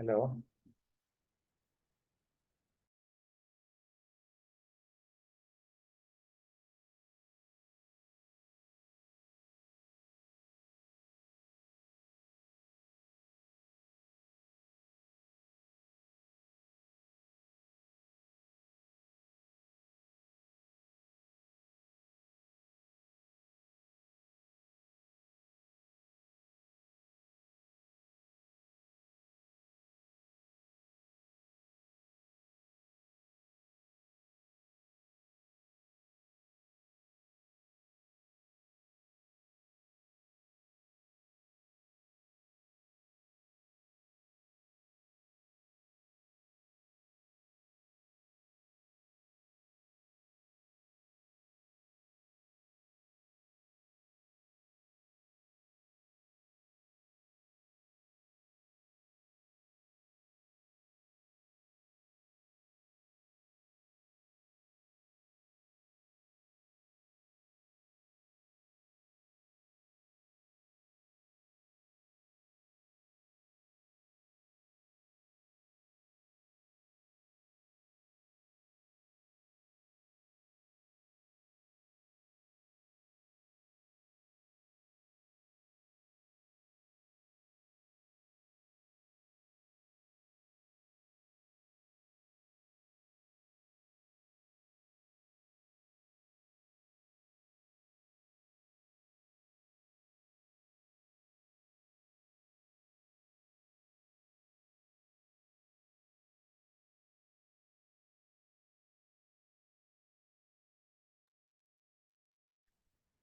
Hello.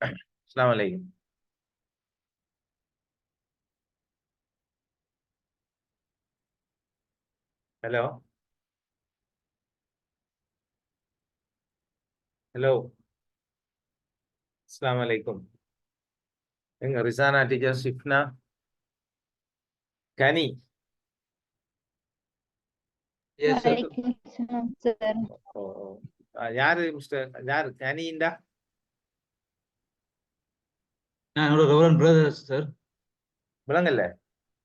அஸ்ஸலாமு அலைக்கும். Hello. Hello. அஸ்ஸலாமு அலைக்கும். எங்க ரிசானா டீச்சர், ஷிஃப்னா, கனி. Yes, sir. Walaikum salam, sir. ஓ, ஓ. யாரு மிஸ்டர், யாரு கனிண்டா? நான் ஒரு ரெவரன் பிரதர் சார். விளங்கல்ல.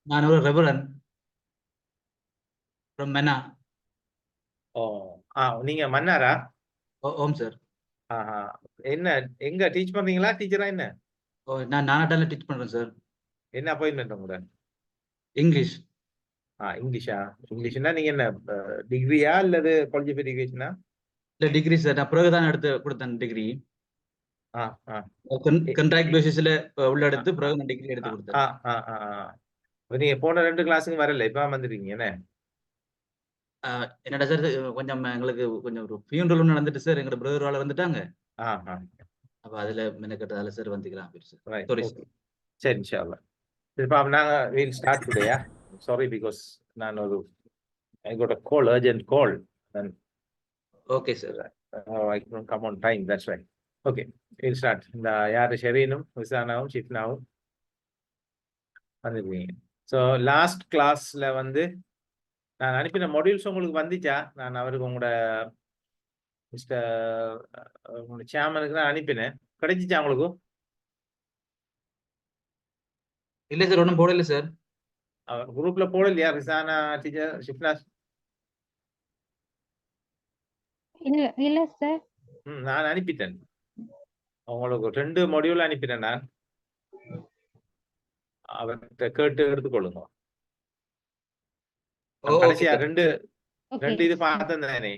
நான் ஒரு ரெவரன் ஃப்ரம் மெனா. ஓ, நீங்க மன்னாரா? ஓம் சார். ஆஹா. என்ன, எங்க டீச் பண்றீங்களா, டீச்சரா என்ன? நான் நானாட்டால டீச் பண்றேன் சார். என்ன அப்பாயின்மெண்ட் உங்களோட? இங்கிலீஷ். இங்கிலீஷா? இங்கிலீஷ்னா நீங்க என்ன டிகிரியா அல்லது குவாலிஃபிகேஷனா? இல்ல டிகிரி சார். நான் பிறகு தான் எடுத்து கொடுத்தேன் டிகிரி. ஆ, ஆ. கண்ட்ராக்ட் பேசிஸ்ல உள்ள எடுத்து பிறகு நான் டிகிரி எடுத்து கொடுத்தேன். நீங்க போன 2 கிளாஸுக்கு வரல, இப்ப வந்துருக்கீங்க என்ன? என்னடா சார், கொஞ்சம் எங்களுக்கு கொஞ்சம் ஒரு ஃபியூனரல் ஒன்று நடந்துட்டு சார். எங்களோட பிரதர் வாழ வந்துட்டாங்க. அப்ப அதுல மெனக்கட்டதால சார் வந்துக்கலாம் சார். Sorry sir. சரி, இன்ஷா அல்லாஹ். இப்ப நாங்க வில் ஸ்டார்ட் டுடேயா? சாரி பிகாஸ் நான் ஒரு I got a call, urgent call, and okay sir. I couldn't come on time, that's why. Okay, we'll start. இந்த யாரு ஷெரீனும் ஹுசானாவும் ஷிஃப்னாவும் வந்துருக்கீங்க. ஸோ லாஸ்ட் கிளாஸ்ல வந்து நான் அனுப்பின மாடியூல்ஸ் உங்களுக்கு வந்துச்சா? நான் அவருக்கு உங்களோட உங்களோட சேர்மனுக்கு தான் அனுப்பினேன். கிடைச்சிச்சா உங்களுக்கு? இல்ல சார், ஒன்றும் போடல சார். குரூப்ல போடலையா ரிசானா டீச்சர், ஷிஃப்னா? இல்ல சார். நான் அனுப்பிட்டேன் உங்களுக்கு 2 மாடியூல் அனுப்பிட்டேன். நான் அவர்கிட்ட கேட்டு எடுத்துக்கொள்ளுங்க. கடைசியா 2 இது பார்த்தேன் தானே,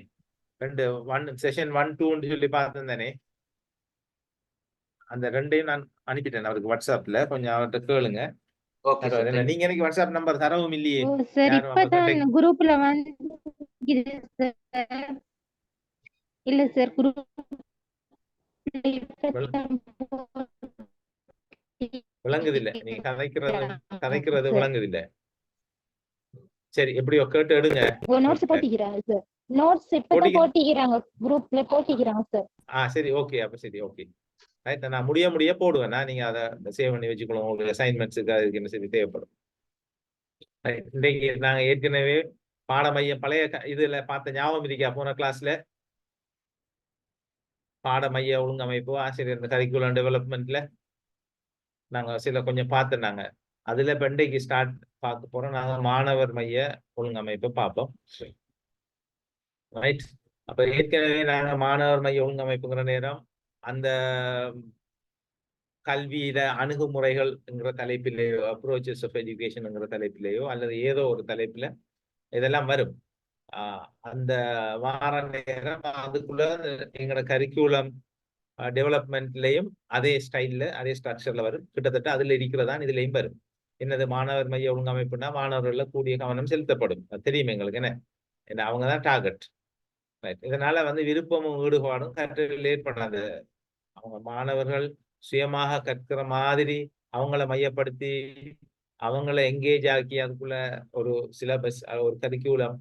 1 செஷன் 1, 2 சொல்லி பார்த்தேன் தானே. அந்த 2ஐயும் நான் அனுப்பிட்டேன் அவருக்கு வாட்ஸ்அப்ல. கொஞ்சம் அவர்கிட்ட கேளுங்க. நீங்க எனக்கு வாட்ஸ்அப் நம்பர் தரவும் இல்லையே. சார் இப்பதான் குரூப்ல வந்து இல்ல சார், குரூப் விளங்குது இல்ல, நீங்க கதைக்கிறது விளங்குது இல்ல. சரி, எப்படியோ கேட்டு எடுங்க. Notes போட்டிக்கிறாங்க sir. நோட்ஸ் இப்பதான் போட்டிக்கிறாங்க, குரூப்ல போட்டிக்கிறாங்க சார். சரி, ஓகே. அப்ப சரி, ஓகே. நான் முடிய போடுவேன். நீங்க அதை சேவ் பண்ணி வச்சுக்கணும். உங்களுக்கு அசைன்மெண்ட்ஸுக்கு அதுக்கு என்ன சரி தேவைப்படும். இன்னைக்கு நாங்க ஏற்கனவே பாடமையம் பழைய இதுல பார்த்த ஞாபகம் இருக்கா? போன கிளாஸ்ல பாடமைய ஒழுங்கமைப்பு, ஆசிரியர் கரிக்குலம் டெவலப்மெண்ட்ல நாங்க சில கொஞ்சம் பார்த்துனாங்க. அதுல இன்றைக்கு பார்க்க போறோம். நாங்க மாணவர் மைய ஒழுங்கமைப்பை பார்ப்போம். ரைட். அப்ப ஏற்கனவே நாங்க மாணவர் மைய ஒழுங்கமைப்புங்கிற நேரம் அந்த கல்வியில அணுகுமுறைகள்ங்கிற தலைப்பிலேயோ, அப்ரோச்சஸ் ஆஃப் எஜுகேஷன்ங்கிற தலைப்பிலேயோ அல்லது ஏதோ ஒரு தலைப்புல இதெல்லாம் வரும். அந்த வார நேரம் அதுக்குள்ள எங்களோட கரிக்குலம் டெவலப்மெண்ட்லயும் அதே ஸ்டைல்ல அதே ஸ்ட்ரக்சர்ல வரும். கிட்டத்தட்ட அதுல இருக்கிறதான் இதுலயும் வரும். என்னது மாணவர் மைய ஒழுங்கமைப்புனா மாணவர்கள கூடிய கவனம் செலுத்தப்படும். அது தெரியும் எங்களுக்கு என்ன அவங்கதான் டார்கெட். இதனால விருப்பமும் ஈடுபாடும் கற்றலில் ஏற்படாது. அவங்க மாணவர்கள் சுயமாக கற்கிற மாதிரி அவங்கள மையப்படுத்தி அவங்கள எங்கேஜ் ஆக்கி அதுக்குள்ள ஒரு சிலபஸ் ஒரு கரிக்குலம்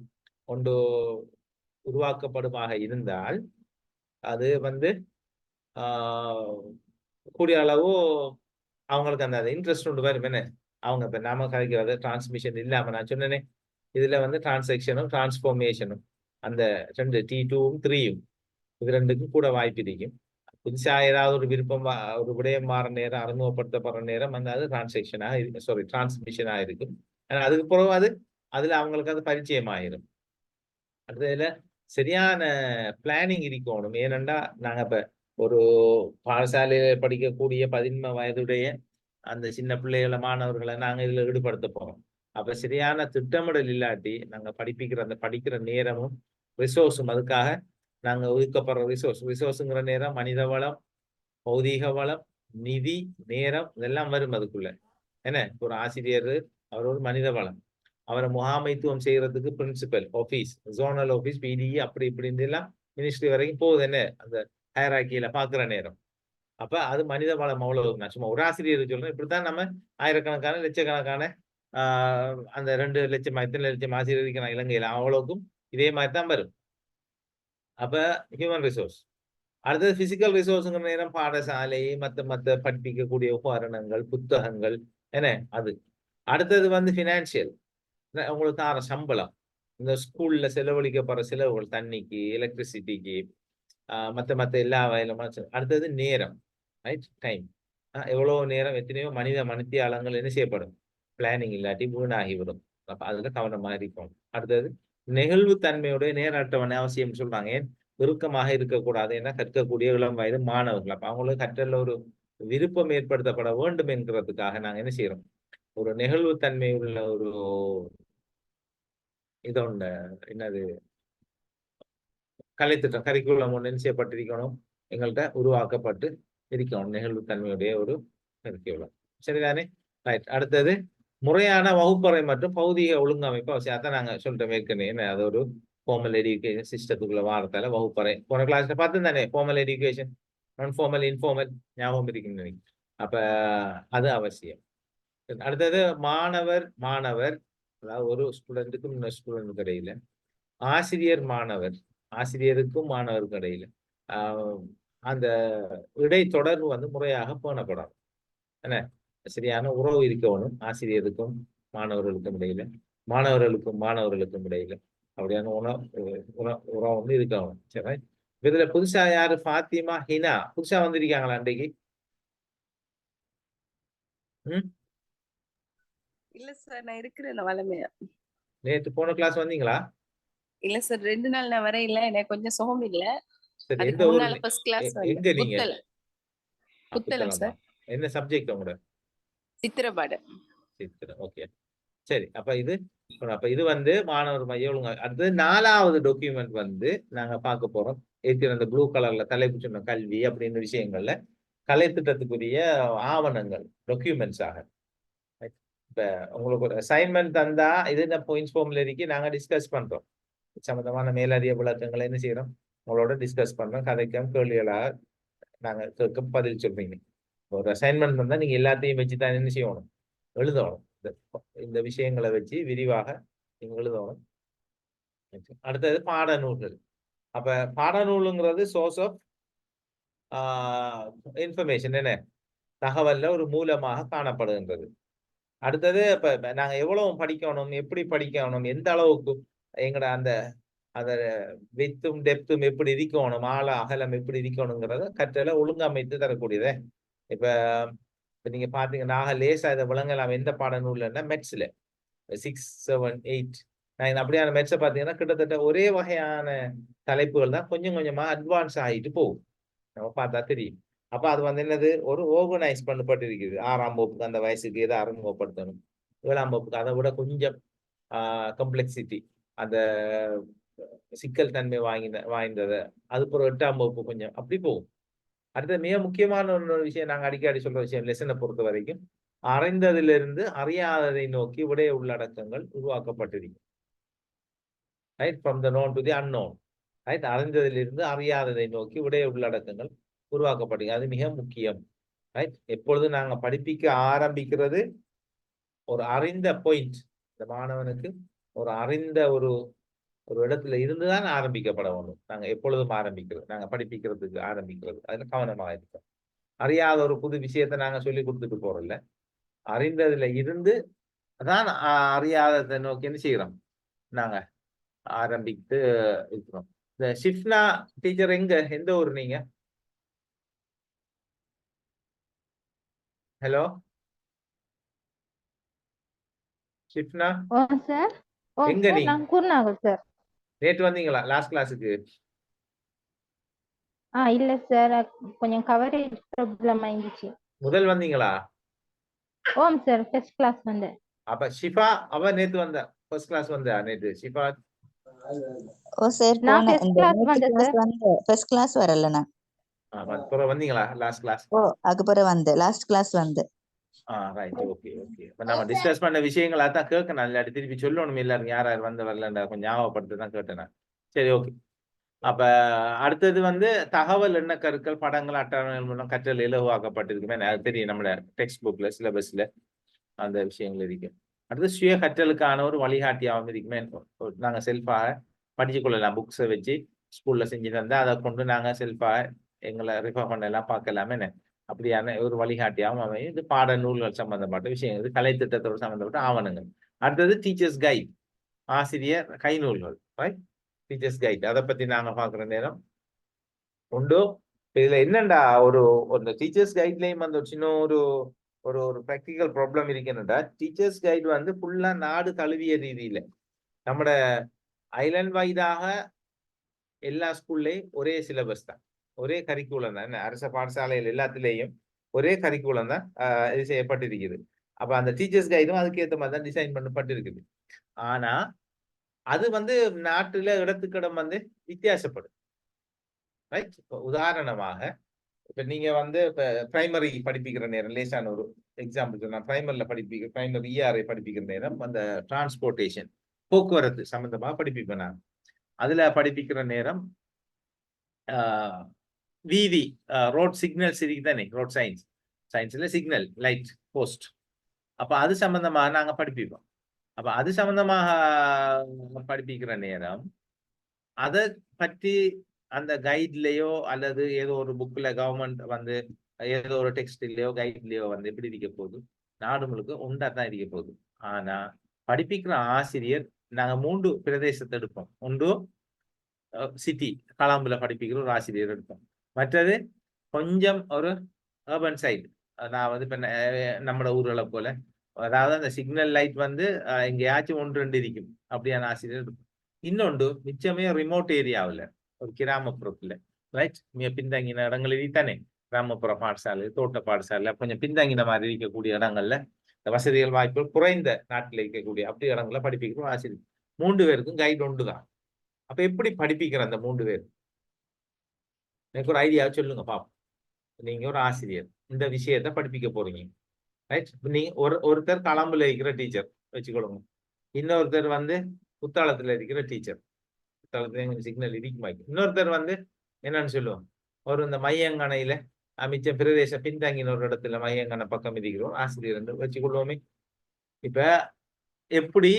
கொண்டு உருவாக்கப்படுமாக இருந்தால் அது கூடிய அளவு அவங்களுக்கு அந்த இன்ட்ரெஸ்ட் உண்டு வரும். என்ன அவங்க இப்ப நாம கதைக்கிறது டிரான்ஸ்மிஷன் இல்லாம நான் சொன்னேனே இதுல டிரான்சாக்ஷனும் டிரான்ஸ்ஃபார்மேஷனும் அந்த 2 T2ம் 3யும் இது 2க்கும் கூட வாய்ப்பு இருக்கும். புதுசா ஏதாவது ஒரு விருப்பம் ஒரு விடயம் மாற நேரம் அறிமுகப்படுத்தப்படுற நேரம் அது டிரான்ஸ்மிஷனா இருக்கும். அதுக்கு பிறகு அதுல அவங்களுக்கு அது பரிச்சயம் ஆயிரும். அடுத்ததுல சரியான பிளானிங் இருக்கணும். ஏனென்றா நாங்க இப்ப ஒரு பாடசாலையில படிக்கக்கூடிய 15 வயதுடைய அந்த சின்ன பிள்ளைகள மாணவர்களை நாங்க இதுல ஈடுபடுத்த போறோம். அப்ப சரியான திட்டமிடல் இல்லாட்டி நாங்க படிக்கிற நேரமும் ரிசோர்ஸும் அதுக்காக நாங்க ஒதுக்கப்படுற ரிசோர்ஸுங்கிற நேரம் மனித வளம், பௌதீக வளம், நிதி, நேரம் இதெல்லாம் வரும் அதுக்குள்ள. என்ன ஒரு ஆசிரியர் அவர் ஒரு மனித வளம், அவரை முகாமைத்துவம் செய்யறதுக்கு principal office, zonal office, PDE அப்படி இப்படின்னு எல்லாம் மினிஸ்ட்ரி வரைக்கும் போகுது. என்ன அந்த ஹைரார்கியில பாக்குற நேரம். அப்ப அது மனித வளம் அவ்வளவு. நான் சும்மா ஒரு ஆசிரியர் சொல்றேன். இப்படித்தான் நம்ம ஆயிரக்கணக்கான லட்சக்கணக்கான அந்த 2 லட்சம் எத்தனை லட்சம் ஆசிரியர் இருக்கிற இலங்கையில அவ்வளவுக்கும் இதே மாதிரி தான் வரும். அப்ப ஹியூமன் ரிசோர்ஸ். அடுத்தது பிசிக்கல் ரிசோர்ஸுங்கிற நேரம் பாடசாலை மத்த படிப்பிக்கக்கூடிய உபகரணங்கள், புத்தகங்கள் என்ன அது. அடுத்தது ஃபினான்சியல், உங்களுக்கு ஆற சம்பளம், இந்த ஸ்கூல்ல செலவழிக்கப்படுற செலவுகள், தண்ணிக்கு, எலக்ட்ரிசிட்டிக்கு, மத்த எல்லா வயலும். அடுத்தது நேரம், ரைட், டைம். எவ்வளவு நேரம் எத்தனையோ மனித்தியாலங்கள் என்ன செய்யப்படும், பிளானிங் இல்லாட்டி வீணாகிவிடும். அப்ப அதுல கவனமா இருக்கும். அடுத்தது நெகிழ்வு தன்மையுடைய நேர அட்டவணை அவசியம் சொல்றாங்க. ஏன் இறுக்கமாக இருக்கக்கூடாது, ஏன்னா கற்கக்கூடிய இளம் வயது மாணவர்கள். அப்ப அவங்களுக்கு கற்றல ஒரு விருப்பம் ஏற்படுத்தப்பட வேண்டும் என்கிறதுக்காக நாங்க என்ன செய்யறோம், ஒரு நெகிழ்வு தன்மை உள்ள ஒரு இதொண்ட என்னது கலைத்திட்டம் கரிக்குலம் ஒன்று என்ன செய்யப்பட்டிருக்கணும், எங்கள்கிட்ட உருவாக்கப்பட்டு இருக்கணும். நெகிழ்வு தன்மையுடைய ஒரு கரிக்குலம். சரிதானே? ரைட். அடுத்தது முறையான வகுப்பறை மற்றும் பௌதிக ஒழுங்கமைப்பு அவசியம். அதான் நாங்க சொல்லிட்டோம் ஏற்கனவே. அது ஒரு ஃபார்மல் எஜுகேஷன் சிஸ்டத்துக்குள்ள வாரத்தால வகுப்பறை போன கிளாஸ்ல பார்த்து தானே, ஃபார்மல் எஜுகேஷன், நான் ஃபார்மல், இன்ஃபார்மல் ஞாபகம் இருக்குன்னு. அப்ப அது அவசியம். அடுத்தது மாணவர் அதாவது ஒரு ஸ்டூடெண்ட்டுக்கும் இன்னொரு ஸ்டூடெண்ட்டுக்கு இடையில, ஆசிரியருக்கும் மாணவருக்கும் இடையில அந்த இடைத்தொடர்பு முறையாக பேணப்படும். என்ன சரியான உறவு இருக்கணும் ஆசிரியருக்கும் மாணவர்களுக்கும் இடையில, மாணவர்களுக்கும் இடையில அப்படியான உறவு இருக்கணும். சரி. இதுல புதுசா யாரு, ஃபாத்திமா, ஹினா புதுசா வந்திருக்காங்களா அன்றைக்கு? இல்ல சார், நான் இருக்கிறேன் வளமையா. நேற்று போன கிளாஸ் வந்தீங்களா? இல்ல சார், 2 நாள் நான் வர இல்ல, எனக்கு கொஞ்சம் சுகம் இல்ல. சரி, அதுக்கு எந்த ஊர்? முன்னால ஃபர்ஸ்ட் கிளாஸ் எங்க நீங்க? புத்தளம் சார். என்ன சப்ஜெக்ட் உங்களோட? சித்திரபாடம். ஓகே, சரி. அப்ப இது மாணவர் மைய ஒழுங்கா. அடுத்தது 4வது டாக்குமெண்ட் நாங்க பார்க்க போறோம். அந்த ப்ளூ கலர்ல தலைப்பு சொன்ன கல்வி அப்படின்னு விஷயங்கள்ல கலைத்திட்டத்துக்குரிய ஆவணங்கள், டாக்குமெண்ட்ஸ் ஆக. இப்ப உங்களுக்கு ஒரு அசைன்மெண்ட் தந்தா இது பாயிண்ட்ஸ் ஃபார்ம்ல இருக்கு, நாங்க டிஸ்கஸ் பண்றோம். சம்பந்தமான மேலதிக விளக்கங்களை என்ன செய்யறோம், உங்களோட டிஸ்கஸ் பண்றோம். கதைக்கும் கேள்விகளாக நாங்க கேட்க பதில் சொல்றீங்க. ஒரு அசைன்மெண்ட் தந்தா நீங்க எல்லாத்தையும் வச்சுதான் என்ன செய்யணும், எழுதணும். இந்த விஷயங்களை வச்சு விரிவாக நீங்க எழுதணும். அடுத்தது பாடநூல்கள். அப்ப பாடநூலுங்கிறது சோர்ஸ் ஆஃப் இன்ஃபர்மேஷன், என்ன தகவல்ல ஒரு மூலமாக காணப்படுகின்றது. அடுத்தது இப்ப நாங்க எவ்வளவு படிக்கணும், எப்படி படிக்கணும், எந்த அளவுக்கு எங்கட அந்த வித்தும் டெப்த்தும் எப்படி இருக்கணும், ஆழ அகலம் எப்படி இருக்கணுங்கிறத கற்றல ஒழுங்கமைத்து தரக்கூடியதே. இப்ப நீங்க பாத்தீங்கன்னா லேசா இதை விளங்கலாம் எந்த பாடநூல்னா மெட்ஸ்ல. 6, 7, 8, 9 அப்படியான மேட்சை பார்த்தீங்கன்னா கிட்டத்தட்ட ஒரே வகையான தலைப்புகள் தான் கொஞ்சம் கொஞ்சமா அட்வான்ஸ் ஆகிட்டு போகும். நம்ம பார்த்தா தெரியும். அப்ப அது வந்து என்னது, ஒரு ஆர்கனைஸ் பண்ணப்பட்டு இருக்குது. 6ஆம் வகுப்புக்கு அந்த வயசுக்கு எதை அறிமுகப்படுத்தணும், 7ஆம் வகுப்புக்கு அதை விட கொஞ்சம் கம்ப்ளெக்சிட்டி, அந்த சிக்கல் தன்மை வாய்ந்ததை, அதுக்கப்புறம் 8ஆம் வகுப்பு கொஞ்சம் அப்படி போகும். அடுத்த மிக முக்கியமான ஒரு விஷயம், நாங்க அடிக்கடி சொல்ற விஷயம், லெசனை பொறுத்த வரைக்கும் அறிந்ததிலிருந்து அறியாததை நோக்கி விடய உள்ளடக்கங்கள் உருவாக்கப்பட்டிருக்கு. Right, from the known to the unknown. Right, அறிந்ததிலிருந்து அறியாததை நோக்கி விடய உள்ளடக்கங்கள் உருவாக்கப்பட்டிருக்கு. அது மிக முக்கியம். ரைட், எப்பொழுதும் நாங்க படிப்பிக்க ஆரம்பிக்கிறது ஒரு அறிந்த பாயிண்ட், இந்த மாணவனுக்கு ஒரு அறிந்த ஒரு இடத்துல இருந்துதான் ஆரம்பிக்கப்பட வேண்டும். நாங்க எப்பொழுதும் ஆரம்பிக்கிறது, நாங்க படிப்பிக்கிறதுக்கு ஆரம்பிக்கிறது அதுல கவனமாக இருக்கோம். அறியாத ஒரு புது விஷயத்தை நாங்க சொல்லி கொடுத்துட்டு போறோம்ல, அறிந்ததுல இருந்து அதான் அறியாததை நோக்கி என்ன செய்யறோம், நாங்க ஆரம்பித்து இருக்கிறோம். இந்த ஷிஃப்னா டீச்சர் எந்த ஊர் நீங்க? Hello Shifna, sir. எங்க நீங்க? நான் குருநாகல் சார். நேற்று வந்தீங்களா லாஸ்ட் கிளாஸுக்கு? இல்ல சார், கொஞ்சம் கவரேஜ் ப்ராப்ளம் ஆயிடுச்சு. முதல் வந்தீங்களா? ஓம் சார், ஃபர்ஸ்ட் கிளாஸ் வந்தேன். அப்ப ஷிஃபா அவ நேத்து வந்தா, ஃபர்ஸ்ட் கிளாஸ் வந்தா நேத்து ஷிஃபா. ஓ சார், நான் போன ஃபர்ஸ்ட் இந்த கிளாஸ் நேற்று வந்தேன் கிளாஸ் சார். வந்து ஃபர்ஸ்ட் கிளாஸ் வரலண்ணா. அப்புறம் வந்தீங்களா லாஸ்ட் கிளாஸ்? ஓ அதுக்கப்புறம் வந்து லாஸ்ட் கிளாஸ் வந்து. Right, okay okay. இப்ப நம்ம டிஸ்கஸ் பண்ண விஷயங்களா தான் கேட்கணும், இல்லாட்டி திருப்பி சொல்லணும் எல்லாரும் யார் யார் வந்து வரலண்டா கொஞ்சம் ஞாபகப்படுத்த தான் கேட்டேன். சரி, ஓகே. அப்ப அடுத்தது வந்து தகவல் எண்ண கருக்கள், படங்கள், அட்டவணைகள் மூலம் கற்றல் இலகுவாக்கப்பட்டிருக்குமே, எனக்கு தெரியும். நம்மளோட டெக்ஸ்ட் புக்ல சிலபஸ்ல அந்த விஷயங்கள் இருக்கு. அடுத்து சுய கற்றலுக்கான ஒரு வழிகாட்டியாகவும் இருக்குமே, நாங்க செல்ஃபாக படிச்சு கொள்ளலாம். புக்ஸை வச்சு ஸ்கூல்ல செஞ்சு தந்தா அதை கொண்டு நாங்க செல்ஃபாக எங்களை ரிஃபர் பண்ணலாம், பார்க்கலாமே. அப்படியான ஒரு வழிகாட்டியாகவும் அமையும். இது பாட நூல்கள் சம்பந்தப்பட்ட விஷயங்கள், இது கலை திட்டத்தோடு சம்பந்தப்பட்ட ஆவணங்கள். அடுத்தது டீச்சர்ஸ் கைட், ஆசிரியர் கை நூல்கள். ரைட், டீச்சர்ஸ் கைட் அதை பத்தி நாங்க பாக்குற நேரம் உண்டு. இதுல என்னண்டா ஒரு டீச்சர்ஸ் கைட்லயும் வந்து ஒரு சின்ன ஒரு ஒரு ப்ராக்டிக்கல் ப்ராப்ளம் இருக்குன்னுடா. டீச்சர்ஸ் கைட் வந்து ஃபுல்லா நாடு தழுவிய ரீதியில நம்மட ஐலண்ட் வைடாக எல்லா ஸ்கூல்லையும் ஒரே சிலபஸ் தான், ஒரே கரிக்குலம் தான். அரச பாடசாலைகள் எல்லாத்திலேயும் ஒரே கரிக்குலம் தான் இது செய்யப்பட்டிருக்குது. அப்ப அந்த டீச்சர்ஸ் கைடும் அதுக்கேற்ற மாதிரி தான் டிசைன் பண்ணப்பட்டிருக்குது. ஆனா அது வந்து நாட்டுல இடத்துக்கிடம் வந்து வித்தியாசப்படும். ரைட், உதாரணமாக இப்ப நீங்க வந்து இப்ப பிரைமரி படிப்பிக்கிற நேரம், லேசான ஒரு எக்ஸாம்பிள் நான் பிரைமரி ERஐ படிப்பிக்கிற நேரம் அந்த டிரான்ஸ்போர்டேஷன், போக்குவரத்து சம்பந்தமா படிப்பிப்பேன் நான். அதுல படிப்பிக்கிற நேரம் வீதி, ரோட் சிக்னல்ஸ் இருக்குதானே, ரோட் சயின்ஸ்ல சிக்னல் லைட் போஸ்ட், அப்ப அது சம்பந்தமா நாங்க படிப்பிப்போம். அப்ப அது சம்பந்தமாக படிப்பிக்கிற நேரம் அதை பற்றி அந்த கைட்லயோ அல்லது ஏதோ ஒரு புக்ல கவர்மெண்ட் வந்து ஏதோ ஒரு டெக்ஸ்ட்லயோ கைட்லயோ வந்து எப்படி இருக்க போகுது, நாடு முழுக்க உண்டா தான் இருக்க போகுது. ஆனா படிப்பிக்கிற ஆசிரியர் நாங்க 3 பிரதேசத்தை எடுப்போம். ஒன்று சிட்டி, கலாம்புல படிப்பிக்கிற ஒரு ஆசிரியர் எடுப்போம். மற்றது கொஞ்சம் ஒரு அர்பன் சைடு, அதாவது இப்ப நம்மளோட ஊர்களை போல, அதாவது அந்த சிக்னல் லைட் வந்து எங்கேயாச்சும் 1-2 இருக்கும், அப்படியான ஆசிரியர் எடுப்போம். இன்னொன்று மிச்சமே ரிமோட் ஏரியாவில், ஒரு கிராமப்புறத்துல, ரைட், பின்தங்கின இடங்கள் தானே, கிராமப்புற பாடசாலை, தோட்ட பாடசாலை, கொஞ்சம் பின்தங்கின மாதிரி இருக்கக்கூடிய இடங்கள்ல வசதிகள் வாய்ப்புகள் குறைந்த நாட்டில் இருக்கக்கூடிய அப்படி இடங்கள்ல படிப்பிக்கிறோம் ஆசிரியர். 3 பேருக்கும் கைடு ஒன்று தான். அப்ப எப்படி படிப்பிக்கிற அந்த 3 பேர், எனக்கு ஒரு ஐடியா சொல்லுங்க பாப்போம். நீங்க ஒரு ஆசிரியர், இந்த விஷயத்த படிப்பிக்க போறீங்க. ரைட், நீங்க ஒருத்தர் களம்புல இருக்கிற டீச்சர் வச்சுக்கொள்ளுங்க, இன்னொருத்தர் வந்து புத்தாளத்துல இருக்கிற டீச்சர், புத்தாளத்துல சிக்னல் இடிக்குமா, இன்னொருத்தர் வந்து என்னன்னு சொல்லுவோம், ஒரு இந்த மையங்கணையில அமைச்ச பிரதேச பின்தங்கின ஒரு இடத்துல மையங்கணை பக்கம் இருக்கிறோம் ஆசிரியர் என்று வச்சுக்கொள்வோமே. இப்ப எப்படி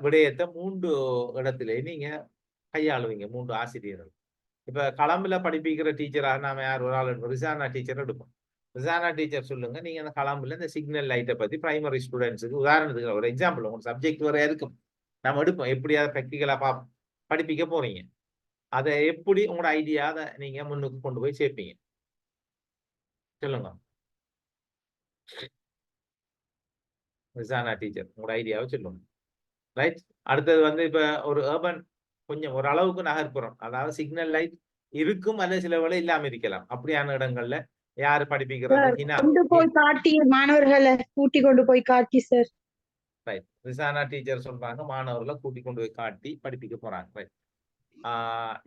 விடயத்தை 3 இடத்துல நீங்க கையாளுவீங்க, 3 ஆசிரியர்கள். இப்ப களம்புல படிப்பிக்கிற டீச்சராக நாம யார் ஒரு ஆள் எடுப்போம், ரிசானா டீச்சர் எடுப்போம். ரிசானா டீச்சர் சொல்லுங்க, நீங்க அந்த களம்புல இந்த சிக்னல் லைட்டை பத்தி பிரைமரி ஸ்டூடெண்ட்ஸுக்கு உதாரணத்துக்கு ஒரு எக்ஸாம்பிள், உங்க சப்ஜெக்ட் வர இருக்கும் நம்ம எடுப்போம், எப்படி அதை ப்ராக்டிக்கலா படிப்பிக்க போறீங்க, அதை எப்படி உங்களோட ஐடியா அதை நீங்க முன்னுக்கு கொண்டு போய் சேர்ப்பீங்க, சொல்லுங்க. ரிசானா டீச்சர் உங்களோட ஐடியாவை சொல்லுங்க. ரைட். அடுத்தது வந்து இப்ப ஒரு urban கொஞ்சம் ஒரு அளவுக்கு நகர்ப்புறம், அதாவது சிக்னல் லைட் இருக்கும் அல்லது சில வேளை இல்லாம இருக்கலாம். அப்படியான இடங்கள்ல யாரு படிப்பிக்கிறது? ஹினா. கொண்டு போய் காட்டி மாணவர்களை கூட்டி கொண்டு போய் காட்டி சார். ரைட். ரிசானா டீச்சர் சொல்றாங்க மாணவர்களை கூட்டி கொண்டு போய் காட்டி படிப்பிக்க போறாங்க. ரைட்.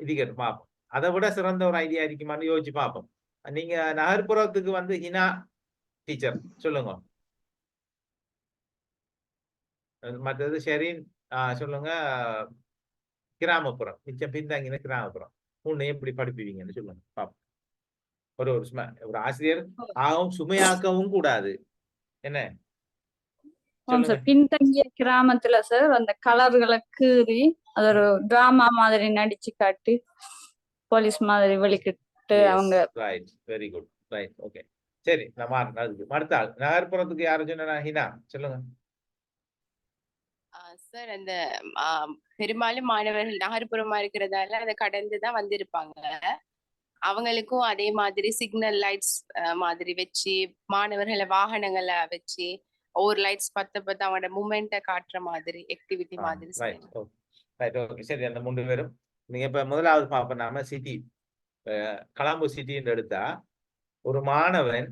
இது கேட்டு பார்ப்போம். அதை விட சிறந்த ஒரு ஐடியா இருக்குமான்னு யோசிச்சு பார்ப்போம். நீங்க நகர்ப்புறத்துக்கு வந்து ஹினா டீச்சர் சொல்லுங்க. மற்றது ஷெரீன் சொல்லுங்க. கிராமப்புறம் மிச்சம் பின்தாங்கின கிராமப்புறம் உன்னை எப்படி படிப்பீங்கன்னு சொல்லுங்க பாப்போம். ஒரு ஆசிரியர் ஆகவும் சுமையாக்கவும் கூடாது. என்ன பின்தங்கிய கிராமத்துல சார் அந்த கலர்களை கீறி அது ஒரு டிராமா மாதிரி நடிச்சு காட்டி போலீஸ் மாதிரி வெளிக்கிட்டு அவங்க. Right, very good. Right, okay. சரி, நான் அடுத்த ஆள் நகர்ப்புறத்துக்கு யாரும் சொன்னா ஹினா சொல்லுங்க. சார் அந்த பெரும்பாலும் மாணவர்கள் நகர்ப்புறமா இருக்கிறதால அதை கடந்துதான் வந்திருப்பாங்க. அவங்களுக்கும் அதே மாதிரி சிக்னல் லைட்ஸ் மாதிரி வச்சு மாணவர்களை வாகனங்களை வச்சு ஒவ்வொரு லைட்ஸ் பத்து அவங்களோட மூமெண்ட்டை காட்டுற மாதிரி ஆக்டிவிட்டி மாதிரி. சரி, அந்த 3 பேரும் நீங்க இப்ப முதலாவது பார்ப்போம். நாம சிட்டி கலாம்பு சிட்டின்னு எடுத்தா ஒரு மாணவன்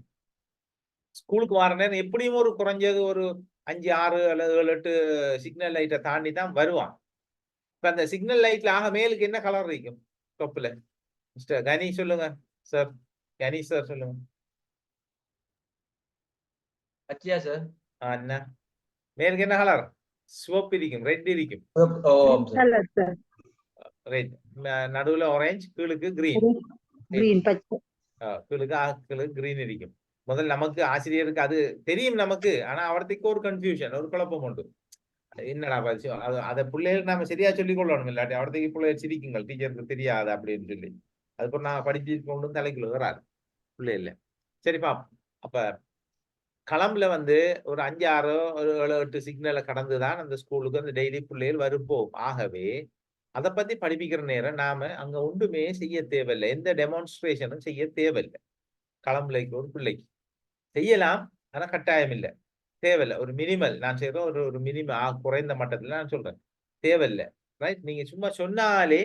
ஸ்கூலுக்கு வர நேரம் எப்படியும் ஒரு குறைஞ்சது ஒரு 5, 6 அல்லது 7, 8 சிக்னல் லைட்டை தாண்டி தான் வருவான். இப்ப அந்த சிக்னல் லைட்ல மேலுக்கு என்ன கலர் இருக்கும் டொப்புல? மிஸ்டர் கணி சொல்லுங்க சார். கணி சார் சொல்லுங்க. பச்சையா சார்? என்ன மேலுக்கு என்ன கலர்? சிவப்பு இருக்கும், ரெட் இருக்கும். ரெட் நடுவுல ஆரஞ்சு, கீழுக்கு கிரீன். கீழுக்கு கிரீன் இருக்கும். முதல்ல நமக்கு ஆசிரியருக்கு அது தெரியும் நமக்கு, ஆனா அவர்த்துக்கு ஒரு கன்ஃபியூஷன், ஒரு குழப்பம் உண்டு. என்னடா அதை பிள்ளைகள் நாம சரியா சொல்லிக் கொள்ளணும். இல்லாட்டி அவர்த்துக்கு பிள்ளைகள் சிரிக்குங்கள் டீச்சருக்கு தெரியாது அப்படின்னு சொல்லி. அதுக்கு நான் படிச்சிருக்கோம் தலைக்குள்ள வராது பிள்ளைல. சரிப்பா. அப்ப களம்ல வந்து ஒரு 5, 6 ஒரு 7, 8 சிக்னலை கடந்துதான் அந்த ஸ்கூலுக்கு அந்த டெய்லி பிள்ளைகள் வருப்போம். ஆகவே அதை பத்தி படிப்பிக்கிற நேரம் நாம அங்க ஒன்றுமே செய்ய தேவையில்லை, எந்த டெமான்ஸ்ட்ரேஷனும் செய்ய தேவையில்லை. களம்லைக்கு ஒரு பிள்ளைக்கு செய்யலாம், ஆனா கட்டாயம் இல்லை, தேவையில்லை. ஒரு மினிமல் நான் செய்யறோம், ஒரு மினிமம் குறைந்த மட்டத்துல நான் சொல்றேன், தேவையில்லை. ரைட். நீங்க சும்மா சொன்னாலே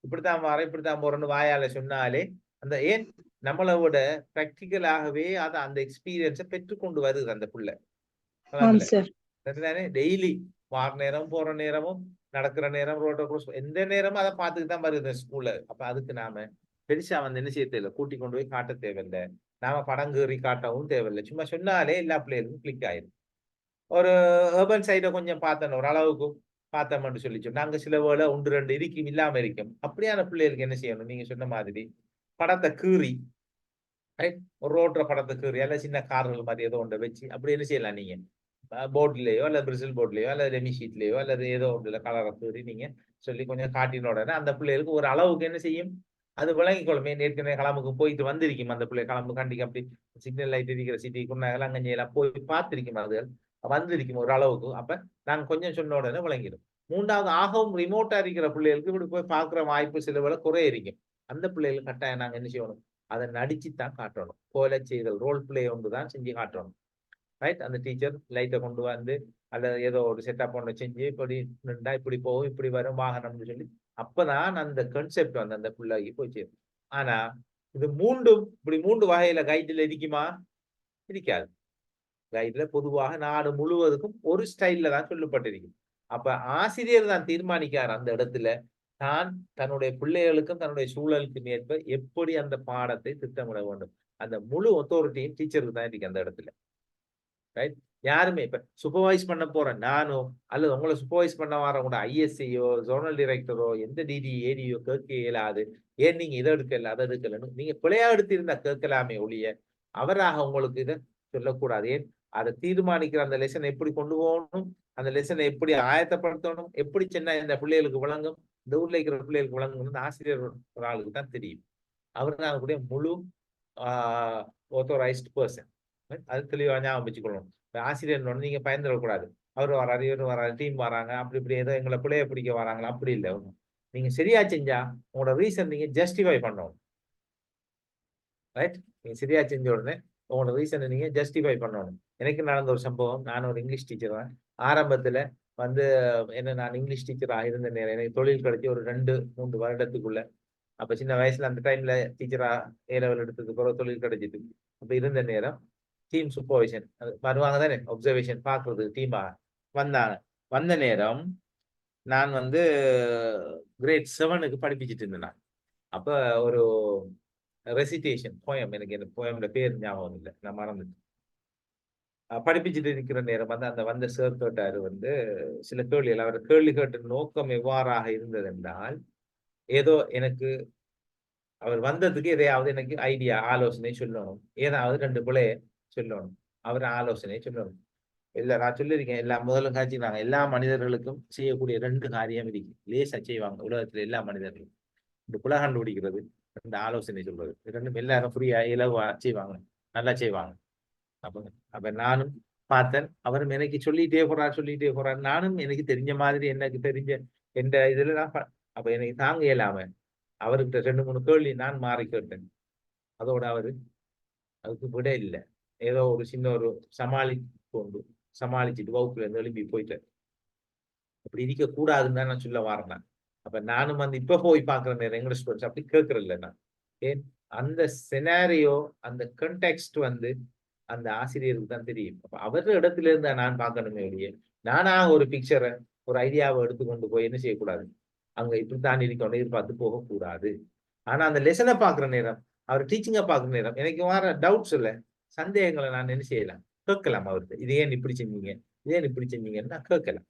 இப்படித்தான் வர இப்படித்தான் போறேன்னு வாயால சொன்னாலே அந்த ஏன் நம்மளை விட பிராக்டிக்கலாகவே அதை அந்த எக்ஸ்பீரியன்ஸை பெற்றுக்கொண்டு வருது அந்த பிள்ளை. டெய்லி வார நேரம் போற நேரமும் நடக்கிற நேரம் ரோட்டை க்ரோஸ் எந்த நேரமும் அதை பார்த்துட்டு தான் வருது ஸ்கூல்ல. அப்ப அதுக்கு நாம பெருசா வந்து என்ன செய்ய தேவையில்லை, கூட்டி கொண்டு போய் காட்ட தேவையில்லை, நாம படம் கீறி காட்டவும் தேவையில்லை. சும்மா சொன்னாலே எல்லா பிள்ளைகளுக்கும் கிளிக் ஆயிடும். ஒரு அர்பன் சைடை கொஞ்சம் பார்த்தோம், ஒரு அளவுக்கு பார்த்தோம்னு சொல்லி சொன்னா அங்க சில வேளை 1, 2 இருக்கும், இல்லாம இருக்கும். அப்படியான பிள்ளைகளுக்கு என்ன செய்யணும், நீங்க சொன்ன மாதிரி படத்தை கீறி ஒரு ரோட்ல படத்தை கீறி அல்ல சின்ன கார்கள் மாதிரி ஏதோ ஒன்றை வச்சு அப்படி என்ன செய்யலாம், நீங்க போர்ட்லயோ அல்லது பிரிசில் போர்ட்லயோ அல்லது ரெமி ஷீட்லயோ அல்லது ஏதோ ஒன்றுல கலரை கீறி நீங்க சொல்லி கொஞ்சம் காட்டின உடனே அந்த பிள்ளைகளுக்கு ஒரு அளவுக்கு என்ன செய்யும், அது விளங்கி கொள்ளுமே. ஏற்கனவே கிளம்புக்கு போயிட்டு வந்திருக்கும் அந்த பிள்ளை, கிளம்பு கண்டிக்கு அப்படி சிக்னல் லைட் இருக்கிற சிட்டி குன்னாங்கலாம் அங்கஞ்செல்லாம் போய் பார்த்திருக்கும், அது வந்திருக்கும் ஒரு அளவுக்கு. அப்ப நாங்க கொஞ்சம் சொன்ன உடனே விளங்கிடும். 3வது ஆகவும் ரிமோட்டா இருக்கிற பிள்ளைகளுக்கு இப்படி போய் பார்க்குற வாய்ப்பு சில வேளை குறைய இருக்கும். அந்த பிள்ளைகளுக்கு கட்டாயம் நாங்க என்ன செய்யணும், அதை நடிச்சுத்தான் காட்டணும். போல செய்தல் ரோல் பிளே ஒன்று தான் செஞ்சு காட்டணும். ரைட். அந்த டீச்சர் லைட்டை கொண்டு வந்து அல்லது ஏதோ ஒரு செட்டப் ஒன்று செஞ்சு இப்படி நின்றா இப்படி போகும் இப்படி வரும் வாகனம்னு சொல்லி அப்பதான் அந்த கான்செப்ட் வந்து அந்த பிள்ளைக்கு போய் சேரும். ஆனா இது இப்படி 3 வகையில கைட்ல இருக்குமா? இருக்காது. கைட்ல பொதுவாக நாடு முழுவதுக்கும் ஒரு ஸ்டைல்ல தான் சொல்லப்பட்டிருக்கும். அப்ப ஆசிரியர் தான் தீர்மானிக்கார் அந்த இடத்துல தான் தன்னுடைய பிள்ளைகளுக்கும் தன்னுடைய சூழலுக்கும் ஏற்ப எப்படி அந்த பாடத்தை திட்டமிட வேண்டும். அந்த முழு அத்தாரிட்டியும் டீச்சருக்கு தான் இருக்கு அந்த இடத்துல. ரைட். யாருமே இப்ப சூப்பர்வைஸ் பண்ண போறேன் நானோ அல்லது உங்களை சூப்பர்வைஸ் பண்ண வரவங்க ஐஎஸ்சியோ ஜோனல் டைரக்டரோ எந்த டிடி ஏடியோ கேட்க இயலாது. ஏன் நீங்க இதை எடுக்கல அதை எடுக்கலன்னு நீங்க பிழையா எடுத்திருந்தா கேட்கலாமே ஒழிய அவராக உங்களுக்கு இதை சொல்லக்கூடாது. ஏன் அதை தீர்மானிக்கிற அந்த லெசனை எப்படி கொண்டு போகணும், அந்த லெசனை எப்படி ஆயத்தப்படுத்தணும், எப்படி சின்ன இந்த பிள்ளைகளுக்கு விளங்கும், இந்த ஊர்ல இருக்கிற பிள்ளைகளுக்கு விளங்கணும்னு ஆசிரியர் ஒரு ஆளுக்கு தான் தெரியும். அவர் தான் கூட முழு ஆத்தோரைஸ்ட் பர்சன். அது தெளிவா ஞாபகம் வச்சுக்கொள்ளணும். ஆசிரியர் நீங்க பயந்துடக்கூடாது, அவர் வராது இவர் வராது டீம் வராங்க அப்படி இப்படி ஏதோ எங்களை பிள்ளைய பிடிக்க வராங்களா, அப்படி இல்லை. நீங்க சரியா செஞ்சா உங்களோட ரீசன் நீங்க ஜஸ்டிஃபை பண்ணணும். ரைட். நீங்க சரியா செஞ்ச உடனே உங்களோட ரீசனை நீங்க ஜஸ்டிஃபை பண்ணணும். எனக்கு நடந்த ஒரு சம்பவம், நான் ஒரு இங்கிலீஷ் டீச்சர் தான். ஆரம்பத்துல வந்து என்ன நான் இங்கிலீஷ் டீச்சராக இருந்த நேரம் எனக்கு தொழில் கிடைச்சி ஒரு 2-3 வருடத்துக்குள்ள. அப்ப சின்ன வயசுல அந்த டைம்ல டீச்சரா A-level எடுத்ததுக்கு பிறகு தொழில் கிடைச்சிட்டு அப்ப இருந்த நேரம் டீம் சூப்பர்வைசன் வருவாங்க தானே, ஒப்சர்வேஷன் பாக்குறது டீமா வந்தாங்க. வந்த நேரம் நான் வந்து கிரேட் 7க்கு படிப்பிச்சுட்டு இருந்தேன். அப்ப ஒரு ரெசிடேஷன் போயம், எனக்கு என்ன போயம்ல பேர் ஞாபகம் இல்லை, நான் மறந்துட்டேன். படிப்பிச்சுட்டு இருக்கிற நேரம் வந்து அந்த வந்த சார் கேட்டாரு வந்து சில கேள்விகள். அவர் கேள்வி கேட்ட நோக்கம் எவ்வாறாக இருந்தது என்றால், ஏதோ எனக்கு அவர் வந்ததுக்கு எதையாவது எனக்கு ஐடியா ஆலோசனை சொல்லணும், ஏதாவது 2 பிள்ளைய சொல்லணும், அவர் ஆலோசனை சொல்லணும். இல்ல நான் சொல்லியிருக்கேன், எல்லா முதலும் காட்சினாங்க எல்லா மனிதர்களுக்கும் செய்யக்கூடிய 2 காரியம் இருக்கு, லேசா செய்வாங்க உலகத்துல எல்லா மனிதர்களும். இந்த புல கண்டுபிடிக்கிறது, 2 ஆலோசனை சொல்றது, 2 எல்லாரும் ஃப்ரீயா இலவா செய்வாங்க, நல்லா செய்வாங்க. அப்ப நானும் பார்த்தேன், அவரும் எனக்கு சொல்லிட்டே போறார். நானும் எனக்கு தெரிஞ்ச மாதிரி எனக்கு தெரிஞ்ச எந்த இதுல நான் அப்ப எனக்கு தாங்க இயலாம அவர்கிட்ட 2-3 கேள்வி நான் மாறி கேட்டேன். அதோட அவரு அதுக்கு விட இல்லை, ஏதோ ஒரு சின்ன ஒரு சமாளிச்சுட்டு வகுப்புல இருந்து எழுப்பி போயிட்டார். அப்படி இருக்க கூடாதுன்னு தான் நான் சொல்ல வரேன். அப்ப நானும் வந்து இப்ப போய் பாக்குற நேரம் எங்க ஸ்டூடெண்ட்ஸ் அப்படி கேட்கறதில்ல. நான் ஏன் அந்த செனாரியோ அந்த கண்டெக்ஸ்ட் வந்து அந்த ஆசிரியருக்கு தான் தெரியும். அப்ப அவர இடத்துல இருந்தா நான் பார்க்கணுமே ஒழிய நானா ஒரு பிக்சரை ஒரு ஐடியாவை எடுத்துக்கொண்டு போய் என்ன செய்யக்கூடாது, அங்க இப்படித்தான் இருக்கணும் எதிர்பார்த்து போகக்கூடாது. ஆனா அந்த லெசனை பாக்குற நேரம், அவர் டீச்சிங்கை பாக்குற நேரம் எனக்கு வர டவுட்ஸ் இல்ல, சந்தேகங்களை நான் என்ன செய்யலாம், கேட்கலாம். அவருக்கு இது ஏன் இப்படி செஞ்சீங்கன்னு நான் கேட்கலாம்.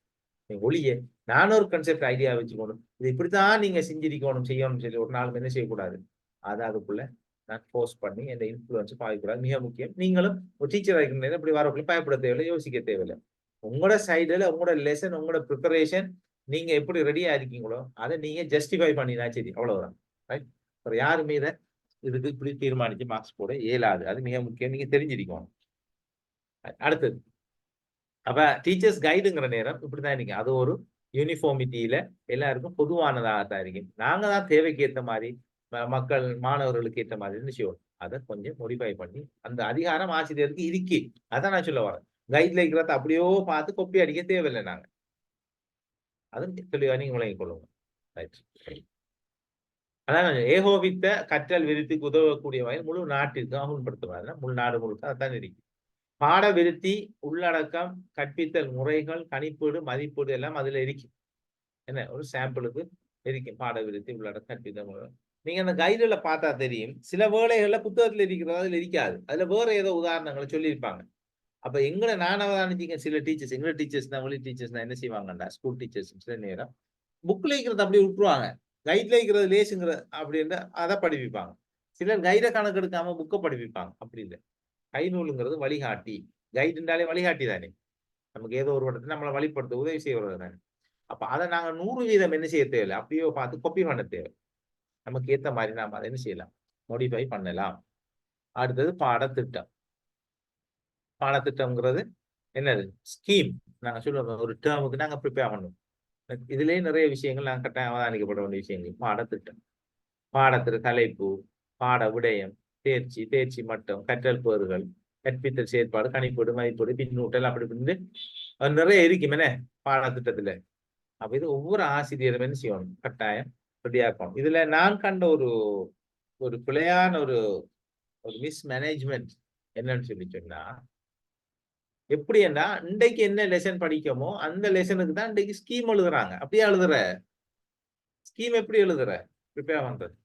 ஒளியே நானும் ஒரு கன்செப்ட் ஐடியா வச்சுக்கணும், இது இப்படித்தான் நீங்க செய்யணும்னு சொல்லி ஒரு நாள் என்ன செய்யக்கூடாது, அது அதுக்குள்ள நான் போஸ்ட் பண்ணி எந்த இன்ஃபுளுன்ஸ் பாதிக்கூடாது. மிக முக்கியம், நீங்களும் ஒரு டீச்சர் ஆகிக்கிற நேரம் இப்படி வரக்குள்ள பயப்பட தேவையில்லை, யோசிக்க தேவையில்லை. உங்களோட சைடுல உங்களோட லெசன் உங்களோட ப்ரிப்பரேஷன் நீங்க எப்படி ரெடியா இருக்கீங்களோ அதை நீங்க ஜஸ்டிஃபை பண்ணினா சரி, அவ்வளவுதான். ரைட்? யாருமே இதை இதுக்கு இப்படி தீர்மானிச்சு மார்க்ஸ் போட இயலாது, அது மிக முக்கியம், நீங்க தெரிஞ்சிருக்கணும். அடுத்தது, அப்ப டீச்சர்ஸ் கைடுங்கிற நேரம் இப்படிதான் இருக்கு, அது ஒரு யூனிஃபார்மிட்டியில எல்லாருக்கும் பொதுவானதாகத்தான் இருக்கு. நாங்க தான் தேவைக்கு ஏற்ற மாதிரி மக்கள் மாணவர்களுக்கு ஏற்ற மாதிரி என்ன செய்வோம், அதை கொஞ்சம் மோடிஃபை பண்ணி அந்த அதிகாரம் ஆசிரியருக்கு இருக்கு. அதான் நான் சொல்ல வரேன். கைட்ல இருக்கிறத அப்படியோ பார்த்து கொப்பி அடிக்க தேவையில்லை. நாங்க அது தெளிவா நீங்க விளங்கிக் கொள்ளுங்க. அதான் ஏகோபித்த கற்றல் விருத்திக்கு உதவக்கூடிய வகையில் முழு நாட்டிற்கு அமுல்படுத்துவாங்க. முழு நாடு முழுக்க அதான் இருக்கு. பாட விருத்தி, உள்ளடக்கம், கற்பித்தல் முறைகள், கணிப்பீடு, மதிப்பீடு எல்லாம் அதுல இருக்கு. என்ன ஒரு சாம்பிளுக்கு இருக்கு பாட விருத்தி, உள்ளடக்கம், கற்பித்தல் முறைகள். நீங்க அந்த கைடுல பார்த்தா தெரியும், சில வேளைகள்ல புத்தகத்துல இருக்கிறது அதுல இருக்காது, அதுல வேற ஏதோ உதாரணங்களை சொல்லியிருப்பாங்க. அப்ப எங்களை நான் அவதானிச்சிங்க, சில டீச்சர்ஸ் எங்களை டீச்சர்ஸ் தான், ஒளி டீச்சர்ஸ் தான் என்ன செய்வாங்கண்டா, ஸ்கூல் டீச்சர்ஸ் சில நேரம் புக்ல இருக்கிறது அப்படியே விட்டுருவாங்க, கைட்ல இருக்கிறது லேசுங்கிற அப்படின்னு அதை படிப்பிப்பாங்க. சிலர் கைடை கணக்கு எடுக்காம புக்கை படிப்பிப்பாங்க. அப்படி இல்லை, கை நூலுங்கிறது வழிகாட்டி, கைடுண்டாலே வழிகாட்டி தானே, நமக்கு ஏதோ ஒரு இடத்துல நம்மளை வழிபடுத்த உதவி செய்வது தானே. அப்ப அதை நாங்க 100% என்ன செய்ய தேவையில்லை, அப்படியே பார்த்து காப்பி பண்ண தேவை, நமக்கு ஏற்ற மாதிரி நாம அதை என்ன செய்யலாம், மாடிஃபை பண்ணலாம். அடுத்தது பாடத்திட்டம். பாடத்திட்டம்ங்கிறது என்னது, ஸ்கீம். நாங்க சொல்லுவோம் ஒரு டேர்முக்கு நாங்க ப்ரிப்பேர் பண்ணுவோம், இதுலயே நிறைய விஷயங்கள் நாங்க கட்டாயம் அவதானிக்கப்பட வேண்டிய விஷயங்கள். பாடத்திட்டம், பாடத்திட்ட தலைப்பு, பாட விடயம், தேர்ச்சி மட்டம், கற்றல் பேறுகள், கற்பித்தல் செயற்பாடு, கணிப்பீடு, மதிப்பீடு, பின்னூட்டல், அப்படி இப்படின்னு நிறைய இருக்கும் என்ன பாடத்திட்டத்துல. அப்ப இது ஒவ்வொரு ஆசிரியரும் என்ன செய்யணும், கட்டாயம் ரெடியாக்கணும். இதுல நான் கண்ட ஒரு பிழையான ஒரு மிஸ்மேனேஜ்மெண்ட் என்னன்னு சொன்னா, எப்படின்னா இன்றைக்கு என்ன லெசன் படிக்கமோ அந்த லெசனுக்கு தான் இன்றைக்கு ஸ்கீம் எழுதுறாங்க. அப்படியே எழுதுற ஸ்கீம் எப்படி எழுதுற ப்ரிப்பேர் பண்றது,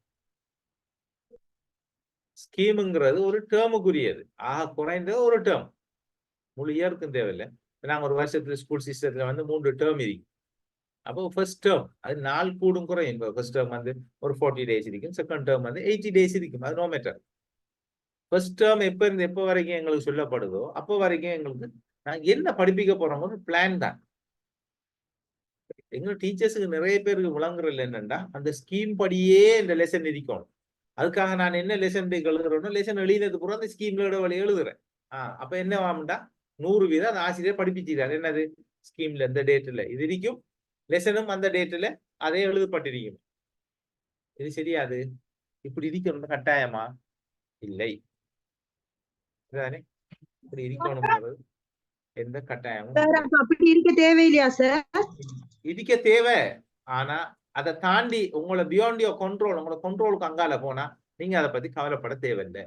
ஸ்கீமுங்கிறது ஒரு டேர்முக்குரியது, ஆக குறைந்தது ஒரு டேர்ம், முழு இயருக்கும் தேவையில்லை. நாங்க ஒரு வருஷத்துல ஸ்கூல் சிஸ்டத்துல வந்து 3 டேர்ம் இருக்கு. அப்போ ஃபர்ஸ்ட் டேர்ம் அது 4 கூடும் குறையும். இப்போ ஃபர்ஸ்ட் டேர்ம் வந்து ஒரு 40 days இருக்கும், செகண்ட் டேர்ம் வந்து 80 days இருக்கும், அது நோ மேட்டர். ஃபர்ஸ்ட் டேர்ம் எப்ப இருந்து எப்போ வரைக்கும் எங்களுக்கு சொல்லப்படுதோ அப்போ வரைக்கும் எங்களுக்கு நாங்க என்ன படிப்பிக்க போறோம் ஒரு பிளான் தான். எங்க டீச்சர்ஸுக்கு நிறைய பேருக்கு விளங்குறதுல என்னன்னா, அந்த ஸ்கீம் படியே இந்த லெசன் இருக்கணும். அதுக்காக நான் என்ன லெசன் எழுதுறேனோ லெசன் எழுதினது பூரா அந்த ஸ்கீம்ல வழி எழுதுறேன். அப்ப என்ன ஆகும்டா, 100% அந்த ஆசிரியர் படிப்பிச்சுட்டார். என்னது, ஸ்கீம்ல இந்த டேட்ல இது இருக்கும், லெசனும் அந்த டேட்ல அதே எழுதப்பட்டிருக்கும். இது சரியாது, இப்படி இருக்கணும் கட்டாயமா இல்லை, இப்படி இருக்கணும். எந்த கட்டாயமும் சார் இல்லை. அப்ப அப்படி இருக்க தேவையில்லையா சார்? இதுக்க தேவை. ஆனா அதை தாண்டி உங்களை பியாண்ட் யோர் கண்ட்ரோல், உங்களோட கண்ட்ரோலுக்கு அங்கால போனா நீங்க அதை பத்தி கவலைப்பட தேவையில்லை.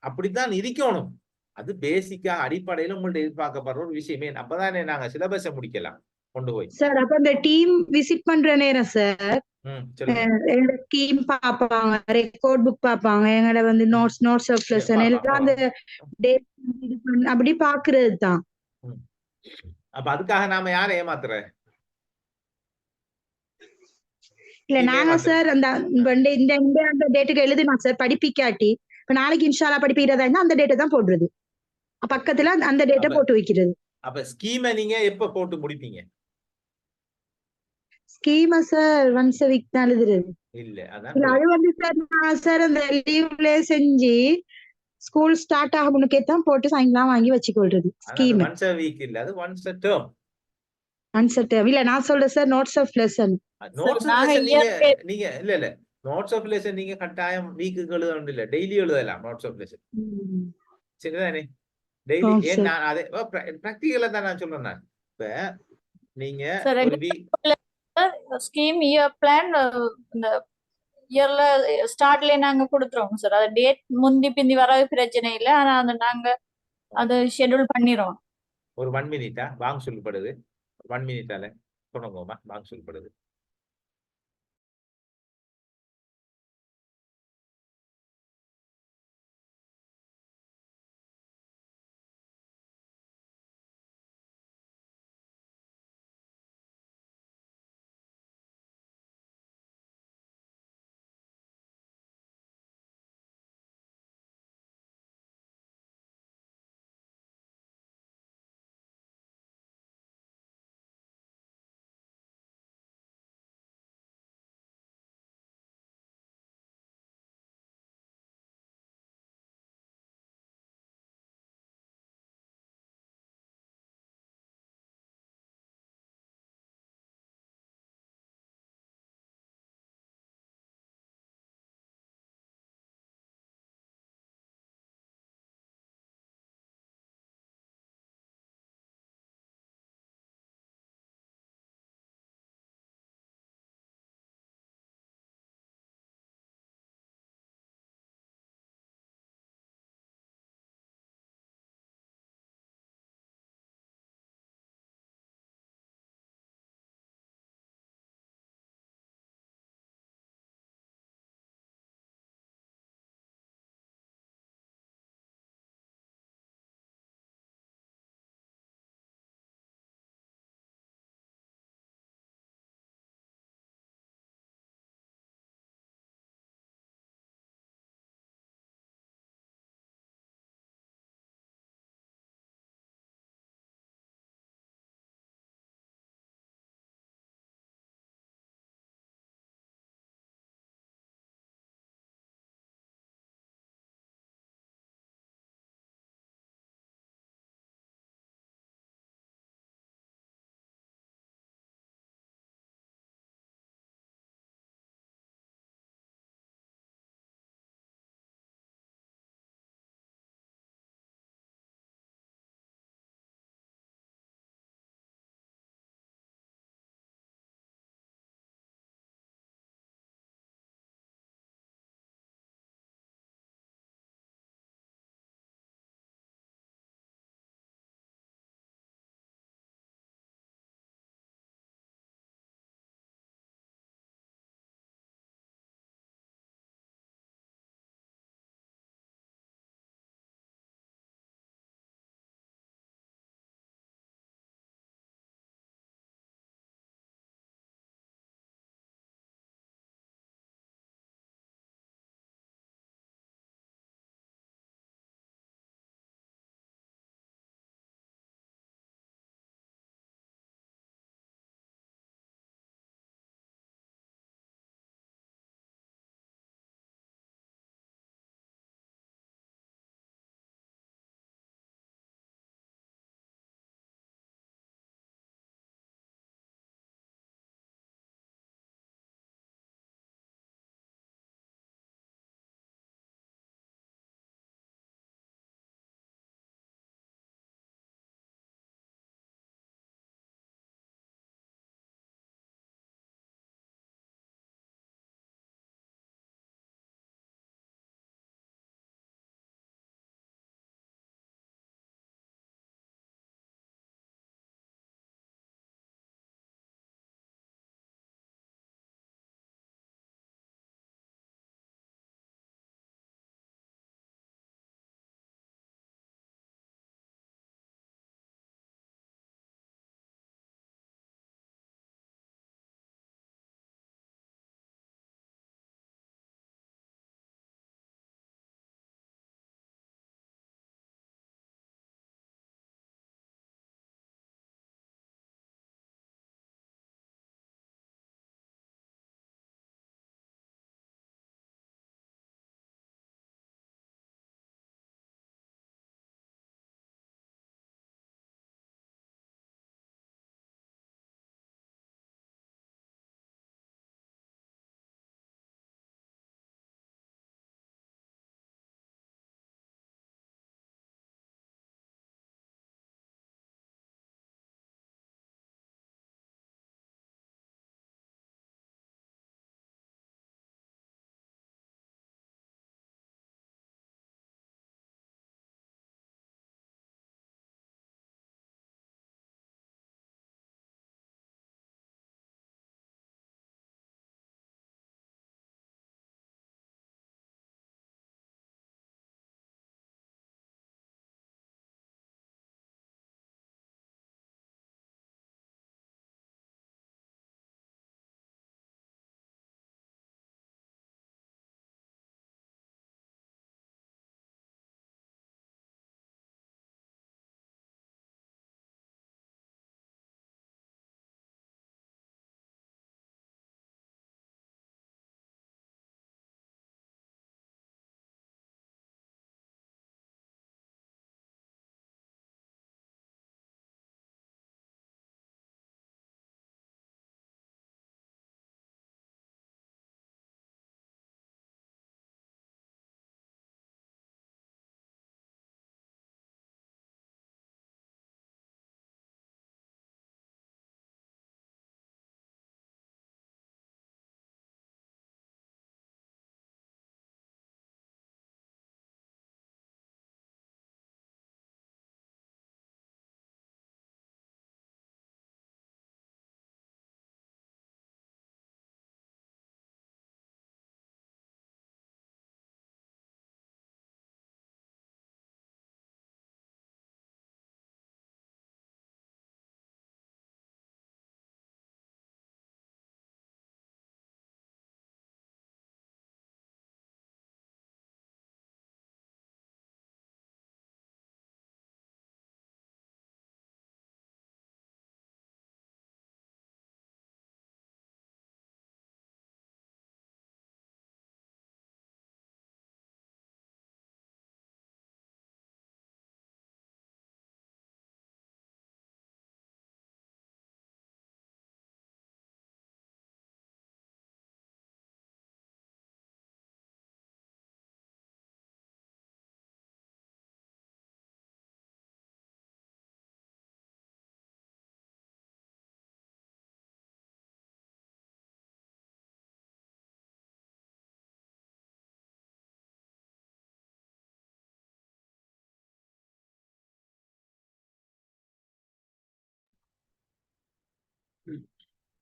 அப்படித்தான் இருக்கணும். அது பேசிக்கா அடிப்படையில உங்கள்ட்ட எதிர்பார்க்கப்படுற ஒரு விஷயமே. அப்பதானே நாங்க சிலபஸை முடிக்கலாம் கொண்டு போய். சார் அப்ப அந்த டீம் விசிட் பண்ற நேரம் சார் சொல்லுங்க. எங்களோட டீம் பாப்பாங்க, ரெக்கார்ட் புக் பாப்பாங்க, எங்களோட வந்து நோட்ஸ் ஆஃப் லெசன் எல்லாம் அந்த டேட் அப்படி பாக்குறது தான். அப்ப அதுக்காக நாம யாரை ஏமாத்துற? இல்ல நாங்க சார் அந்த இந்த டேட்டுக்கு எழுதினா சார் படிப்பிக்காட்டி, இப்ப நாளைக்கு இன்ஷால்லா படிப்பிக்கிறதா இருந்தா அந்த டேட்டை தான் போடுறது, பக்கத்துல அந்த டேட்டை போட்டு வைக்கிறது. அப்ப ஸ்கீமை நீங்க எப்ப போட்டு முடிப்பீங்க? Schema sir once a week தான் எழுதுறது. இல்ல இல்ல அது வந்து சார் நான் சார் அந்த லீவ்ல செஞ்சு ஸ்கூல் ஸ்டார்ட் ஆக முன்னுக்கே தான் போட்டு சாயங்காலம் வாங்கி வச்சுக்கொள்றது ஸ்கீம். ஒன்ஸ் a week இல்ல, அது once a term. Once a term இல்ல, நான் சொல்றேன் sir notes of lesson. Notes of lesson நீங்க இல்ல நோட்ஸ் ஆஃப் லெசன் நீங்க கட்டாயம் வீக்குக்கு எழுதணும் இல்ல, டெய்லி எழுதலாம் நோட்ஸ் ஆஃப் லெசன். சரிதானே? டெய்லி ஏன் நான் அதே பிராக்டிகலா தான் நான் சொல்றேன். நான் இப்ப நீங்க ஒரு ஸ்கீம் இயர் பிளான் இந்த இயர்ல ஸ்டார்ட்ல நாங்க கொடுத்துருவோம் சார். அது டேட் முந்தி பிந்தி வராது பிரச்சனை இல்லை, ஆனா அது நாங்க அது ஷெட்யூல் பண்ணிடுவோம். ஒரு 1 மினிட்டா வாங்க சொல்லப்படுது, 1 மினிட்டால தொடங்குவோமா வாங்க சொல்லப்படுது.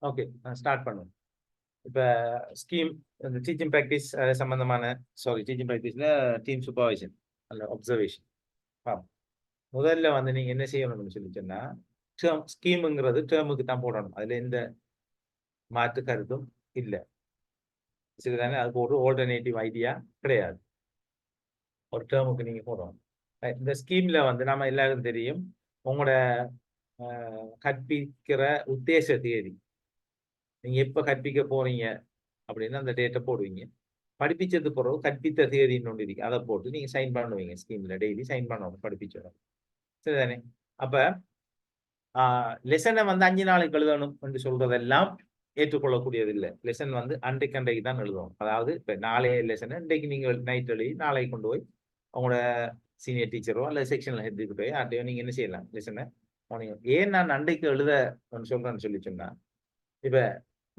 ஓகே, ஸ்டார்ட் பண்ணுவோம். இப்போ ஸ்கீம் இந்த டீச்சிங் ப்ராக்டிஸ் சம்பந்தமான டீச்சிங் ப்ராக்டிஸில் டீம் சூப்பர்வைசன் அல்ல அப்சர்வேஷன். முதல்ல வந்து நீங்கள் என்ன செய்யணும்னு சொல்லிச்சோன்னா, டேர்ம் ஸ்கீமுங்கிறது டேர்முக்கு தான் போடணும். அதில் எந்த மாற்று கருத்தும் இல்லை. சரிதானே? அதுக்கு ஒரு ஆல்டர்னேட்டிவ் ஐடியா கிடையாது. ஒரு டேர்முக்கு நீங்கள் போடணும். இந்த ஸ்கீமில் வந்து நம்ம எல்லாருக்கும் தெரியும், உங்களோட கற்பிக்கிற உத்தேச தேதி, நீங்கள் எப்போ கற்பிக்க போறீங்க அப்படின்னு அந்த டேட்டை போடுவீங்க. படிப்பிச்சது பிறகு கற்பித்த தேதின்னு ஒன்று இருக்கு, அதை போட்டு நீங்கள் சைன் பண்ணுவீங்க. ஸ்கீமில் டெய்லி சைன் பண்ணணும் படிப்பிச்சோம். சரிதானே? அப்போ லெசனை வந்து 5 நாளைக்கு எழுதணும் என்று சொல்றதெல்லாம் ஏற்றுக்கொள்ளக்கூடியது இல்லை. லெசன் வந்து அன்றைக்கு தான் எழுதணும். அதாவது இப்போ நாளைய லெசனை இன்றைக்கு நீங்கள் நைட் எழுதி நாளைக்கு கொண்டு போய் அவங்களோட சீனியர் டீச்சரோ அல்லது செக்ஷனில் ஹெட்டுக்கு போய் அட்டையோ நீங்கள் என்ன செய்யலாம், லெசனை ஏன் நான் அன்றைக்கு எழுத சொல்றேன்னு சொல்லி சொன்னா, இப்போ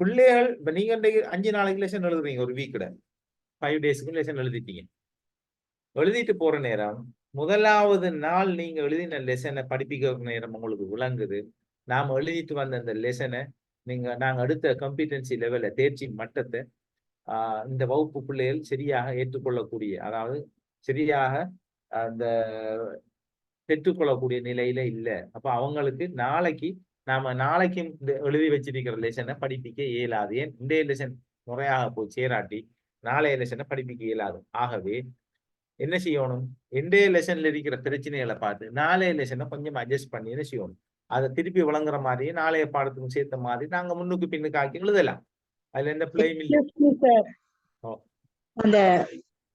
பிள்ளைகள் இப்போ நீங்கள் இன்றைக்கு 5 நாளைக்கு லெசன் எழுதுறீங்க, ஒரு வீக்கில் 5 டேஸுக்கு லெசன் எழுதிட்டீங்க. எழுதிட்டு போற நேரம் முதலாவது நாள் நீங்க எழுதின லெசனை படிப்பிக்கிற நேரம் உங்களுக்கு விளங்குது. நாம எழுதிட்டு வந்த அந்த லெசனை நாங்க அடுத்த காம்பிடன்சி லெவல்ல தேர்ச்சி மட்டத்தை இந்த வகுப்பு பிள்ளைகள் சரியாக ஏற்றுக்கொள்ளக்கூடிய, அதாவது சரியாக அந்த பெற்றுக்கொள்ளக்கூடிய நிலையில இல்லை. அப்ப அவங்களுக்கு நாளைக்கு இந்த எழுதி வச்சிருக்கிற லெசனை படிப்பிக்க இயலாது. ஏன் இன்றைய லெசன் முறையாக போய் சேராட்டி நாளைய லெசனை படிப்பிக்க இயலாது. ஆகவே என்ன செய்யணும், இன்றைய லெசன்ல இருக்கிற பிரச்சனைகளை பார்த்து நாளைய லெசனை கொஞ்சம் அட்ஜஸ்ட் பண்ணி என்ன செய்யணும், அதை திருப்பி வழங்குற மாதிரி நாளைய பாடத்துக்கும் சேர்த்த மாதிரி நாங்க முன்னுக்கு பின்னுக்கு ஆக்கி எழுதலாம். அதுல எந்த பிள்ளையும் இல்லை. அந்த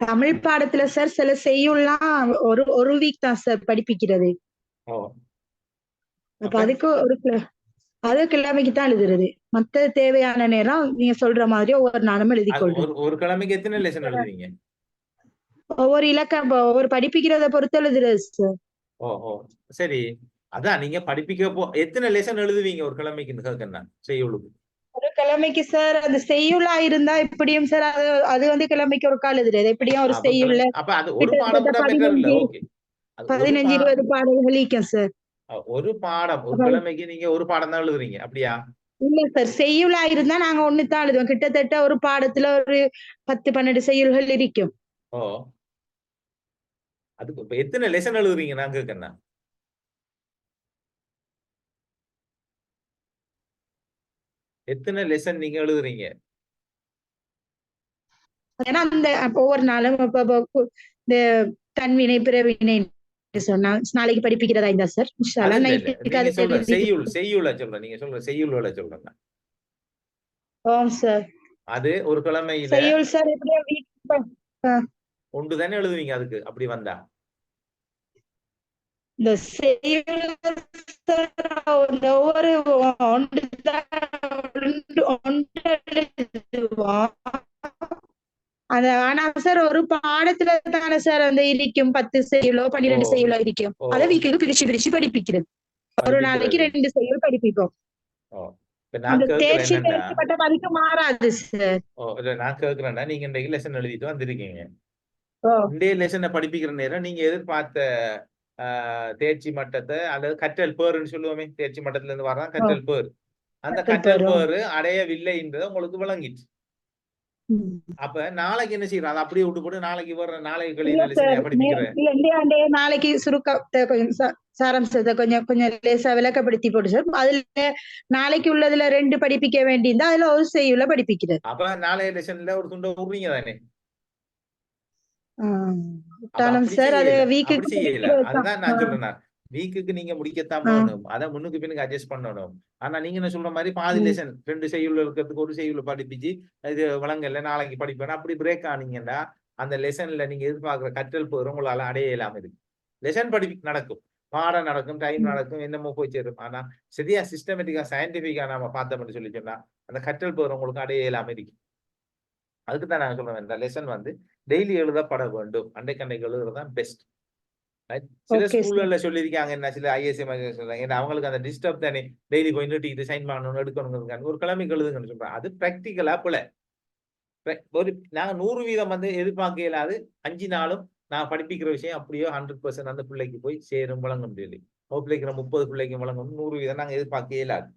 தமிழ் பாடத்துல சார் சில செய்யுள்லாம் ஒரு வீக் தான் சார் படிப்பிக்கிறது. அப்ப அதுக்கு அது கிழமைக்கு தான் எழுதுறது. மத்த தேவையான நேரம் நீங்க சொல்ற மாதிரி ஒவ்வொரு நாளும் எழுதிக்கொள்றோம். ஒரு கிழமைக்கு எத்தனை லெசன் எழுதுவீங்க? ஒவ்வொரு இலக்கம் ஒவ்வொரு படிப்பிக்கிறத பொறுத்து எழுதுறது சார். சரி, அதான் நீங்க படிப்பிக்க எத்தனை லெசன் எழுதுவீங்க ஒரு கிழமைக்கு? செய்யுளுக்கு ஒரு கிழமைக்கு சார் அந்த செய்யுளா இருந்தா எப்படியும் சார் அது வந்து கிழமைக்கு ஒரு கால் எழுதுறது எப்படியும் ஒரு செய்யுள்ள. அப்ப அது ஒரு பாடம் 15-20 பாடல்கள் இருக்கும் சார். ஒரு பாடம் ஒரு கிழமைக்கு நீங்க ஒரு பாடம் தான் எழுதுறீங்க அப்படியா? இல்ல சார், செய்யுளா இருந்தா நாங்க ஒண்ணுதான் எழுதுவோம். கிட்டத்தட்ட ஒரு பாடத்துல ஒரு 10-12 செய்யுள்கள் இருக்கும். அதுக்கு இப்ப எத்தனை லெசன் எழுதுறீங்க நான் கேட்கறேன். எத்தனை லெசன் நீங்க எழுதுறீங்க? ஏன்னா அந்த ஒவ்வொரு நாளும் இந்த தன்வினை பிறவினை சொன்னா நாளைக்கு படிப்பிக்கிறதா இருந்தா சார் செய்யுள சொல்றேன். நீங்க சொல்ற செய்யுள சொல்றேன். சார் அது ஒரு கிழமையில செய்யுள் சார் ஒன்று தானே எழுதுவீங்க. அதுக்கு அப்படி வந்தா இந்த செய்யுள் ஒவ்வொரு ஆனா சார் ஒரு பாடத்துல தானே சார் அந்த இருக்கும் 10 செய்யுளோ 12 செய்யுளோ இருக்கும். அதை வீக்குக்கு பிரிச்சு படிப்பிக்கிறது. ஒரு நாளைக்கு 2 செய்யுள் படிப்பிப்போம். தேர்ச்சி பெறப்பட்ட மதிப்பு மாறாது சார். நான் கேட்கிறேன்னா, நீங்க இன்றைக்கு லெசன் எழுதிட்டு வந்திருக்கீங்க. இன்றைய லெசனை படிப்பிக்கிற நேரம் நீங்க எதிர்பார்த்த தேர்ச்சி மட்டத்தை அல்லது கற்றல் பேருன்னு சொல்லுவோமே, தேர்ச்சி மட்டத்துல இருந்து வரதான் கற்றல் பேர். அந்த கற்றல் பேரு அடையவில்லை என்றது உங்களுக்கு விளங்கிட்டு. அப்ப நாளைக்கு என்ன செய்யறோம், அதை அப்படியே விட்டு போட்டு நாளைக்கு வர்ற நாளைக்கு படிக்கிறேன். நாளைக்கு சுருக்கத்தை கொஞ்சம் சாராம்சத்தை கொஞ்சம் லேசா விளக்கப்படுத்தி போட்டு சார். அதுல நாளைக்கு உள்ளதுல 2 படிப்பிக்க வேண்டியிருந்தா அதுல ஒரு செய்யுள்ள படிப்பிக்கிறது. அப்ப நாளைய லெசன்ல ஒரு துண்டை விடுறீங்க தானே? சார் அது வீக்குக்கு செய்யல. அதுதான் நான் சொல்றேன், வீக்குக்கு நீங்க முடிக்கத்தான் போகணும். அதை முன்னுக்கு பின்னுக்கு அட்ஜஸ்ட் பண்ணணும். ஆனா நீங்க என்ன சொல்ற மாதிரி பாதி லெசன் 2 செய்யுள்ள இருக்கிறதுக்கு ஒரு செய்யுள்ள படிப்பிச்சு இது வழங்கல நாளைக்கு படிப்பேன் அப்படி பிரேக் ஆனீங்கன்னா அந்த லெசன்ல நீங்க எதிர்பார்க்கிற கற்றல் போகிற உங்களால அடைய இல்லாம இருக்கு. லெசன் நடக்கும், பாடம் நடக்கும், டைம் நடக்கும், என்னமோ போய் சேரும். ஆனா சரியா சிஸ்டமேட்டிக்கா சயின்டிபிக்கா நாம பார்த்தோம்னு சொல்லி சொன்னா அந்த கற்றல் போகிற உங்களுக்கு அடைய இல்லாம இருக்கு. அதுக்கு தான் நான் சொல்றேன், இந்த லெசன் வந்து டெய்லி எழுதப்பட வேண்டும். அன்றைக்கு எழுதுறதுதான் பெஸ்ட். சில ஸ்கூல்ல சொல்லியிருக்காங்க, என்ன சில ஐஎஸ்எம் சொல்றாங்க, அவங்களுக்கு அந்த டிஸ்டர்ப் தானே, டெய்லி போய் நீட்டு சைன் பண்ணணும் எடுக்கணும் ஒரு கிழமைக்கு எழுதுங்கன்னு சொல்றாங்க. அது பிராக்டிக்கலா போல நாங்க 100% வந்து எதிர்பார்க்க இயலாது. 5 நாளும் நான் படிப்பிக்கிற விஷயம் அப்படியோ 100% அந்த பிள்ளைக்கு போய் சேரும் வழங்க முடியல. பிள்ளைக்கு 30 பிள்ளைக்கு வழங்கணும் 100% நாங்க எதிர்பார்க்க இயலாது.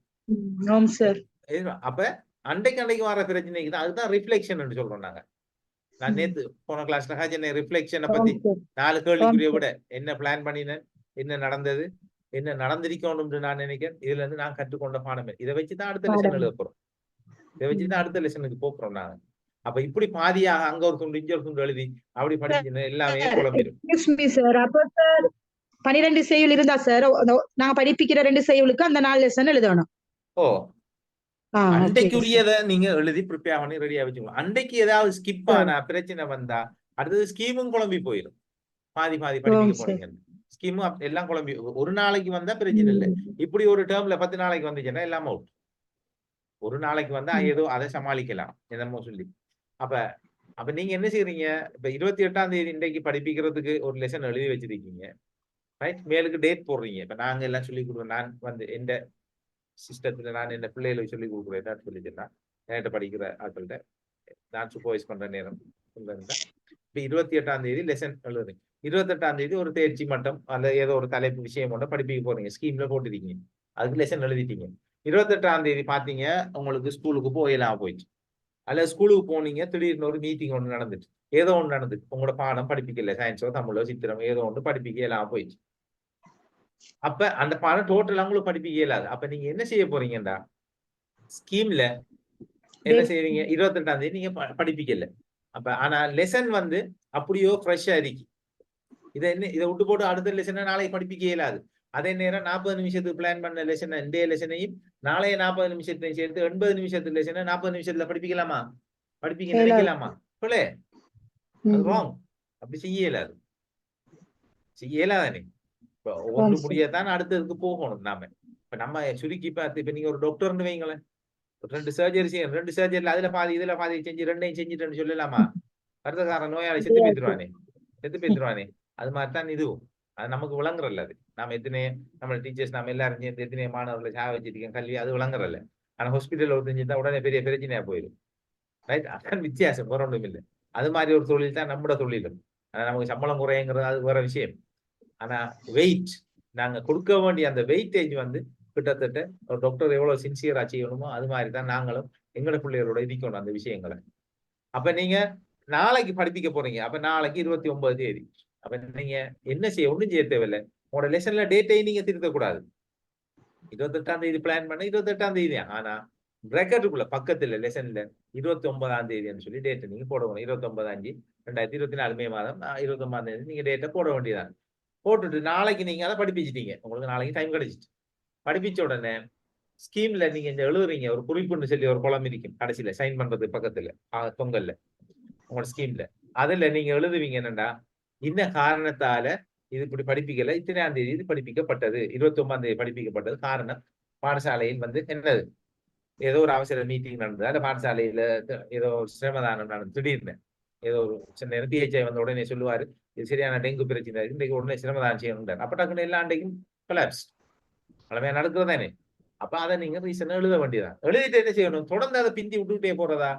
அப்ப அன்றைக்கு வர பிரச்சனைக்கு தான் அதுதான் ரிஃப்ளெக்ஷன் சொல்றோம் நாங்க. நான் நேத்து போன கிளாஸ்ல என்ன ரிஃப்ளெக்ஷனை பத்தி 4 கேள்விக்குரிய விட என்ன பிளான் பண்ணினேன், என்ன நடந்தது, என்ன நடந்திருக்கணும்னு நான் நினைக்கிறேன். இதுல இருந்து நான் கற்றுக்கொண்ட பாடம் இதை வச்சுதான் அடுத்த லெசன் எழுத போறோம். இதை வச்சுதான் அடுத்த லெசனுக்கு போறோம் நாங்க. அப்ப இப்படி பாதியாக அங்க ஒரு துண்டு இங்க ஒரு துண்டு எழுதி அப்படி படிச்சு எல்லாமே குழம்பிடும். 12 செய்யுள் இருந்தா சார் நான் படிப்பிக்கிற 2 செய்யுளுக்கு அந்த 4 லெசன் எழுதணும். ஓ அன்றைக்குரியதை நீங்க எழுதி ப்ரிப்பேர் பண்ணி ரெடியா வச்சுக்கணும். அன்றைக்கு ஏதாவது ஸ்கிப் ஆனா பிரச்சனை வந்தா அடுத்தது ஸ்கீமும் குழம்பி போயிடும். பாதி படிக்க போறீங்க, ஸ்கீமும் எல்லாம் குழம்பி. ஒரு நாளைக்கு வந்தா பிரச்சனை இல்லை. இப்படி ஒரு டேர்ம்ல 10 நாளைக்கு வந்துச்சுன்னா எல்லாம் அவுட். ஒரு நாளைக்கு வந்தா ஏதோ அதை சமாளிக்கலாம் என்னமோ சொல்லி. அப்ப நீங்க என்ன செய்யறீங்க, இப்ப 28ஆம் தேதி இன்றைக்கு படிப்பிக்கிறதுக்கு ஒரு லெசன் எழுதி வச்சிருக்கீங்க, ரைட்? மேலுக்கு டேட் போடுறீங்க. இப்ப நாங்க எல்லாம் சொல்லி கொடுக்குறோம். நான் வந்து எந்த சிஸ்டத்துல நான் என்ன பிள்ளைகளுக்கு சொல்லி கொடுக்குறேன் சொல்லிச்சுன்னா என்கிட்ட படிக்கிற ஆட்கள்கிட்ட நான் சூப்பர்வைஸ் பண்ற நேரம் இப்ப 28ஆம் தேதி லெசன் எழுதுறீங்க. 28ஆம் தேதி ஒரு தேர்ச்சி மட்டம் அல்ல ஏதோ ஒரு தலைப்பு விஷயம் ஒன்று படிப்பிக்க போறீங்க, ஸ்கீம்ல போட்டுருக்கீங்க, அதுக்கு லெசன் எழுதிட்டீங்க. 28ஆம் தேதி பாத்தீங்க உங்களுக்கு ஸ்கூலுக்கு போயெல்லாம் போயிடுச்சு, அல்ல ஸ்கூலுக்கு போனீங்க, திடீர்னு ஒரு மீட்டிங் ஒன்று நடந்துச்சு, ஏதோ ஒன்று நடந்துச்சு, உங்களோட பாடம் படிப்பிக்கல, சயின்ஸோ தமிழோ சித்திரம் ஏதோ ஒன்று படிப்பிக்க எல்லாம் போயிடுச்சு. அப்ப அந்த பாடம் டோட்டல் உங்களுக்கு படிப்பிக்க இயலாது. அப்ப நீங்க என்ன செய்ய போறீங்கடா, ஸ்கீம்ல என்ன செய்வீங்க, 28ஆம் தேதி நீங்க படிப்பிக்கல. அப்ப ஆனா லெசன் வந்து அப்படியோ ஃப்ரெஷ்ஷா இருக்கு. இதை விட்டு போட்டு அடுத்த லெசனை நாளைக்கு படிப்பிக்க இயலாது. அதே நேரம் 40 நிமிஷத்துக்கு பிளான் பண்ண லெசனை இன்றைய லெசனையும் நாளைய 40 நிமிஷத்தையும் சேர்த்து 80 நிமிஷத்து லெசனை 40 நிமிஷத்துல படிப்பிக்க நினைக்கலாமா? சொல்லே, அது ராங். அப்படி செய்ய இயலாது, செய்யலாதானே. இப்ப ஒன்று முடியத்தான் அடுத்ததுக்கு போகணும் நாம. இப்ப நம்ம சுருக்கி பார்த்து இப்ப நீங்க ஒரு டாக்டர்னு வைங்களேன், 2 சர்ஜரி செய்யணும், 2 சர்ஜரியில அதுல பாதி இதுல பாதி செஞ்சு 2ஐயும் செஞ்சுட்டேன்னு சொல்லலாமா? வருத்தக்காரன் நோயாளி செத்து பேத்துருவானே. அது மாதிரிதான் இதுவும். அது நமக்கு விளங்குறல்ல. அது நாம நம்ம டீச்சர்ஸ் நாம எல்லாரும் சேர்ந்து எத்தனை மாணவர்களை சாக வச்சிருக்கேன் கல்வி, அது விளங்குறல்ல. ஆனா ஹாஸ்பிட்டல் ஒரு செஞ்சுட்டா உடனே பெரிய பிரச்சனையா போயிடும், ரைட்? அதான் வித்தியாசம், வேற ஒன்றும் இல்லை. அது மாதிரி ஒரு தொழில் தான் நம்மட தொழிலும். ஆனா நமக்கு சம்பளம் குறையுங்கிறது அது வேற விஷயம். ஆனா வெயிட், நாங்க கொடுக்க வேண்டிய அந்த வெயிட்டேஜ் வந்து கிட்டத்தட்ட ஒரு டாக்டர் எவ்வளவு சின்சியரா செய்யணுமோ அது மாதிரி தான் நாங்களும் எங்களோட பிள்ளைகளோட இருக்கணும் அந்த விஷயங்களை. அப்ப நீங்க நாளைக்கு படிப்பிக்க போறீங்க, அப்ப நாளைக்கு 29 தேதி. அப்ப நீங்க என்ன செய்ய, ஒண்ணும் செய்ய தேவையில்லை. உங்களோட லெசன்ல டேட்டையும் நீங்க திருத்தக்கூடாது. 28ஆம் தேதி பிளான் பண்ண 28ஆம் தேதி, ஆனா பிராக்கெட்டுக்குள்ள பக்கத்துல லெசன்ல 29ஆம் தேதின்னு சொல்லி டேட்டை நீங்க போடணும். 29/5/2024 மே மாதம் 29ஆம் தேதி நீங்க டேட்டை போட வேண்டியதான். போட்டுட்டு நாளைக்கு நீங்க அதை படிப்பிச்சிட்டீங்க, உங்களுக்கு நாளைக்கு டைம் கிடைச்சிட்டு படிப்பிச்ச உடனே ஸ்கீம்ல நீங்க இந்த எழுதுறீங்க, ஒரு குறிப்புன்னு சொல்லி ஒரு குளம் இருக்கும் கடைசியில சைன் பண்றது பக்கத்துல தொங்கல்ல உங்களோட ஸ்கீம்ல. அதுல நீங்க எழுதுவீங்க என்னண்டா, இந்த காரணத்தால இது இப்படி படிப்பிக்கல, இத்தனையாம் தேதி இது படிப்பிக்கப்பட்டது, 29ஆம் தேதி படிப்பிக்கப்பட்டது. காரணம் பாடசாலையில் வந்து என்னது, ஏதோ ஒரு அவசர மீட்டிங் நடந்தது, அந்த பாடசாலையில ஏதோ ஒரு சிரமதானம் நடந்தது, திடீர்னு ஏதோ ஒரு சின்ன நேரம் பிஹெச்ஐ வந்த உடனே சொல்லுவாரு இது சரியான டெங்கு பிரச்சனை, இன்றைக்கு உடனே சிரமதானம் செய்யணும். அப்ப டக்குன்னு எல்லா அன்றைக்கும் கொலாப்ஸ் பழமையா நடக்கிறதானே. அப்ப அதை நீங்க ரீசன் எழுத வேண்டியதான். எழுதிட்டு என்ன செய்யணும், தொடர்ந்து அதை பிந்தி விட்டுக்கிட்டே போறதா?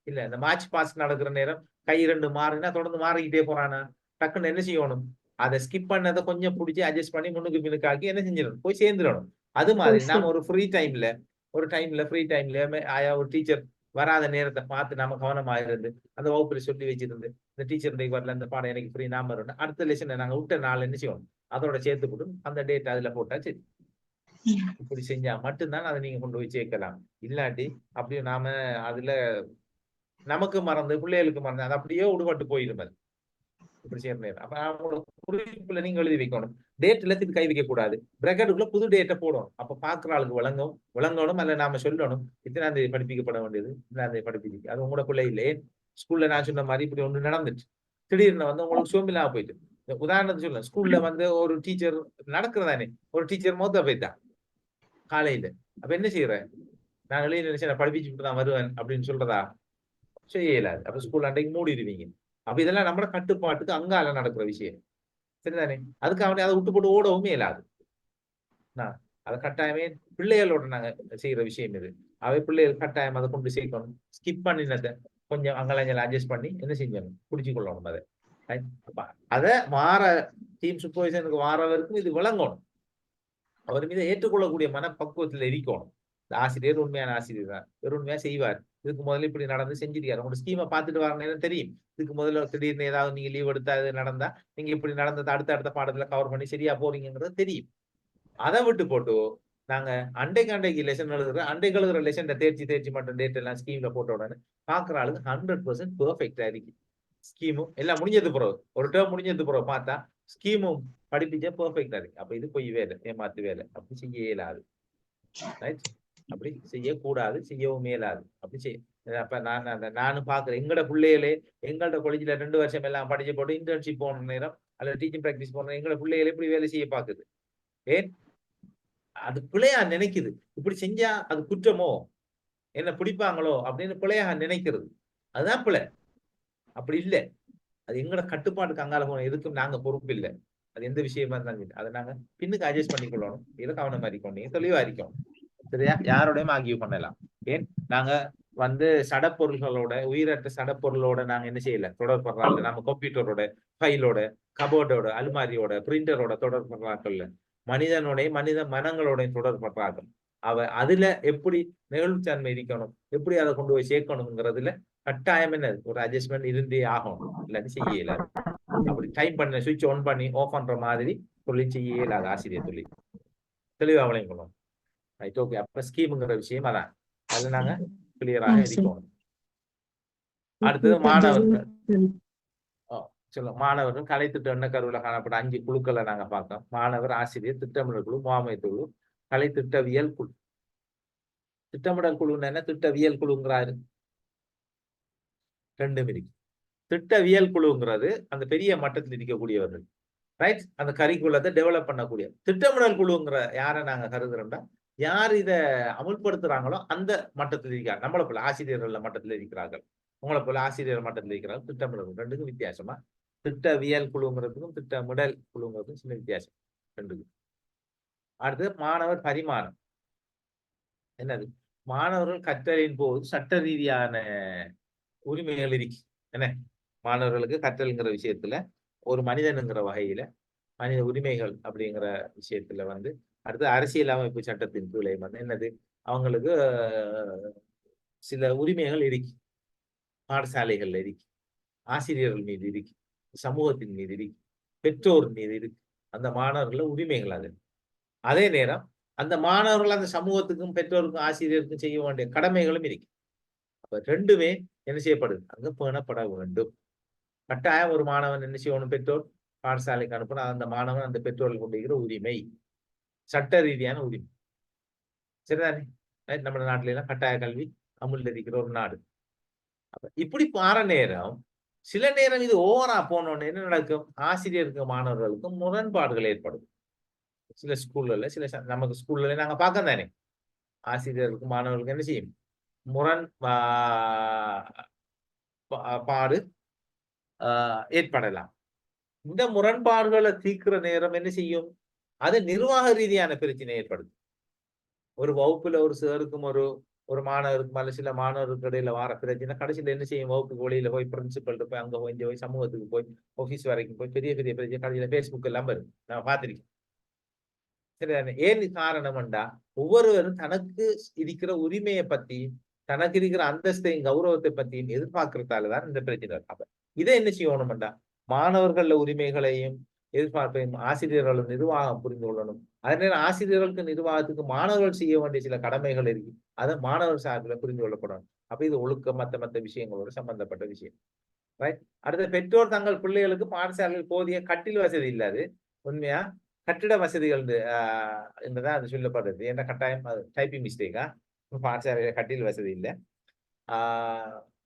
இல்ல, இந்த மார்ச் பாஸ் நடக்கிற நேரம் கை 2 மாறினா தொடர்ந்து மாறிக்கிட்டே போறானா, டக்குன்னு என்ன செய்யணும், அதை ஸ்கிப் பண்ணதை கொஞ்சம் பிடிச்சி அட்ஜஸ்ட் பண்ணி முன்னுக்கு பின்னுக்காக்கி என்ன செஞ்சிடணும், போய் சேர்ந்துடணும். அது மாதிரி நாம ஒரு ஃப்ரீ டைம்ல ஒரு டீச்சர் வராத நேரத்தை பார்த்து நாம கவனமா இருந்து அந்த வகுப்புல சொல்லி வச்சிருந்து, இந்த டீச்சர் வரல, இந்த பாடம் எனக்கு ஃப்ரீ நாம இருக்கணும், அடுத்த லெசனை நாங்க விட்ட நாள் என்ன செய்யணும், அதோட சேர்த்து போட்டு அந்த டேட் அதுல போட்டா சரி. இப்படி செஞ்சா மட்டும்தான் அதை நீங்க கொண்டு போய் சேர்க்கலாம். இல்லாட்டி அப்படியே நாம அதுல நமக்கு மறந்து பிள்ளைகளுக்கு மறந்து அது அப்படியே விடுபட்டு போயிடும். அது இப்படி செய்யற நேரம் அப்ப அவங்களோட குறிப்புல நீங்க எழுதி வைக்கணும். டேட் எல்லாத்துக்கு கை வைக்க கூடாது, பிராக்கெட்டுக்குள்ள புது டேட்டை போடணும். அப்ப பாக்குற ஆளுக்கு விளங்கணும். அல்ல நாம சொல்லணும், இத்தனாம் தேதி படிப்பிக்கப்பட வேண்டியது, இத்தனாம் தேதி படிப்பிக்க. அது உங்களோட பிள்ளை இல்லையே, ஸ்கூல்ல நான் சொன்ன மாதிரி இப்படி ஒண்ணு நடந்துச்சு, திடீர்னு வந்து உங்களுக்கு சோம்பில்லாம போயிட்டு. உதாரணத்துக்கு சொல்ல, ஸ்கூல்ல வந்து ஒரு டீச்சர் நடக்கிறதானே, ஒரு டீச்சர் மொத்த போயிட்டா காலையில. அப்ப என்ன செய்யற, நான் எழுதி நினைச்சேன் படிப்பிச்சுட்டு தான் வருவேன் அப்படின்னு சொல்றதா? செய்ய இயலாது. அப்ப ஸ்கூல் அன்றைக்கு மூடிடுவீங்க. அப்ப இதெல்லாம் நம்ம கட்டுப்பாட்டுக்கு அங்கால நடக்கிற விஷயம், சரிதானே? அதுக்கு அவனை அதை விட்டு போட்டு ஓடவும் இயலாது. அதை கட்டாயமே பிள்ளைகளோட நாங்க செய்யற விஷயம் இது. அவை பிள்ளைகள் கட்டாயம் அதை கொண்டு சேர்க்கணும். ஸ்கிப் பண்ணினதை கொஞ்சம் அங்கலஞ்சல அட்ஜஸ்ட் பண்ணி என்ன செஞ்சணும், பிடிச்சு கொள்ளணும். அதை மாற டீம் சூப்பர்வைசனுக்கு வாரவருக்கும் இது விளங்கணும். அவர் மீது ஏற்றுக்கொள்ளக்கூடிய மனப்பக்குவத்தில் இருக்கணும். ஆசிரியர் உண்மையான ஆசிரியர் தான், இவர் உண்மையா செய்வார். இதுக்கு முதல்ல இப்படி நடந்து செஞ்சிருக்காரு. உங்களோட ஸ்கீமை பார்த்துட்டு வர நேரம் தெரியும். இதுக்கு முதல்ல திடீர்னு ஏதாவது நீங்க லீவ் எடுத்தா இது நடந்தா நீங்க இப்படி நடந்தது அடுத்த பாடத்துல கவர் பண்ணி சரியா போறீங்கிறது தெரியும். அதை விட்டு போட்டு நாங்க அண்டைக்கு லெசன் எழுதுறோம், அண்டைக்கு எழுதுற லெசன் தேர்ச்சி மட்டும் டேட் எல்லாம் ஸ்கீம்ல போட்ட உடனே பாக்குற ஆளுக்கு 100% பெர்ஃபெக்டா இருக்கு. ஸ்கீமும் எல்லாம் முடிஞ்சது பிறகு, ஒரு டேர்ம் முடிஞ்சது பிறகு பார்த்தா ஸ்கீமும் படிப்பிச்சா பெர்ஃபெக்டா இருக்கு. அப்ப இது பொய் வேலை, ஏமாத்து வேலை. அப்படி செய்ய இயலாது. ரைட்? அப்படி செய்யக்கூடாது, செய்யவும் இயலாது. அப்படி செய்ய அப்ப நானும் பாக்குறேன். எங்களோட பிள்ளைகளே எங்களோட காலேஜ்ல 2 வருஷம் எல்லாம் படிச்சு போட்டு இன்டர்ன்ஷிப் போன நேரம் அல்லது டீச்சிங் பிராக்டிஸ் போன எங்களோட பிள்ளைகளே இப்படி வேலை செய்ய பாக்குது. ஏன்? அது பிள்ளையா நினைக்குது. இப்படி செஞ்சா அது குற்றமோ, என்ன பிடிப்பாங்களோ அப்படின்னு பிள்ளையா நினைக்கிறது. அதுதான் பிள்ளை. அப்படி இல்லை. அது எங்களோட கட்டுப்பாட்டுக்கு அங்கால போன எதுக்கும் நாங்க பொறுப்பு இல்லை. அது எந்த விஷயமா இருந்தாலும் அதை நாங்க பின்னுக்கு அட்ஜஸ்ட் பண்ணிக்கொள்ளணும். இதை கவனமா இருக்கணும், தெளிவா இருக்கணும். சரியா? யாரோடையும் ஆகிய பண்ணலாம். ஏன்? நாங்க சடப்பொருள்களோட, உயிரற்ற சடப்பொருளோட நாங்க என்ன செய்யல, தொடர்படுறாங்க. நம்ம கம்ப்யூட்டரோட, ஃபைலோட, கபோர்டோட, அலுமாரியோட, பிரிண்டரோட தொடர்படுறாங்கல்ல. மனித மனங்களோடையும் தொடர்படுறாங்க. அதுல எப்படி நெகிழ்வுத்தன்மை இருக்கணும், எப்படி அதை கொண்டு போய் சேர்க்கணுங்கிறதுல கட்டாயம் என்ன ஒரு அட்ஜஸ்ட்மெண்ட் இருந்தே ஆகணும். இல்லாட்டி செய்ய இயலாது. அப்படி டைம் பண்ண சுவிட்ச் ஆன் பண்ணி ஆஃப் பண்ற மாதிரி தொழில் செய்ய இயலாது. ஆசிரியர் தொழில் தெளிவா விளங்கணும். ரைட்? ஓகே. அப்ப ஸ்கீம்ங்கிற விஷயம் அதான். அதுல நாங்க கிளியராக இருக்கணும். அடுத்தது மாணவர்கள். மாணவர்கள் கலை திட்ட எண்ண கருவில காணப்பட்ட 5 குழுக்களை நாங்க பார்க்கோம். மாணவர், ஆசிரியர், திட்டமிடல் குழு, முகாமைத்துவ குழு, கலை திட்டவியல் குழு. திட்டமிடல் குழுன்னு என்ன, திட்டவியல் குழுங்கிறாரு. 2 இருக்கு. திட்டவியல் குழுங்கிறது அந்த பெரிய மட்டத்தில் இருக்கக்கூடியவர்கள். ரைட்? அந்த கரிக்குலத்தை டெவலப் பண்ணக்கூடிய. திட்டமிடல் குழுங்கிற யாரை நாங்க கருதுறோம்னா, யார் இதை அமுல்படுத்துறாங்களோ அந்த மட்டத்தில் இருக்காங்க. நம்மளை போல ஆசிரியர்கள் மட்டத்தில் இருக்கிறார்கள், உங்களை போல ஆசிரியர் மட்டத்தில் இருக்கிறார்கள். திட்டமிடல் 2க்கும் வித்தியாசமா. திட்டவியல் குழுங்கிறதுக்கும் திட்டமிடல் குழுங்கிறதுக்கும் சின்ன வித்தியாசம் 2க்கும். அடுத்து மாணவர் பரிமாணம். என்னது? மாணவர்கள் கற்றலின் போது சட்ட ரீதியான உரிமைகள் இருக்கு. என்ன? மாணவர்களுக்கு கற்றல்ங்கிற விஷயத்துல ஒரு மனிதனுங்கிற வகையில மனித உரிமைகள் அப்படிங்கிற விஷயத்துல அடுத்து அரசியலமைப்பு சட்டத்தின் கீழே என்னது, அவங்களுக்கு சில உரிமைகள் இருக்கு. பாடசாலைகள்ல இருக்கு, ஆசிரியர்கள் மீது இருக்கு, சமூகத்தின் மீது இருக்கு, பெற்றோர் மீது இருக்கு. அந்த மாணவர்கள உரிமைகள் அது. அதே நேரம் அந்த மாணவர்கள் அந்த சமூகத்துக்கும் பெற்றோருக்கும் ஆசிரியருக்கும் செய்ய வேண்டிய கடமைகளும் இருக்கு. அப்ப 2மே என்ன செய்யப்படுது, அங்க பேணப்பட வேண்டும். கட்டாயம் ஒரு மாணவன் என்ன செய்யணும், பெற்றோர் பாடசாலைக்கு அனுப்பணும். அந்த மாணவன் அந்த பெற்றோர்கள் கொண்டிருக்கிற உரிமை, சட்ட ரீதியான உரிமை. சரிதானே? நம்ம நாட்டில எல்லாம் கட்டாய கல்வி அமுல் இருக்கிற ஒரு நாடு. அப்ப இப்படி பார நேரம் சில நேரம் இது ஓவரா போனோன்னு என்ன நடக்கும், ஆசிரியருக்கும் மாணவர்களுக்கும் முரண்பாடுகள் ஏற்படும். சில ஸ்கூல்ல, சில நமக்கு ஸ்கூல்ல நாங்க பார்க்க தானே, ஆசிரியருக்கும் மாணவர்களுக்கு என்ன செய்யும், முரண்பாடு ஏற்படலாம். இந்த முரண்பாடுகளை தீர்க்கிற நேரம் என்ன செய்யும், அது நிர்வாக ரீதியான பிரச்சனை ஏற்படுது. ஒரு வகுப்புல ஒரு சேருக்கும் ஒரு மாணவருக்கும் அல்ல சில மாணவருக்கு இடையில வார பிரச்சனை கடைசியில என்ன செய்யும், வகுப்புக்கு வெளியில போய் பிரின்சிபல் போய் அங்க போய் இங்க போய் சமூகத்துக்கு போய் ஆபீஸ் வரைக்கும் போய் பெரிய பெரிய பிரச்சனை கடைசியில பேஸ்புக் எல்லாம் வரும். நான் பார்த்திருக்கேன். சரிதானே? ஏன் காரணம்டா, ஒவ்வொருவரும் தனக்கு இருக்கிற உரிமையை பத்தி, தனக்கு இருக்கிற அந்தஸ்தையும் கௌரவத்தை பத்தியும் எதிர்பார்க்கறதாலதான் இந்த பிரச்சனை. அப்ப இதை என்ன செய்யணும்டா, மாணவர்கள உரிமைகளையும் எதிர்பார்ப்பையும் ஆசிரியர்களும் நிர்வாகம் புரிந்து கொள்ளணும். அதே நேரம் ஆசிரியர்களுக்கு நிர்வாகத்துக்கு மாணவர்கள் செய்ய வேண்டிய சில கடமைகள் இருக்கு, அதை மாணவர் சார்பில் புரிந்து கொள்ளப்படணும். அப்ப இது ஒழுக்கம் மற்ற விஷயங்களோட சம்பந்தப்பட்ட விஷயம். ரைட்? அடுத்த பெற்றோர் தங்கள் பிள்ளைகளுக்கு பாடசாலையில் போதிய கட்டில் வசதி இல்லாது, உண்மையா கட்டிட வசதிகள் என்றுதான் அது சொல்லப்படுறது. ஏன்னா கட்டாயம் டைப்பிங் மிஸ்டேக்கா, பாடசாலையில கட்டில் வசதி இல்லை.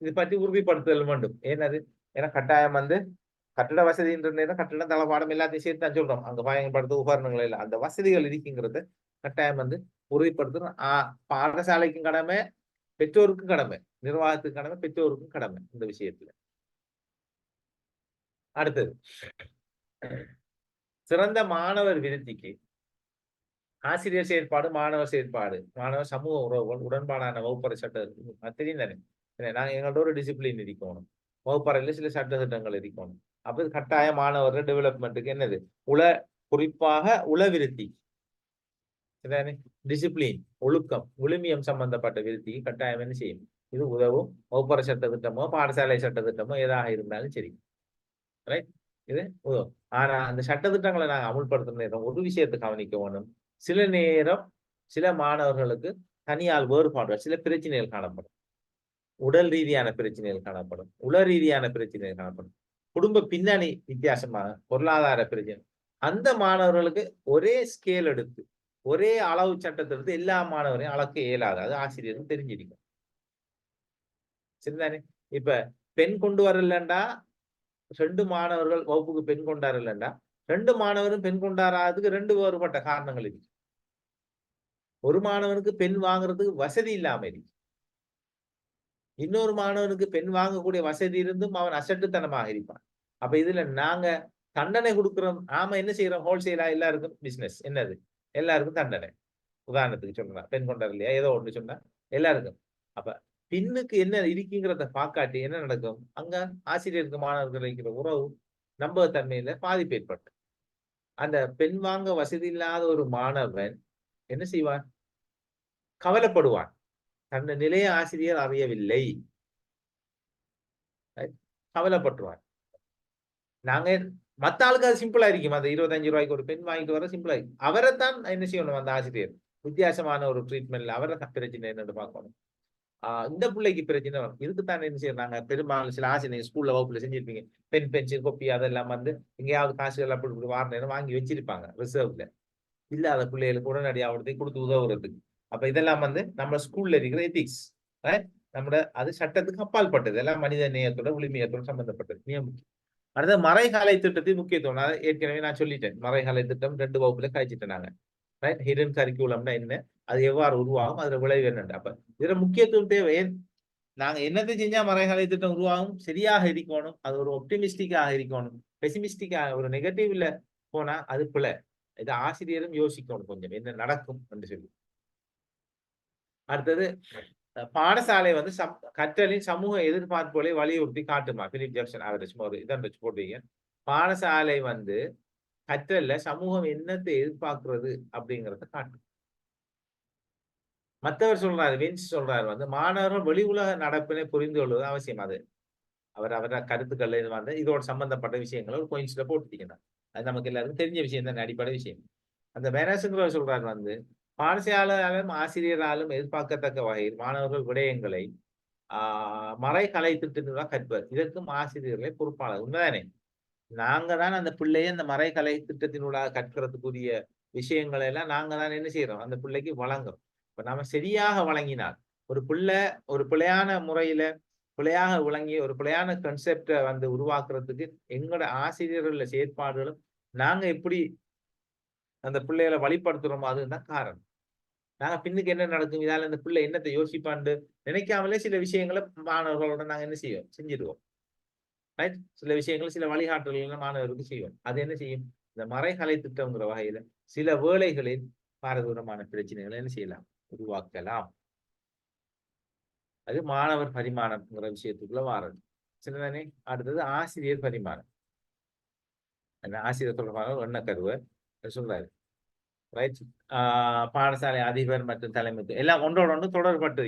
இது பற்றி உறுதிப்படுத்துதல் வேண்டும். ஏன்னது, ஏன்னா கட்டாயம் கட்டிட வசதின்ற நேரம் கட்டிடம் தளபாடம் எல்லாத்தையும் சேர்த்து தான் சொல்றோம். அங்க பயன்படுத்த உபகரணங்கள் இல்லை, அந்த வசதிகள் இருக்குங்கிறத கட்டாயம் உறுதிப்படுத்தணும். பாடசாலைக்கும் கடமை, பெற்றோருக்கும் கடமை, நிர்வாகத்துக்கும் கடமை, பெற்றோருக்கும் கடமை இந்த விஷயத்துல. அடுத்தது, சிறந்த மாணவர் விருத்திக்கு ஆசிரியர் செயற்பாடு, மாணவர் செயற்பாடு, மாணவர் சமூக உறவுகள், உடன்பாடான வகுப்பறை சட்டம் தெரியும் தானே. நாங்க எங்கள்ட்ட ஒரு டிசிப்ளின் இருக்கணும், வகுப்பறையில சில சட்ட திட்டங்கள் இருக்கணும். அப்ப கட்டாய மாணவர் டெவலப்மெண்ட்டுக்கு என்னது, குறிப்பாக உளவிருத்தி. சரிதானே? டிசிப்ளின், ஒழுக்கம், விழுமியம் சம்பந்தப்பட்ட விருத்திக்கு கட்டாயம் என்ன செய்யும், இது உதவும். ஒவ்வொரு சட்ட திட்டமோ பாடசாலை சட்ட திட்டமோ எதாக இருந்தாலும் சரி, ரைட், இது உதவும். ஆனா அந்த சட்ட திட்டங்களை நாங்கள் அமுல்படுத்தும் நேரம் ஒரு விஷயத்தை கவனிக்க வேணும். சில நேரம் சில மாணவர்களுக்கு தனியால் வேறுபாடுகள், சில பிரச்சனைகள் காணப்படும். உடல் ரீதியான பிரச்சனைகள் காணப்படும், உள ரீதியான பிரச்சனைகள் காணப்படும், குடும்ப பின்னணி வித்தியாசமாக, பொருளாதார பிரச்சனை. அந்த மாணவர்களுக்கு ஒரே ஸ்கேல் எடுத்து ஒரே அளவு சட்டத்தை எடுத்து எல்லா மாணவரையும் அளக்க இயலாது. அது ஆசிரியருக்கு தெரிஞ்சிருக்கும். சரிதானே? இப்ப பெண் கொண்டு வரலண்டா 2 மாணவர்கள் வகுப்புக்கு பெண் கொண்டாடலண்டா 2 மாணவரும் பெண் கொண்டாடுறதுக்கு 2 வேறுபட்ட காரணங்கள் இருக்கு. ஒரு மாணவனுக்கு பெண் வாங்குறதுக்கு வசதி இல்லாம இருக்கு. இன்னொரு மாணவனுக்கு பெண் வாங்கக்கூடிய வசதி இருந்தும் அவன் அசட்டுத்தனமாக இருப்பான். அப்ப இதுல நாங்க தண்டனை கொடுக்கிறோம். நாம என்ன செய்யறோம்? ஹோல்சேலா எல்லாருக்கும் பிசினஸ் என்னது, எல்லாருக்கும் தண்டனை. உதாரணத்துக்கு சொன்னா பெண் கொண்டார் இல்லையா, ஏதோ ஒண்ணு சொன்னா எல்லாருக்கும். அப்ப பின்னுக்கு என்ன இருக்குங்கிறத பாக்காட்டி என்ன நடக்கும்? அங்க ஆசிரியருக்கு மாணவர்கள் இருக்கிற உறவு நம்பகத்தன்மையில பாதிப்பு ஏற்பட்டு அந்த பெண் வாங்க வசதி இல்லாத ஒரு மாணவன் என்ன செய்வான்? கவலைப்படுவான். தன்னை நிலைய ஆசிரியர் அறியவில்லை, கவலைப்பட்டுருவான். நாங்க மத்த ஆளுக்கு அது சிம்பிளா இருக்கும். அந்த 25 ரூபாய்க்கு ஒரு பெண் வாங்கிட்டு வர சிம்பிளா இருக்கும். அவரைத்தான் என்ன செய்யணும்? அந்த ஆசிரியர் வித்தியாசமான ஒரு ட்ரீட்மெண்ட்ல அவரை பிரச்சனை என்னன்னு பார்க்கணும். இந்த பிள்ளைக்கு பிரச்சனை வரும். இதுக்குத்தான் என்ன செய்யறாங்க? பெரும்பாலும் சில ஆசிரியர் ஸ்கூல்ல வகுப்புல செஞ்சிருப்பீங்க, பென், பென்சில், கொப்பி அதெல்லாம் வந்து எங்கேயாவது காசுகள் அப்படி வார நேரம் வாங்கி வச்சிருப்பாங்க ரிசர்வ்ல. இல்லாத பிள்ளைகளுக்கு உடனடியாக அவர்கிட்ட கொடுத்து உதவுறதுக்கு. அப்ப இதெல்லாம் வந்து நம்ம ஸ்கூல்ல இருக்கிற எத்திக்ஸ், நம்மட அது சட்டத்துக்கு அப்பால் பட்டது. எல்லாம் மனித நேயத்தோட விழுமியத்தோட சம்பந்தப்பட்டது. நியமம். அடுத்த மறைகாலை திட்டத்தின் முக்கியத்துவம் ஏற்கனவே நான் சொல்லிட்டேன். மறைகாலை திட்டம் 2 வகுப்புல காய்ச்சிட்டேன் நாங்க. ரைட், ஹிடன் கரிக்குலம்னா என்ன, அது எவ்வாறு உருவாகும், அதுல விளைவு என்ன. அப்ப இதுல முக்கியத்துவம் தேவை. நாங்க என்னத்தை செஞ்சா மறைகாலை திட்டம் உருவாகும்? சரியாக இருக்கணும், அது ஒரு ஒப்டிமிஸ்டிக்காக இருக்கணும். பெசிமிஸ்டிக்காக ஒரு நெகட்டிவ்ல போனா அது பிள்ளை. இது ஆசிரியரும் யோசிக்கணும் கொஞ்சம் என்ன நடக்கும் என்று சொல்லி. அடுத்தது பாடசாலை வந்து கற்றலின் சமூக எதிர்பார்ப்புகளை வலியுறுத்தி காட்டுமா. பிலிப் ஜாக்சன் அவர் சும்மா ஒரு இதான் வச்சு போட்டீங்க. பாடசாலை வந்து கற்றல்ல சமூகம் என்னத்தை எதிர்பார்க்கிறது அப்படிங்கிறத காட்டும். மற்றவர் சொல்றாரு, வின்ஸ் சொல்றாரு வந்து மாணவர்கள் வெளி உலக நடப்பினை புரிந்து கொள்வது அவசியம். அது அவர கருத்துக்கள் வந்து இதோட சம்பந்தப்பட்ட விஷயங்களை ஒரு பாயிண்ட்ஸ்ல போட்டுட்டீங்கன்னா அது நமக்கு எல்லாருக்கும் தெரிஞ்ச விஷயம் தான், அடிப்படை விஷயம். அந்த பேராசிரியர் சொல்றாரு வந்து பாடசாலையாலும் ஆசிரியராலும் எதிர்பார்க்கத்தக்க வகையில் மாணவர்கள் விடயங்களை மறைகலை திட்டத்தினூடாக கற்பர். இதற்கும் ஆசிரியர்களை பொறுப்பாளர். உண்மைதானே? நாங்க தான் அந்த பிள்ளையை அந்த மறைகலை திட்டத்தினூடாக கற்கிறதுக்குரிய விஷயங்களை எல்லாம் நாங்க தான் என்ன செய்யறோம்? அந்த பிள்ளைக்கு வழங்குறோம். இப்ப நாம சரியாக வழங்கினால் ஒரு பிள்ளை ஒரு பிழையான முறையில பிழையாக விளங்கி ஒரு பிழையான கன்செப்டை வந்து உருவாக்குறதுக்கு எங்களோட ஆசிரியர்கள் செயற்பாடுகளும் நாங்க எப்படி அந்த பிள்ளைகளை வழிபடுத்துறோமோ அதுதான் காரணம். நாங்க பின்னுக்கு என்ன நடக்கும், இதால இந்த பிள்ளை என்னத்தை யோசிப்பான்னு நினைக்காமலே சில விஷயங்களை மாணவர்களோட நாங்க என்ன செய்வோம்? செஞ்சிடுவோம். ரைட், சில விஷயங்கள் சில வழிகாட்டுதல்கள் மாணவர்களுக்கு செய்வோம். அது என்ன செய்யும்? இந்த மறைகலை திட்டம்ங்கிற வகையில சில வேளைகளில் பாரதூரமான பிரச்சனைகளை என்ன செய்யலாம்? உருவாக்கலாம். அது மாணவர் பரிமாணம்ங்கிற விஷயத்துக்குள்ள வாரது. சரிதானே? அடுத்தது ஆசிரியர் பரிமாணம். ஆசிரியர் தொடர்பாக எண்ணக்கருவை சொல்றாரு. ரைட், பாடசாலை அதிபர் மற்றும் தலைமை எல்லாம் ஒன்றோட ஒன்று தொடர்பட்டு.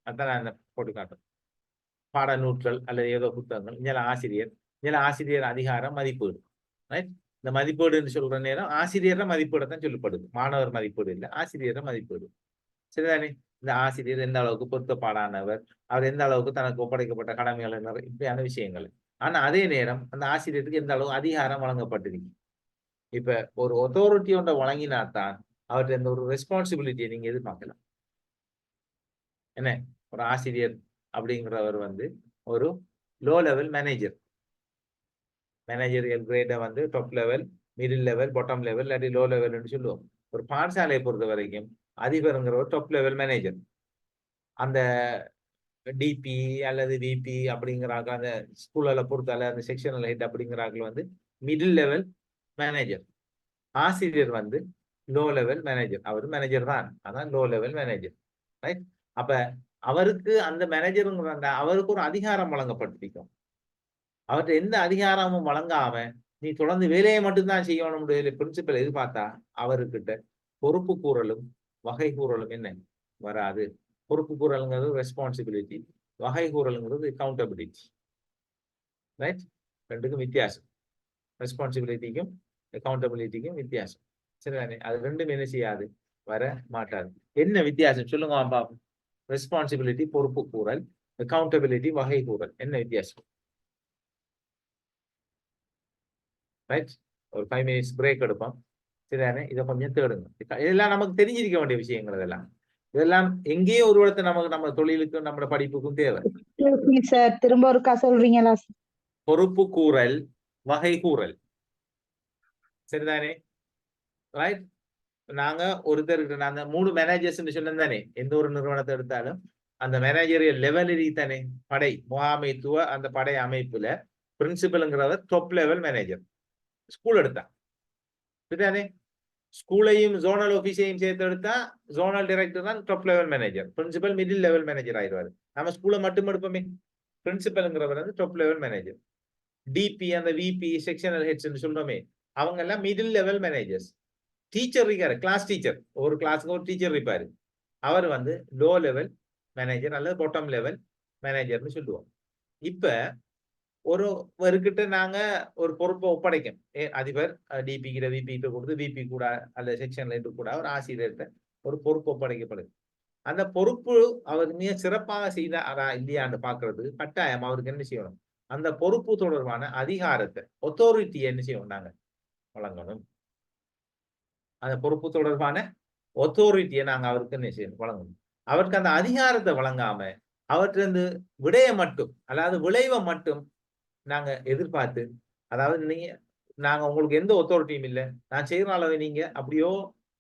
அதான் நான் போட்டு காட்டுறேன். பாடநூல்கள் அல்லது ஏதோ புத்தகங்கள், இதில் ஆசிரியர் அதிகாரம் மதிப்பீடு. ரைட், இந்த மதிப்பீடுன்னு சொல்ற நேரம் ஆசிரியர் மதிப்பீடு தான் சொல்லப்படுது. மாணவர் மதிப்பீடு இல்லை, ஆசிரியர் மதிப்பீடு. சரிதானே? இந்த ஆசிரியர் எந்த அளவுக்கு பொருத்தப்பாடானவர், அவர் எந்த அளவுக்கு தனக்கு ஒப்படைக்கப்பட்ட கடமைகள் இப்படியான விஷயங்கள். ஆனா அதே நேரம் அந்த ஆசிரியருக்கு எந்த அளவு அதிகாரம் வழங்கப்பட்டிருக்கு. இப்ப ஒரு அத்தாரிட்டி ஒன்றை வழங்கினாத்தான் அவர்கிட்ட இந்த ஒரு ரெஸ்பான்சிபிலிட்டியை நீங்க எதிர்பார்க்கலாம். என்ன, ஒரு ஆசிரியர் அப்படிங்கிறவர் வந்து ஒரு லோ லெவல் மேனேஜர். மேனேஜரியல் கிரேடை வந்து top level, middle level, bottom level இல்லாட்டி லோ லெவல்னு சொல்லுவோம். ஒரு பாடசாலையை பொறுத்த வரைக்கும் அதிபருங்கிறவர் டாப் லெவல் மேனேஜர். அந்த டிபி அல்லது விபி அப்படிங்கிறாங்க அந்த ஸ்கூல்ல பொறுத்தால அந்த செக்ஷனல் ஹெட் அப்படிங்கிறார்கள் வந்து மிடில் லெவல் மேனேஜர். ஆசிரியர் வந்து லோ லெவல் மேனேஜர். அவர் மேனேஜர் தான், அதான் லோ லெவல் மேனேஜர். ரைட், அப்ப அவருக்கு அந்த மேனேஜருங்கிற அவருக்கு ஒரு அதிகாரம் வழங்கப்பட்டிருக்கும். அவர்கிட்ட எந்த அதிகாரமும் வழங்காம நீ தொடர்ந்து வேலையை மட்டும்தான் செய்யணும் பிரின்சிபல் எதிர்பார்த்தா அவர்கிட்ட பொறுப்பு கூறலும் வகை கூறலும் என்ன வராது. பொறுப்பு கூறலுங்கிறது ரெஸ்பான்சிபிலிட்டி, வகை கூறலுங்கிறது அக்கௌண்டபிலிட்டி. ரைட், ரெண்டுக்கும் வித்தியாசம். ரெஸ்பான்சிபிலிட்டிக்கும் அக்கௌண்டபிலிட்டிக்கும் வித்தியாசம். சரிதானே? அது ரெண்டும் என்ன செய்யாது, வர மாட்டாது. என்ன வித்தியாசம் சொல்லுங்க பாப்போம். ரெஸ்பான்சிபிலிட்டி பொறுப்பு கூறல், அக்கௌண்டபிலிட்டி வகை கூறல், என்ன வித்தியாசம்? ரைட், ஒரு 5 minutes பிரேக் எடுப்போம். சரிதானே? இதை கொஞ்சம் தேடுங்க. இதெல்லாம் நமக்கு தெரிஞ்சிருக்க வேண்டிய விஷயங்கள். இதெல்லாம் எங்கேயோ ஒரு இடத்த நமக்கு நம்ம தொழிலுக்கும் நம்ம படிப்புக்கும் தேவை. சார் திரும்ப ஒருக்கா சொல்றீங்களா? பொறுப்பு கூறல், வகை கூறல். சரிதானே? ரைட், நாங்க ஒருத்தருக்கு நாங்க 3 மேனேஜர்ஸ் சொன்னேன் தானே. எந்த ஒரு நிறுவனத்தை எடுத்தாலும் அந்த மேனேஜரியல் லெவலில் தானே படை முகாமைத்துவ அந்த படை அமைப்புல பிரின்சிபல்ங்கிறவர் டாப் லெவல் மேனேஜர். ஸ்கூல் எடுத்தா சரிதானே? ஸ்கூலையும் ஜோனல் ஆபீஸையும் சேர்த்து எடுத்தா ஜோனல் டைரக்டர் தான் top level manager. Principal middle level manager ஆயிடுவாரு. நம்ம ஸ்கூலை மட்டும் எடுப்போமே. பிரின்சிபல்ங்கிறவர் வந்து டாப் லெவல் மேனேஜர். டிபி அந்த விபி செக்ஷனல் ஹெட்ஸ் சொல்றோமே, அவங்க எல்லாம் மிடில் லெவல் மேனேஜர்ஸ். டீச்சர் இருக்காரு, கிளாஸ் டீச்சர், ஒரு கிளாஸுக்கு ஒரு டீச்சர் இருப்பாரு. அவர் வந்து லோ லெவல் மேனேஜர் அல்லது பாட்டம் லெவல் மேனேஜர்னு சொல்லுவோம். இப்ப ஒருவர்கிட்ட நாங்க ஒரு பொறுப்பை ஒப்படைக்கும். அதிபர் டிபி கிட்ட விபி கிட்ட கொடுத்து விபி கூட அல்லது செக்ஷன்ல கூட ஒரு ஆசிரியர்கிட்ட ஒரு பொறுப்பு ஒப்படைக்கப்படுது. அந்த பொறுப்பு அவர் மிக சிறப்பாக செய்தாரா இல்லையான்னு பாக்குறதுக்கு கட்டாயம் அவருக்கு என்ன செய்யணும், அந்த பொறுப்பு தொடர்பான அதிகாரத்தை ஒத்தாரிட்டியை என்ன செய்யணும், நாங்க வழங்கணும். அந்த பொறுப்பு தொடர்பான ஒத்தாரிட்டியை நாங்க அவருக்கு என்ன செய்யணும், வழங்கணும். அவருக்கு அந்த அதிகாரத்தை வழங்காம அவற்றிலிருந்து விடைய மட்டும், அதாவது விளைவை மட்டும் நாங்க எதிர்பார்த்து, அதாவது நீங்க நாங்க உங்களுக்கு எந்த ஒத்தாரிட்டியும் இல்லை, நான் செய்யற அளவை நீங்க அப்படியோ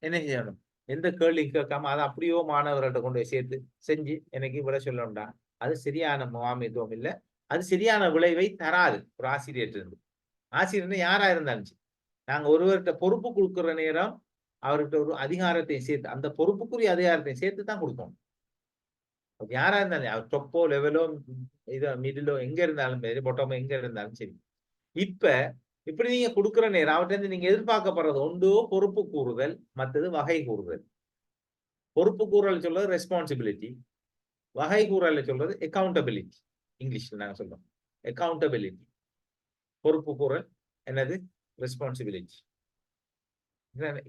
என்ன செய்யணும், எந்த கேள்வியும் கேட்காம அதை அப்படியோ மாணவர்கள்ட்ட கொண்டு போய் சேர்த்து செஞ்சு எனக்கு விட சொல்லணும்டா, அது சரியான முகாமைத்துவம் இல்லை. அது சரியான விளைவை தராது. ஒரு ஆசிரியர் இருந்து ஆசிரியர் யாரா இருந்தாலும் நாங்க ஒருவர்கிட்ட பொறுப்பு கொடுக்குற நேரம் அவர்கிட்ட ஒரு அதிகாரத்தை சேர்த்து, அந்த பொறுப்புக்குரிய அதிகாரத்தை சேர்த்து தான் கொடுக்கணும். யாரா இருந்தாலும், அவர் டொப்போ லெவலோ இதோ மிடிலோ எங்க இருந்தாலும் சரி, பொட்டமோ எங்க இருந்தாலும் சரி. இப்ப இப்படி நீங்க கொடுக்குற நேரம் அவர்கிட்ட இருந்து நீங்க எதிர்பார்க்கப்படுறது ஒன்று பொறுப்பு கூறுதல், மற்றது வகை கூறுதல். பொறுப்பு கூறல் சொல்றது ரெஸ்பான்சிபிலிட்டி, வகை கூறல் சொல்றது அக்கௌண்டபிலிட்டி. இங்கிலீஷ்ல நாங்க சொல்றோம் அக்கௌண்டபிலிட்டி. பொறுப்பு கூறல் என்னது, ரெஸ்பான்சிபிலிட்டி.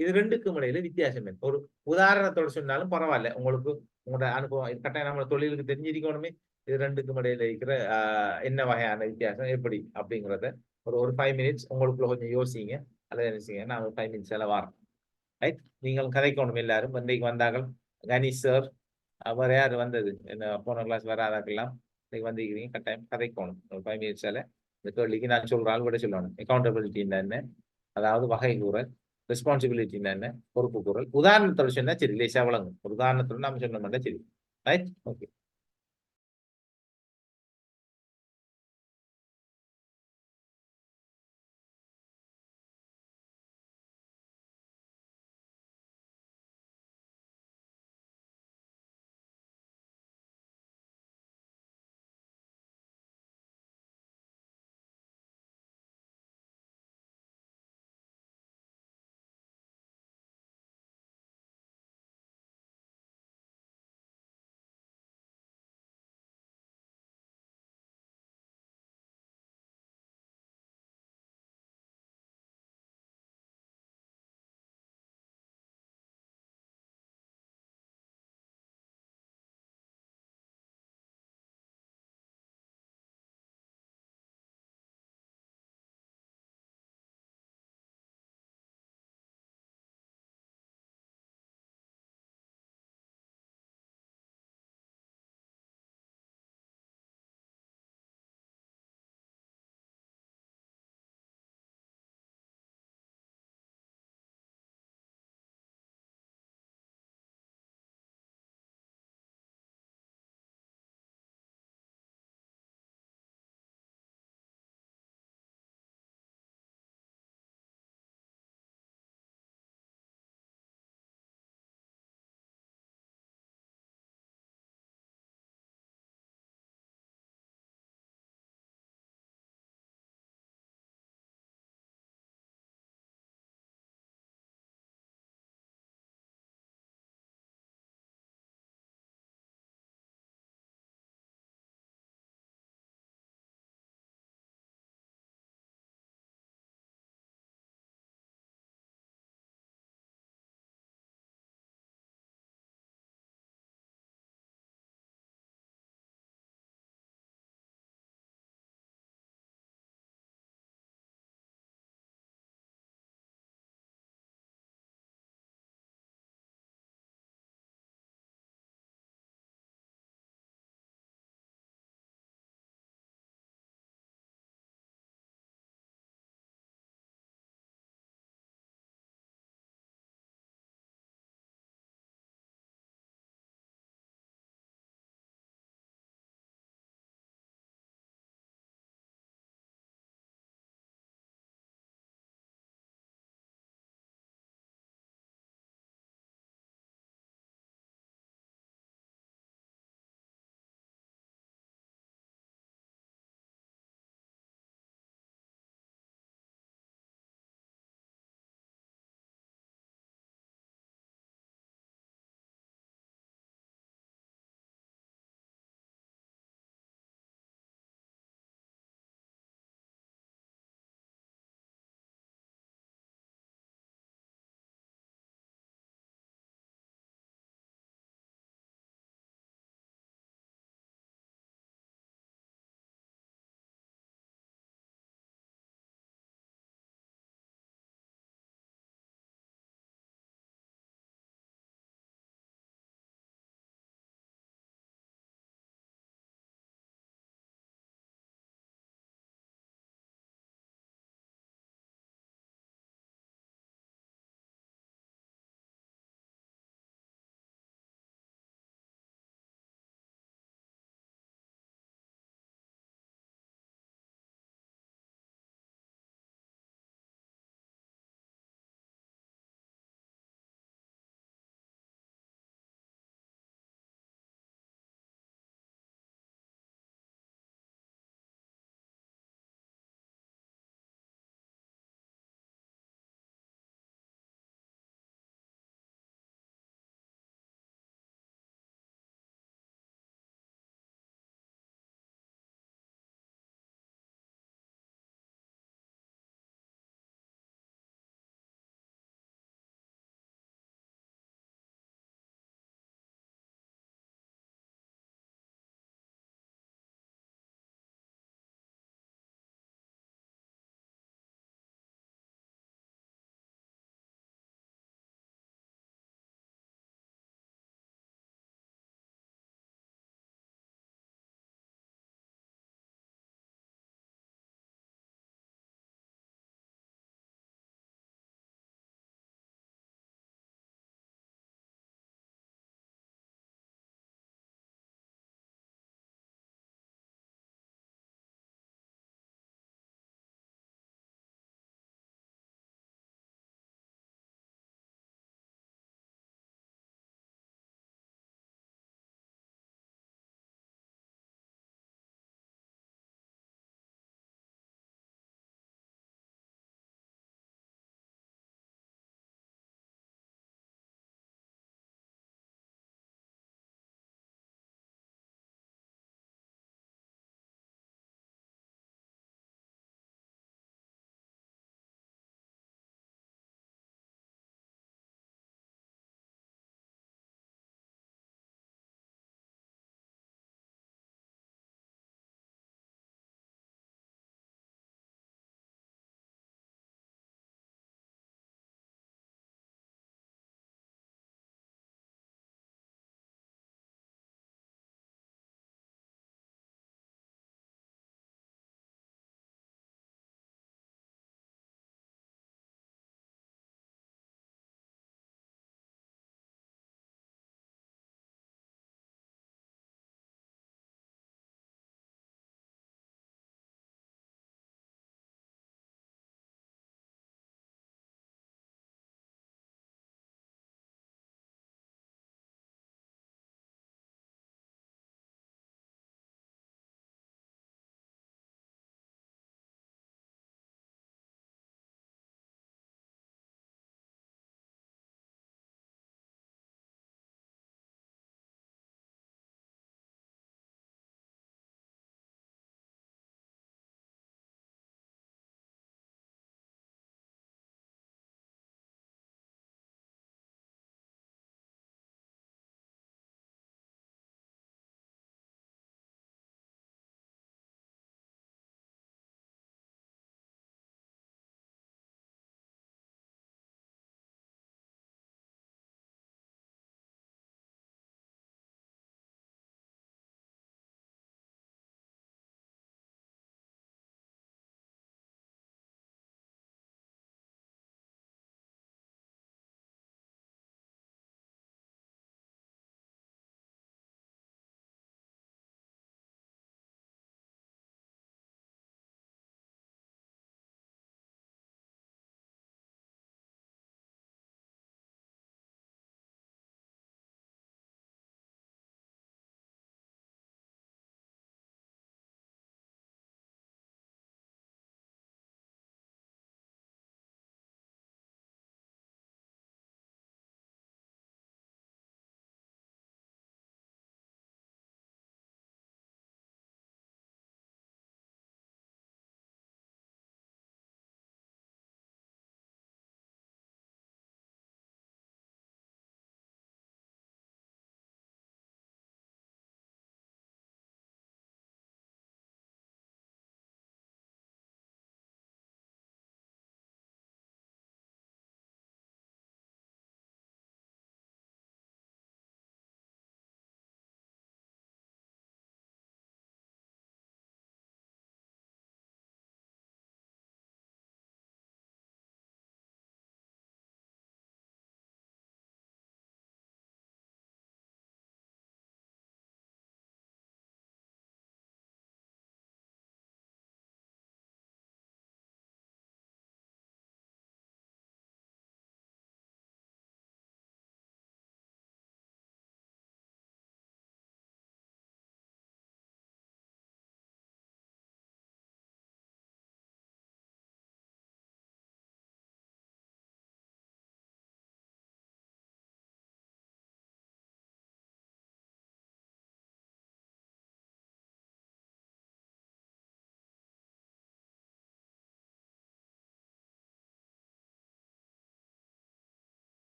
இது ரெண்டுக்கும் இடையில வித்தியாசம். ஒரு உதாரணத்தோட சொன்னாலும் பரவாயில்ல, உங்களுக்கு உங்களோட அனுபவம் கட்டாயம் நம்ம தொழிலுக்கு தெரிஞ்சிருக்கணுமே. இது ரெண்டுக்கும் இடையில இருக்கிற என்ன வகையான வித்தியாசம் எப்படி அப்படிங்கிறத ஒரு 5 minutes உங்களுக்குள்ள கொஞ்சம் யோசிங்க. அதை நினைச்சீங்க, நான் ஒரு 5 minutes வாரம். ரைட், நீங்கள் கதைக்கணும். எல்லாரும் இன்றைக்கு வந்தார்கள். கணேஷ் சார், வேற யார் வந்தது, என்ன போன கிளாஸ் வராதாக்கெல்லாம் இன்னைக்கு வந்திருக்கிறீங்க. கட்டாயம் கதைக்கணும். ஒரு 5 minutes இந்த கேள்விக்கு நான் சொல்றாள் விட சொல்லணும். அக்கௌண்டபிலிட்டி என்ன, அதாவது வகை கூறல், ரெஸ்பான்சிபிலிட்டி என்ன, பொறுப்பு கூறல். உதாரணத்தோட சொன்னா சரி, லேசா வழங்கும். ஒரு உதாரணத்தோட நாம சொன்னோம்னா சரி. Right, okay.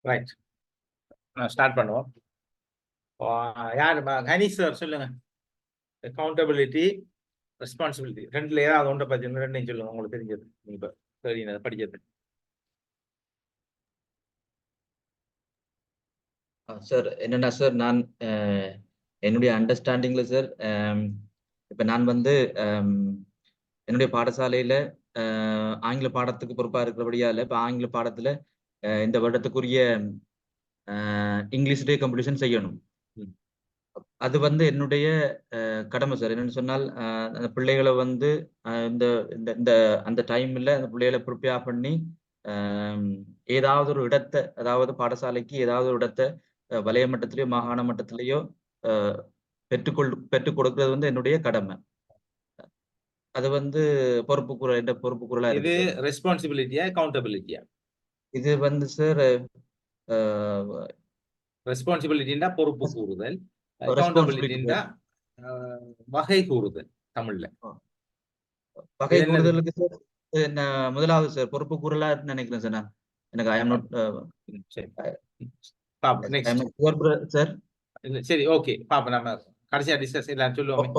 ரைட், ஸ்டார்ட் பண்ணுவோம். யார் ஹனீஸ் சார் சொல்லுங்க. அக்கௌண்டபிலிட்டி, ரெஸ்பான்சிபிலிட்டி ரெண்டுல ஏதாவது ஒன்றை பத்தி ரெண்டையும் சொல்லுங்க, உங்களுக்கு தெரிஞ்சது நீங்க சரி படிக்கிறது. சார் என்னன்னா சார், நான் என்னுடைய அண்டர்ஸ்டாண்டிங்ல சார், இப்ப நான் வந்து என்னுடைய பாடசாலையில ஆங்கில பாடத்துக்கு பொறுப்பா இருக்கிறபடியால இப்ப ஆங்கில பாடத்துல இந்த வருடத்துக்குரிய இங்கிலீஷ் டே காம்படிஷன் செய்யணும். அது வந்து என்னுடைய கடமை சார். என்னன்னு சொன்னால் அந்த பிள்ளைகளை வந்து இந்த இந்த அந்த டைம்ல அந்த பிள்ளைகளை ப்ரிப்பேர் பண்ணி ஏதாவது ஒரு இடத்தை, அதாவது பாடசாலைக்கு ஏதாவது ஒரு இடத்தை வலய மட்டத்திலேயோ மாகாண மட்டத்திலேயோ பெற்றுக் கொடுக்கிறது வந்து என்னுடைய கடமை. அது வந்து பொறுப்பு குரலா இது ரெஸ்பான்சிபிலிட்டியா அக்கௌண்டபிலிட்டியா? இது வந்து சார் ரெஸ்பான்சிபிலிட்டின்னா பொறுப்பு கூறுதல், அக்கௌண்டபிலிட்டின்னா வகை கூறுதல். தமிழ்ல வகை கூறுதலுக்கு சார் முதலாவது சார் பொறுப்பு கூறலா நினைக்கிறேன் சார். நான் எனக்கு ஐ அம் நாட் சார். சரி, ஓகே பாப்போம், நம்ம கடைசியா டிஸ்கஸ் எல்லாம் சொல்லுவோம்.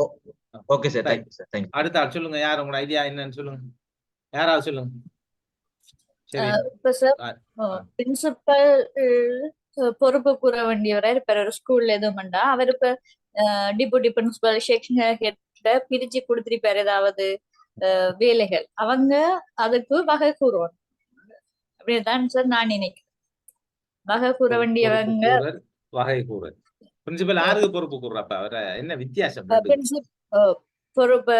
Okay sir, thank you sir. Thank you. அடுத்த ஆள் சொல்லுங்க, யார் உங்க ஐடியா என்னன்னு சொல்லுங்க, யாராவது சொல்லுங்க. சரி, இப்ப சார் பிரின்சிபல் பொறுப்பு கூற வேண்டியவரா இருப்பாரு ஒரு ஸ்கூல்ல எதுவும்டா. அவர் இப்ப டிப்யூட்டி பிரின்சிபல் செக்ஷன் ஹெட்ட பிரிச்சு கொடுத்திருப்பாரு ஏதாவது வேலைகள், அவங்க அதுக்கு வகை கூறுவாங்க. அப்படிதான் சார் நான் நினைக்கிறேன். வகை கூற வேண்டியவங்க வகை கூற பிரின்சிபல் யாருக்கு பொறுப்பு கூறுறப்ப அவர என்ன வித்தியாசம்? பொறுப்பு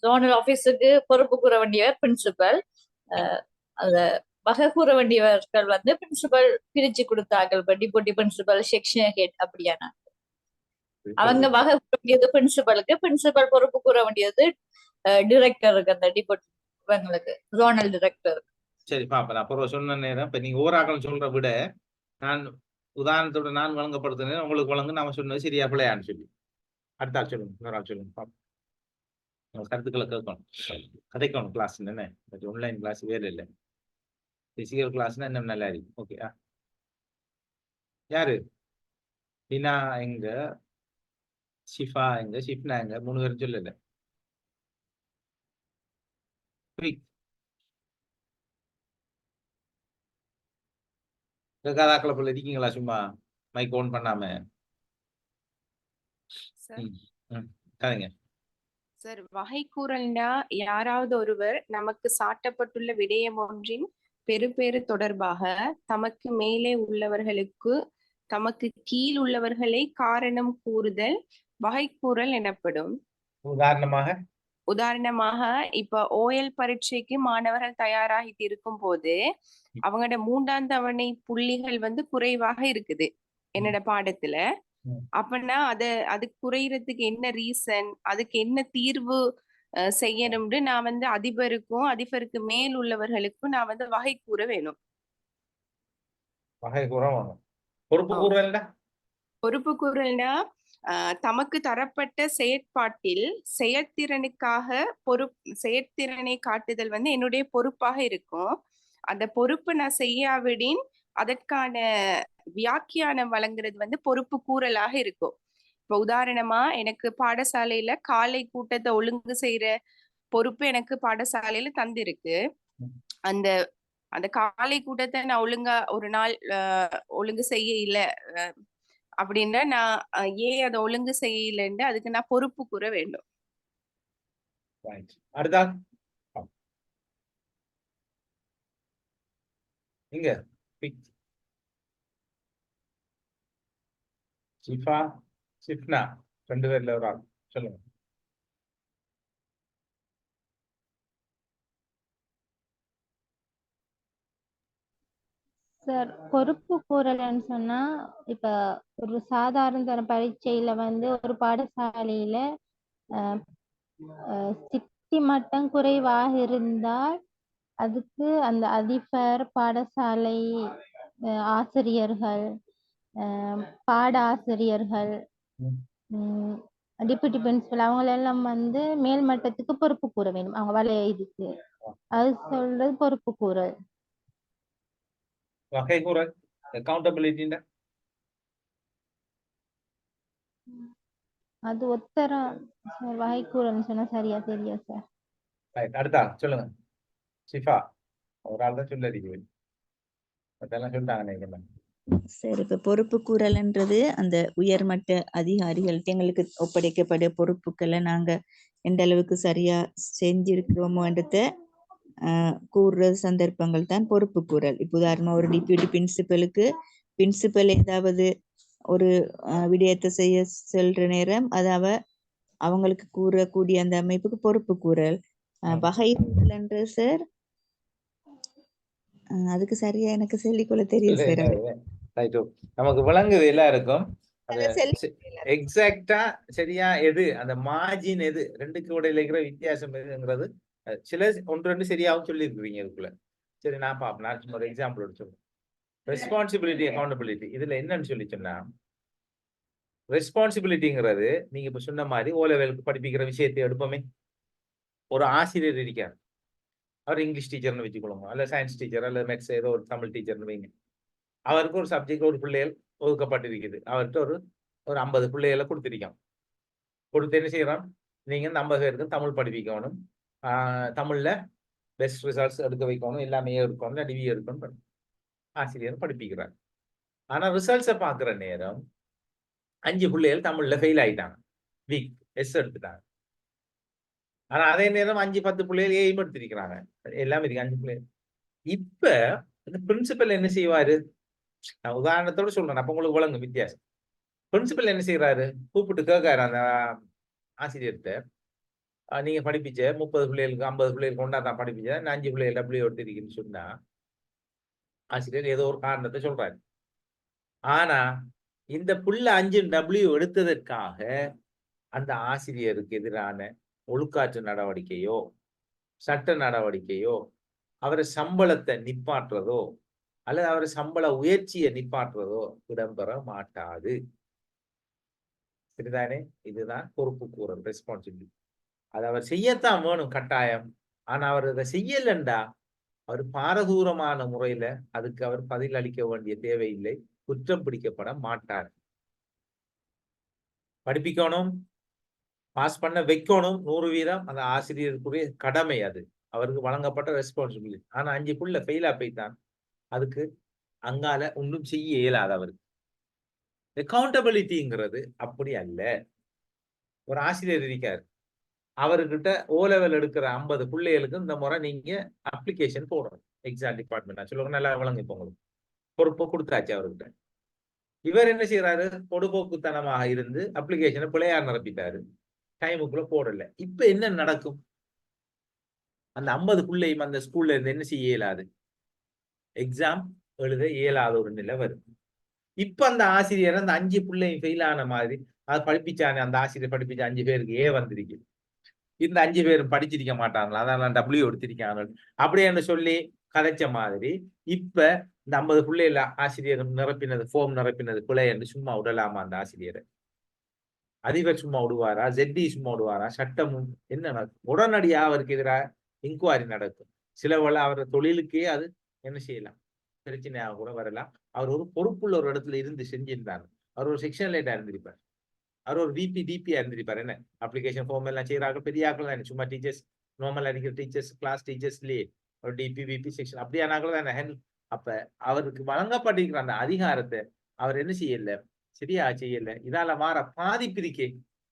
ஜோனல் ஆபீஸுக்கு பொறுப்பு கூற வேண்டியவர் பிரின்சிபல், அத வகை கூற வேண்டியவர்கள் வந்து பிரின்சிபல் பிரிச்சு கொடுத்தார்கள். டிப்யூட்டி பிரின்சிபல் செக்ஷன் ஹெட் அப்படியான அவங்க வகை கூற வேண்டியது பிரின்சிபலுக்கு, பிரின்சிபல் பொறுப்பு கூற வேண்டியது டிரெக்டருக்கு, அந்த டிப்யூட்டி இவங்களுக்கு ஜோனல் டிரெக்டர். சரி பாப்பா, நான் அப்புறம் சொன்ன நேரம் இப்ப நீங்க ஓராக்கள் சொல்ற விட நான் உதாரணத்தோட நான் வழங்கப்படுத்தினேன், உங்களுக்கு வழங்க நாம சொன்னது சரியா பிள்ளையான்னு சொல்லி அடுத்த ஆள் சொல்லுங்க, இன்னொரு ஆள் சொல்லுங்க பாப்போம். கருத்துக்களை கேட்கணும், கதைக்கணும். கிளாஸ் என்ன ஆன்லைன் கிளாஸ் வேலை இல்லை, பிசிக்கல் கிளாஸ்னா இன்னும் நல்லா இருக்கு. ஓகே, யாரு? ஹினா எங்க, ஷிஃபா எங்க, ஷிஃப்னா எங்க? 3 பேரும் சொல்லல. கேட்காதாக்களை போல இருக்கீங்களா? சும்மா மைக் ஓன் பண்ணாம சார். வகைக்கூறல்னா யாராவது ஒருவர் நமக்கு சாட்டப்பட்டுள்ள விடயம் ஒன்றின் பெறுபேறு தொடர்பாக தமக்கு மேலே உள்ளவர்களுக்கு தமக்கு கீழ் உள்ளவர்களை காரணம் கூறுதல் வகைக்கூறல் எனப்படும். உதாரணமாக இப்ப OL பரீட்சைக்கு மாணவர்கள் தயாராகிட்டு இருக்கும் போது அவங்களோட 3ஆம் தவணை புள்ளிகள் வந்து குறைவாக இருக்குது என்னோட பாடத்துல. அப்பனா அது குறையறதுக்கு என்ன ரீசன், அதுக்கு என்ன தீர்வு செய்யணும்னு நான் வந்து அதிபருக்கும் அதிபருக்கு மேல் உள்ளவர்களுக்கும் நான் வந்து வகை கூற வேணும். பொறுப்பு கூறல்னா தமக்கு தரப்பட்ட செயற்பாட்டில் செயற்திறனை காட்டுதல் வந்து என்னுடைய பொறுப்பாக இருக்கும். அந்த பொறுப்பு நான் செய்யாவிடின் அதற்கான வியாக்கியானம் வழங்குறது வந்து பொறுப்பு கூறலாக இருக்கும். இப்ப உதாரணமா எனக்கு பாடசாலையில காலை கூட்டத்தை ஒழுங்கு செய்யற பொறுப்பு எனக்கு பாடசாலையில தந்திருக்கு. அந்த அந்த காலை கூட்டத்தை நான் ஒழுங்கா ஒரு நாள் ஒழுங்கு செய்ய இல்லை அப்படின்னா நான் ஏன் அதை ஒழுங்கு செய்யலைன்னு அதுக்கு நான் பொறுப்பு கூற வேண்டும். அடுத்தா இங்க ஷிஃபா, ஷிஃப்னா 2 பேர்ல ஒரு ஆள் சொல்லுங்க. சார் பொறுப்பு கூறலன்னு சொன்னா, இப்ப ஒரு சாதாரண தர பரீட்சையில வந்து ஒரு பாடசாலையில சித்தி மட்டம் குறைவாக இருந்தால் அதுக்கு அந்த அதிபர், பாடசாலை ஆசிரியர்கள், பாட ஆசிரியர்கள், டிப்யூட்டி பிரின்சிபல் அவங்களெல்லாம் வந்து மேல் மட்டத்துக்கு பொறுப்பு கூற வேண்டும். அவங்க வலைய இதுக்கு அது சொல்றது பொறுப்பு கூறல். ரைட், அடுத்தா பொறுப்பு கூறல். ஷிஃபா, ஷிஃப்னா 2 பேர்ல ஒரு ஆள் சொல்லுங்க. சார் வகைகுறல் அக்கௌண்டபிலிட்டி அது ஒத்தரம் சார், வகைக்கூறல்னு சொன்னா சரியா தெரியும் சார். அடுத்தா சொல்லுங்க ஷிஃபா, ஒரு ஆள் தான் சொல்லி அதெல்லாம் சொல்லிட்டாங்க நினைக்கிறேன். சரி, இப்ப பொறுப்பு கூறல்ன்றது அந்த உயர்மட்ட அதிகாரிகள்ட்ட எங்களுக்கு ஒப்படைக்கப்பட்ட பொறுப்புக்களை நாங்க எந்த அளவுக்கு சரியா செஞ்சிருக்கிறோமோன்றத கூறுற சந்தர்ப்பங்கள் தான் பொறுப்பு கூறல். இப்ப உதாரணமா ஒரு டிப்யூட்டி பிரின்சிபலுக்கு பிரின்சிபல் ஏதாவது ஒரு விடயத்தை செய்ய செல்ற நேரம் அது அவங்களுக்கு கூறக்கூடிய அந்த அமைப்புக்கு பொறுப்பு கூறல். வகை கூறல்ன்றது சார் அதுக்கு சரியா எனக்கு சொல்லிக்கொள்ள தெரியும் சார். நமக்கு விளங்குது எல்லாருக்கும். எக்ஸாக்டா சரியா எது அந்த மார்ஜின் எது ரெண்டுக்கு இடையில இருக்கிற வித்தியாசம் எதுங்கிறது சில ஒன்று ரெண்டு சரியாகவும் சொல்லி இருக்கிறீங்க இதுக்குள்ள. சரி, நான் பாப்பேன். நான் ஒரு எக்ஸாம்பிள் எடுத்து ரெஸ்பான்சிபிலிட்டி அக்கௌண்டபிலிட்டி இதுல என்னன்னு சொல்லி சொன்னா, ரெஸ்பான்சிபிலிட்டிங்கிறது நீங்க இப்ப சொன்ன மாதிரி ஓ லெவலுக்கு படிப்பிக்கிற விஷயத்தை எடுப்போமே. ஒரு ஆசிரியர் இருக்கார், அவர் இங்கிலீஷ் டீச்சர்னு வச்சுக்கொள்ளுங்க, அல்ல சயின்ஸ் டீச்சர் அல்ல மேத்ஸ் ஏதோ ஒரு தமிழ் டீச்சர்னு வைங்க. அவருக்கு ஒரு சப்ஜெக்ட் ஒரு பிள்ளைகள் ஒதுக்கப்பட்டிருக்குது. அவர்கிட்ட ஒரு 50 பிள்ளைகளை கொடுத்துருக்கோம். கொடுத்து என்ன செய்யறோம், நீங்க இந்த 50 பேருக்கு தமிழ் படிப்பிக்கணும், தமிழ்ல பெஸ்ட் ரிசல்ட்ஸ் எடுக்க வைக்கணும், எல்லாமே இருக்கணும், டிவி இருக்கணும், ஆசிரியர் படிப்பிக்கிறார். ஆனா ரிசல்ட்ஸை பார்க்குற நேரம் 5 பிள்ளைகள் தமிழ்ல ஃபெயில் ஆயிட்டாங்க, வீக் எஸ் எடுத்துட்டாங்க. ஆனா அதே நேரம் 5-10 பிள்ளைகள் ஏயும் எடுத்திருக்கிறாங்க, எல்லாமே இருக்கு 5 பிள்ளைகள். இப்ப இந்த பிரின்சிபல் என்ன செய்வாரு, நான் உதாரணத்தோட சொல்றேன், அப்ப உங்களுக்கு வழங்கும் வித்தியாசம். பிரின்சிபல் என்ன செய்யறாரு, கூப்பிட்டு கேட்காரு அந்த ஆசிரியர்கிட்ட, நீங்க படிப்பிச்ச 30 பிள்ளைகளுக்கு 50 பிள்ளைகளுக்கு கொண்டா தான் படிப்பிச்ச, 5 பிள்ளைகள் டபிள்யூ எடுத்திருக்குன்னு சொன்னா ஆசிரியர் ஏதோ ஒரு காரணத்தை சொல்றாரு. ஆனா இந்த புள்ள 5 டபிள்யூ எடுத்ததற்காக அந்த ஆசிரியருக்கு எதிரான ஒழுக்காற்று நடவடிக்கையோ சட்ட நடவடிக்கையோ அவரை சம்பளத்தை நிப்பாட்டுறதோ அல்லது அவரை சம்பள உயர்ச்சியை நிப்பாட்டுறதோ இடம்பெற மாட்டாது. சரிதானே? இதுதான் பொறுப்பு கூறல், ரெஸ்பான்சிபிலிட்டி. அது அவர் செய்யத்தான் வேணும் கட்டாயம். ஆனா அவர் அதை செய்யலண்டா அவர் பாரதூரமான முறையில அதுக்கு அவர் பதில் அளிக்க வேண்டிய தேவையில்லை, குற்றம் பிடிக்கப்பட மாட்டார். படிப்பிக்கணும், பாஸ் பண்ண வைக்கணும் 100%, அந்த ஆசிரியருக்குரிய கடமை, அது அவருக்கு வழங்கப்பட்ட ரெஸ்பான்சிபிலிட்டி. ஆனா 5 புள்ள ஃபெயிலா போய்த்தான், அதுக்கு அங்கால ஒன்றும் செய்ய இயலாது அவருக்கு. அக்கௌண்டபிலிட்டிங்கிறது அப்படி அல்ல. ஒரு ஆசிரியர் இருக்காரு, அவர்கிட்ட ஓ லெவல் எடுக்கிற 50 பிள்ளைகளுக்கு இந்த முறை நீங்க அப்ளிகேஷன் போடணும். எக்ஸாம் டிபார்ட்மெண்ட் சொல்லுவாங்க, நல்லா வழங்க இப்போ உங்களுக்கு பொறுப்பை கொடுத்தாச்சு அவர்கிட்ட. இவர் என்ன செய்யறாரு, பொடுபோக்குத்தனமாக இருந்து அப்ளிகேஷனை பிள்ளையார் நிரப்பிட்டாரு, டைமுக்குள்ள போடல. இப்ப என்ன நடக்கும், அந்த 50 பிள்ளையும் அந்த ஸ்கூல்ல இருந்து என்ன செய்ய இயலாது, எக்ஸாம் எழுத இயலாத ஒரு நிலை வரும். இப்ப அந்த ஆசிரியர் அந்த 5 பிள்ளையும் ஃபெயில் ஆன மாதிரி அது படிப்பிச்சானே, அந்த ஆசிரியர் படிப்பிச்ச 5 பேருக்கு ஏ வந்திருக்கு, இந்த 5 பேரும் படிச்சிருக்க மாட்டாங்களா, அதான் டபிள்யூ எடுத்திருக்காங்க அப்படின்னு சொல்லி கதைச்ச மாதிரி இப்ப இந்த 50 பிள்ளைல ஆசிரியர் நிரப்பினது ஃபார்ம் நிரப்பினது பிள்ளை என்று சும்மா விடலாமா அந்த ஆசிரியரை? அதிபர் சும்மா விடுவாரா, ஜெட்டி சும்மா விடுவாரா? சட்டமும் என்ன நடக்கும், உடனடியா அவருக்கு எதிராக இன்குவாரி நடக்கும். சில வேளை அவர் தொழிலுக்கே அது என்ன செய்யலாம், பிரச்சனையாக கூட வரலாம். அவர் ஒரு பொறுப்புள்ள ஒரு இடத்துல இருந்து செஞ்சிருந்தாங்க, அவர் ஒரு செக்ஷன் லைட்டா இருந்திருப்பார், அவர் ஒரு டிபியா இருந்திருப்பார். என்ன அப்ளிகேஷன் ஃபார்ம் எல்லாம் செய்யறாங்க பெரிய ஆக்கள் தானே, சும்மா டீச்சர்ஸ் நார்மல் அடிக்கிற டீச்சர்ஸ் கிளாஸ் டீச்சர்ஸ்லயே ஒரு டிபி செக்ஷன் அப்படியானாக்கள் தானே ஹேண்டில். அப்ப அவருக்கு வழங்கப்பட்டிருக்கிற அந்த அதிகாரத்தை அவர் என்ன செய்யல, சரியா செய்யல. இதால மாற பாதிப்பிருக்கே,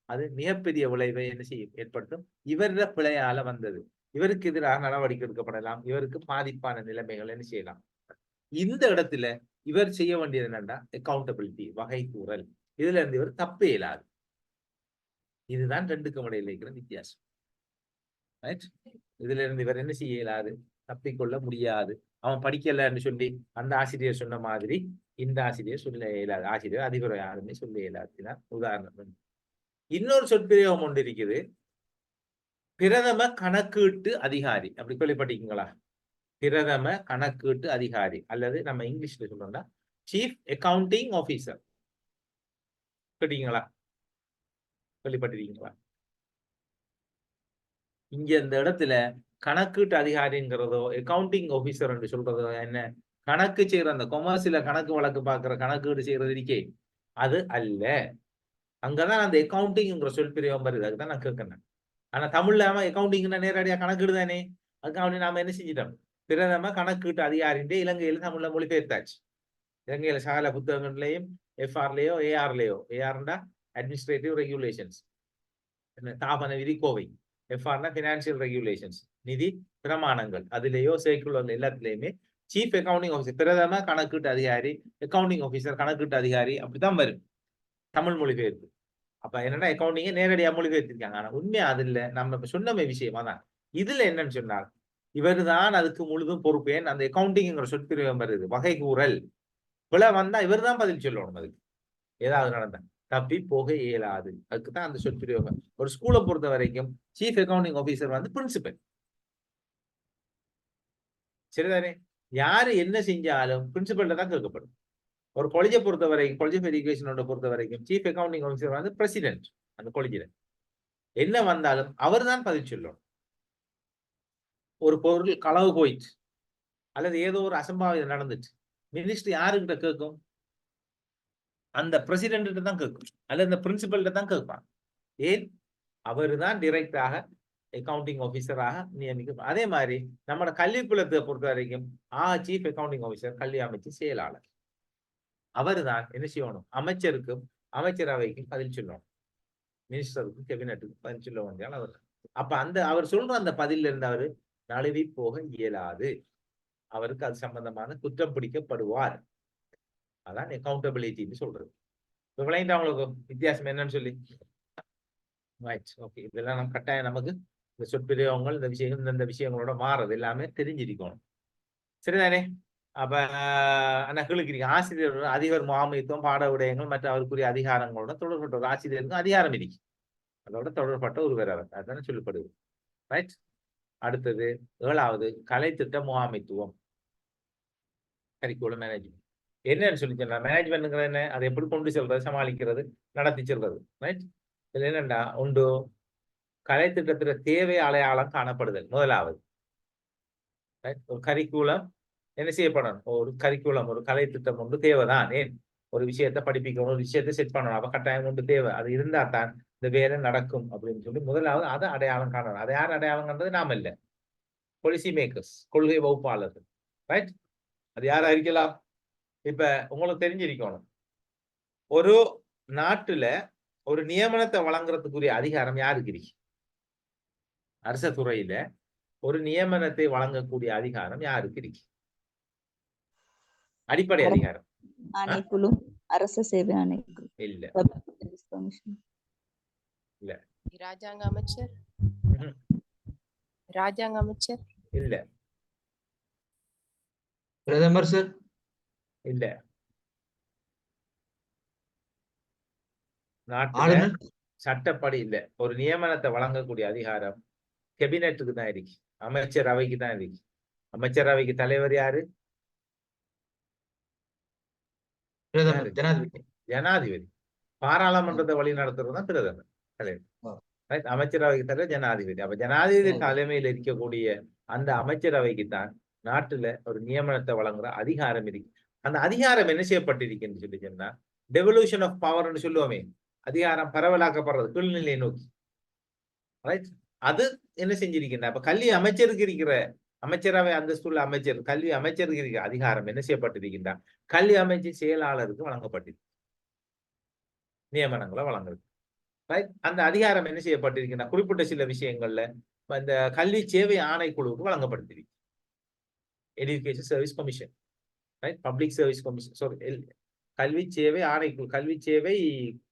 அது மிகப்பெரிய விளைவை என்ன செய்யும், ஏற்படுத்தும். இவர பிழையால வந்தது, இவருக்கு எதிராக நடவடிக்கை எடுக்கப்படலாம், இவருக்கு பாதிப்பான நிலைமைகள் என்ன செய்யலாம். இந்த இடத்துல இவர் செய்ய வேண்டியது என்னன்னா அக்கௌண்டபிலிட்டி, வகை கூறல். இதுல இருந்து இவர் தப்பே இயலாது. இதுதான் ரெண்டுக்கும் இடையில இருக்கிற வித்தியாசம். இதுல இருந்து இவர் என்ன செய்ய இயலாது, தப்பிக்கொள்ள முடியாது. அவன் படிக்கலன்னு சொல்லி அந்த ஆசிரியர் சொன்ன மாதிரி இந்த ஆசிரியர் சொல்ல இயலாது, ஆசிரியர் அதிபர் யாருமே சொல்ல இயலாது. உதாரணம் இன்னொரு சொற்பிரயோகம் ஒன்று இருக்குது, பிரதம கணக்கீட்டு அதிகாரி. அப்படி கேள்விப்பட்டிருக்கீங்களா? பிரதம கணக்கீட்டு அதிகாரி, அல்லது நம்ம இங்கிலீஷ்ல சொல்லணும்னா சீஃப் அக்கவுண்டிங் ஆபீசர். கேட்டீங்களா, கேள்விப்பட்டிருக்கீங்களா? இங்க இந்த இடத்துல கணக்கீட்டு அதிகாரிங்கிறதோ அக்கவுண்டிங் ஆபீசர் என்று சொல்றதோ என்ன, கணக்கு செய்யற அந்த கொமர்ஸ்ல கணக்கு வழக்கு பார்க்கிற கணக்கீடு செய்யறது இருக்கே அது அல்ல. அங்கதான் அந்த அக்கௌண்டிங்கிற சொல் பிரியம் வருது. அதுதான் நான் கேட்கிறேன். ஆனா தமிழ்ல அக்கௌண்டிங்னா நேரடியா கணக்கீடு தானே. அதுக்காக நாம என்ன செஞ்சிட்டோம், பிரதம கணக்கீட்டு அதிகாரின்றே இலங்கையில தமிழ்ல மொழிபெயர்த்தாச்சு. இலங்கையில சகல புத்தகங்கள்லயும் எஃப்ஆர்லயோ ஏஆர்லயோ, ஏஆர்னா அட்மினிஸ்ட்ரேட்டிவ் ரெகுலேஷன்ஸ், தாபன விதி கோவை, எஃப்ஆர்னா பினான்சியல் ரெகுலேஷன்ஸ், நிதி பிரமாணங்கள், அதுலயோ சைக்கிள் எல்லாத்துலயுமே சீஃப் அக்கௌண்டிங் ஆஃபீஸர், பிரதம கணக்கீட்டு அதிகாரி, அக்கௌண்டிங் ஆஃபீஸர், கணக்கீட்டு அதிகாரி அப்படித்தான் வரும் தமிழ் மொழிபெயர்ப்பு. அப்ப என்னன்னா அக்கௌண்டிங்க நேரடியா மொழிபெயர்த்திருக்காங்க. ஆனா உண்மையா அது இல்ல. நம்ம சொன்ன விஷயமா தான் இதுல என்னன்னு சொன்னால், இவர் தான் அதுக்கு முழுதும் பொறுப்பேன். அந்த அக்கௌண்டிங்கிற சொற்பிரிவம் வருது, வகை கூறல். பிழை வந்தா இவர் தான் பதில் சொல்லணும். அதுக்கு ஏதாவது நடந்தா தப்பி போக இயலாது. அதுக்குதான் அந்த சொற்பிரிவம். ஒரு ஸ்கூலை பொறுத்த வரைக்கும் சீஃப் அக்கௌண்டிங் ஆஃபீஸர் வந்து பிரின்சிபல். சரிதானே? யாரு என்ன செஞ்சாலும் பிரின்சிபல்ல தான் கேட்கப்படும். ஒரு காலேஜை பொறுத்த வரைக்கும், காலேஜ் ஆஃப் எஜுகேஷனோட பொறுத்த வரைக்கும் சீஃப் அக்கௌண்டிங் ஆஃபீஸர் வந்து பிரசிடென்ட். அந்த காலேஜில் என்ன வந்தாலும் அவர் தான் பதில் சொல்லணும். ஒரு பொருள் களவு போயிடுச்சு அல்லது ஏதோ ஒரு அசம்பாவிதம் நடந்துச்சு, மினிஸ்ட்ரி யாருக்கிட்ட கேட்கும்? அந்த பிரசிடென்ட் தான் கேட்கும், அல்லது அந்த பிரின்சிபல்கிட்ட தான் கேட்பான். ஏன்? அவரு தான் டிரெக்டாக அக்கௌண்டிங் ஆஃபீஸராக நியமிக்கும். அதே மாதிரி நம்மளோட கல்விக்குலத்தை பொறுத்த வரைக்கும் சீஃப் அக்கௌண்டிங் ஆஃபீஸர் கல்வி அமைச்சு செயலாளர். அவரு தான் என்ன செய்யணும், அமைச்சருக்கும் அமைச்சரவைக்கும் பதில் சொல்லணும், மினிஸ்டருக்கும் கேபினட்டுக்கும் பதில் சொல்ல வேண்டியால் அவர். அப்ப அந்த அவர் சொல்ற அந்த பதில இருந்து அவரு நழுவி போக இயலாது. அவருக்கு அது சம்பந்தமான குற்றம் பிடிக்கப்படுவார். அதான் அக்கௌண்டபிலிட்டின்னு சொல்றது. அவங்களுக்கு வித்தியாசம் என்னன்னு சொல்லி ஓகே. இதெல்லாம் நம்ம கட்டாயம் நமக்கு இந்த சொற்பிரயோகங்கள், இந்த விஷயங்கள், இந்த விஷயங்களோட மாறுறது எல்லாமே தெரிஞ்சிருக்கணும். சரிதானே? அப்ப கிழக்கிறீங்க ஆசிரியர் அதிபர் முகாமைத்துவம், பாட விடயங்கள் மற்ற அவருக்குரிய அதிகாரங்களோட தொடர்பட்ட ஒரு ஆசிரியருக்கும் அதிகாரம் இருக்கு. அதோட தொடர்பட்ட ஒரு வேறவர், அதுதானே சொல்லப்படுது. ரைட். அடுத்தது 7வது கலைத்திட்ட முகாமைத்துவம், கரிக்குலம் மேனேஜ்மெண்ட். என்னன்னு சொல்லி சொன்னா, மேனேஜ்மெண்ட்ங்கிறது என்ன? அதை எப்படி கொண்டு செல்றது, சமாளிக்கிறது, நடத்தி செல்றது. ரைட். இதுல என்னண்டா உண்டு, கலைத்திட்டத்துல தேவை அடையாளம் காணப்படுதல் முதலாவது. ஒரு கரிக்குலம் என்ன செய்யப்படணும், ஒரு கரிக்குலம், ஒரு கலை திட்டம் ஒன்று தேவைதான். ஏன்? ஒரு விஷயத்தை படிப்பிக்கணும், ஒரு விஷயத்தை செட் பண்ணணும், அப்ப கட்டாயம் ஒன்று தேவை. அது இருந்தா தான் இந்த வேலை நடக்கும் அப்படின்னு சொல்லி முதலாவது அதை அடையாளம் காணணும். அதை யார் அடையாளம் காண்றது? நாம இல்ல, பாலிசி மேக்கர்ஸ், கொள்கை வகுப்பாளர்கள். ரைட். அது யாரா இருக்கலாம்? இப்ப உங்களுக்கு தெரிஞ்சிருக்கணும், ஒரு நாட்டுல ஒரு நியமனத்தை வழங்குறதுக்குரிய அதிகாரம் யாருக்கு இருக்கு? அரச துறையில ஒரு நியமனத்தை வழங்கக்கூடிய அதிகாரம் யாருக்கு இருக்கு? அடிப்படை அதிகாரம் ஆணைக்குழு, அரசு சேவை ஆணைக்குழு. இல்ல இல்ல. ராஜாங்க அமைச்சர், ராஜாங்க அமைச்சர் இல்ல. பிரதமர் சார் இல்ல. நாட்டுல சட்டப்படி இல்ல. ஒரு நியமனத்தை வழங்கக்கூடிய அதிகாரம் கேபினெட்டுக்கு தான் இருக்கு, அமைச்சரவைக்கு தான் இருக்கு. அமைச்சரவைக்கு தலைவர் யாரு? ஜனாதிபதி. ஜனாதிபதி. பாராளுமன்றத்தை வழி நடத்துறது தான் பிரதமர். அமைச்சரவைக்கு தலைவர் ஜனாதிபதி. அப்ப ஜனாதிபதி தலைமையில் இருக்கக்கூடிய அந்த அமைச்சரவைக்கு தான் நாட்டுல ஒரு நியமனத்தை வழங்குற அதிகாரம் இருக்கு. அந்த அதிகாரம் என்ன செய்யப்பட்டிருக்குன்னு சொல்லி சொன்னா, டெவல்யூஷன் ஆஃப் பவர்ன்னு சொல்லுவோமே, அதிகாரம் பரவலாக்கப்படுறது கீழ்நிலையை நோக்கி. அது என்ன செஞ்சிருக்கின்ற, அப்ப கல்வி அமைச்சருக்கு இருக்கிற அமைச்சரவை அந்தஸ்துள்ள அமைச்சர், கல்வி அமைச்சருக்கு இருக்கிற அதிகாரம் என்ன செய்யப்பட்டிருக்கின்றார், கல்வி அமைச்சு செயலாளருக்கு வழங்கப்பட்டிருக்கு நியமனங்களை வழங்குறது. அந்த அதிகாரம் என்ன செய்யப்பட்டிருக்கின்ற குறிப்பிட்ட சில விஷயங்கள்ல இந்த கல்வி சேவை ஆணைக்குழுவுக்கு வழங்கப்பட்டிருக்கு. Education service commission, public service commission, sorry, கல்வி சேவை ஆணைக்குழு, கல்வி சேவை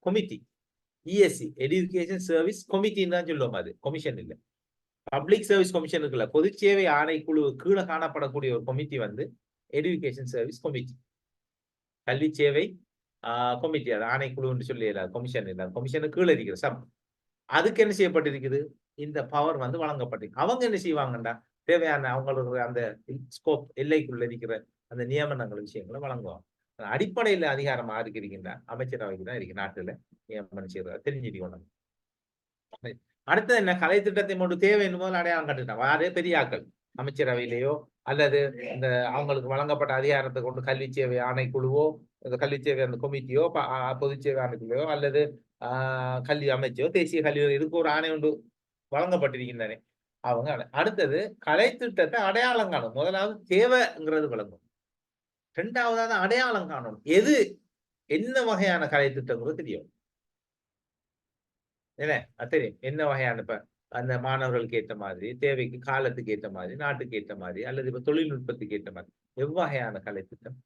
கமிட்டி, இஎஸ்சி, எஜுகேஷன் சர்வீஸ் கமிட்டின்னு தான் சொல்லுவோம். அது கமிஷன் இல்லை, பப்ளிக் சர்வீஸ் கமிஷன் இருக்குல்ல, பொது சேவை ஆணைக்குழு கீழே காணப்படக்கூடிய ஒரு கமிட்டி வந்து எஜுகேஷன் சர்வீஸ் கமிட்டி, கல்வி சேவை கமிட்டி. அது ஆணைக்குழுன்னு சொல்லி கமிஷன் இல்லை, கமிஷனுக்கு கீழே இருக்கிற சப். அதுக்கு என்ன செய்யப்பட்டிருக்குது, இந்த பவர் வந்து வழங்கப்பட்டிருக்கு. அவங்க என்ன செய்வாங்கண்டா, தேவையான அவங்களுக்கு அந்த ஸ்கோப் எல்லைக்குள்ள இருக்கிற அந்த நியமனங்கள் விஷயங்களை வழங்குவாங்க. அடிப்படையில் அதிகாரம் யாருக்கு இருக்கின்ற, அமைச்சரவைக்கு தான் இருக்கு நாட்டுல நியமனம் செய்யறது. தெரிஞ்சுக்கணும். அடுத்தது என்ன, கலை திட்டத்தை மட்டும் தேவை என்பதால் அடையாளம் கட்டுட்டாங்க யாரே பெரியாக்கள். அமைச்சரவையிலேயோ அல்லது இந்த அவங்களுக்கு வழங்கப்பட்ட அதிகாரத்தை கொண்டு கல்வி சேவை ஆணைக்குழுவோ, இந்த கல்வி சேவை அந்த கொமிட்டியோ, பொதுச் சேவை ஆணைக்குழுவோ அல்லது கல்வி அமைச்சோ, தேசிய கல்வி இதுக்கு ஒரு ஆணை ஒன்று வழங்கப்பட்டிருக்கின்றன. அவங்க அடுத்தது கலை திட்டத்தை அடையாளம் காணும். முதலாவது தேவைங்கிறது விளங்கும். இரண்டாவதாக அடையாளம் காணணும். எது என்ன வகையான கலை திட்டங்கிறது தெரியும். என்ன தெரியும் என்ன வகையான இப்ப அந்த மாணவர்களுக்கு ஏற்ற மாதிரி, தேவைக்கு காலத்துக்கு ஏற்ற மாதிரி, நாட்டுக்கு ஏற்ற மாதிரி, அல்லது இப்ப தொழில்நுட்பத்துக்கு ஏற்ற மாதிரி எவ்வகையான கலை திட்டம்.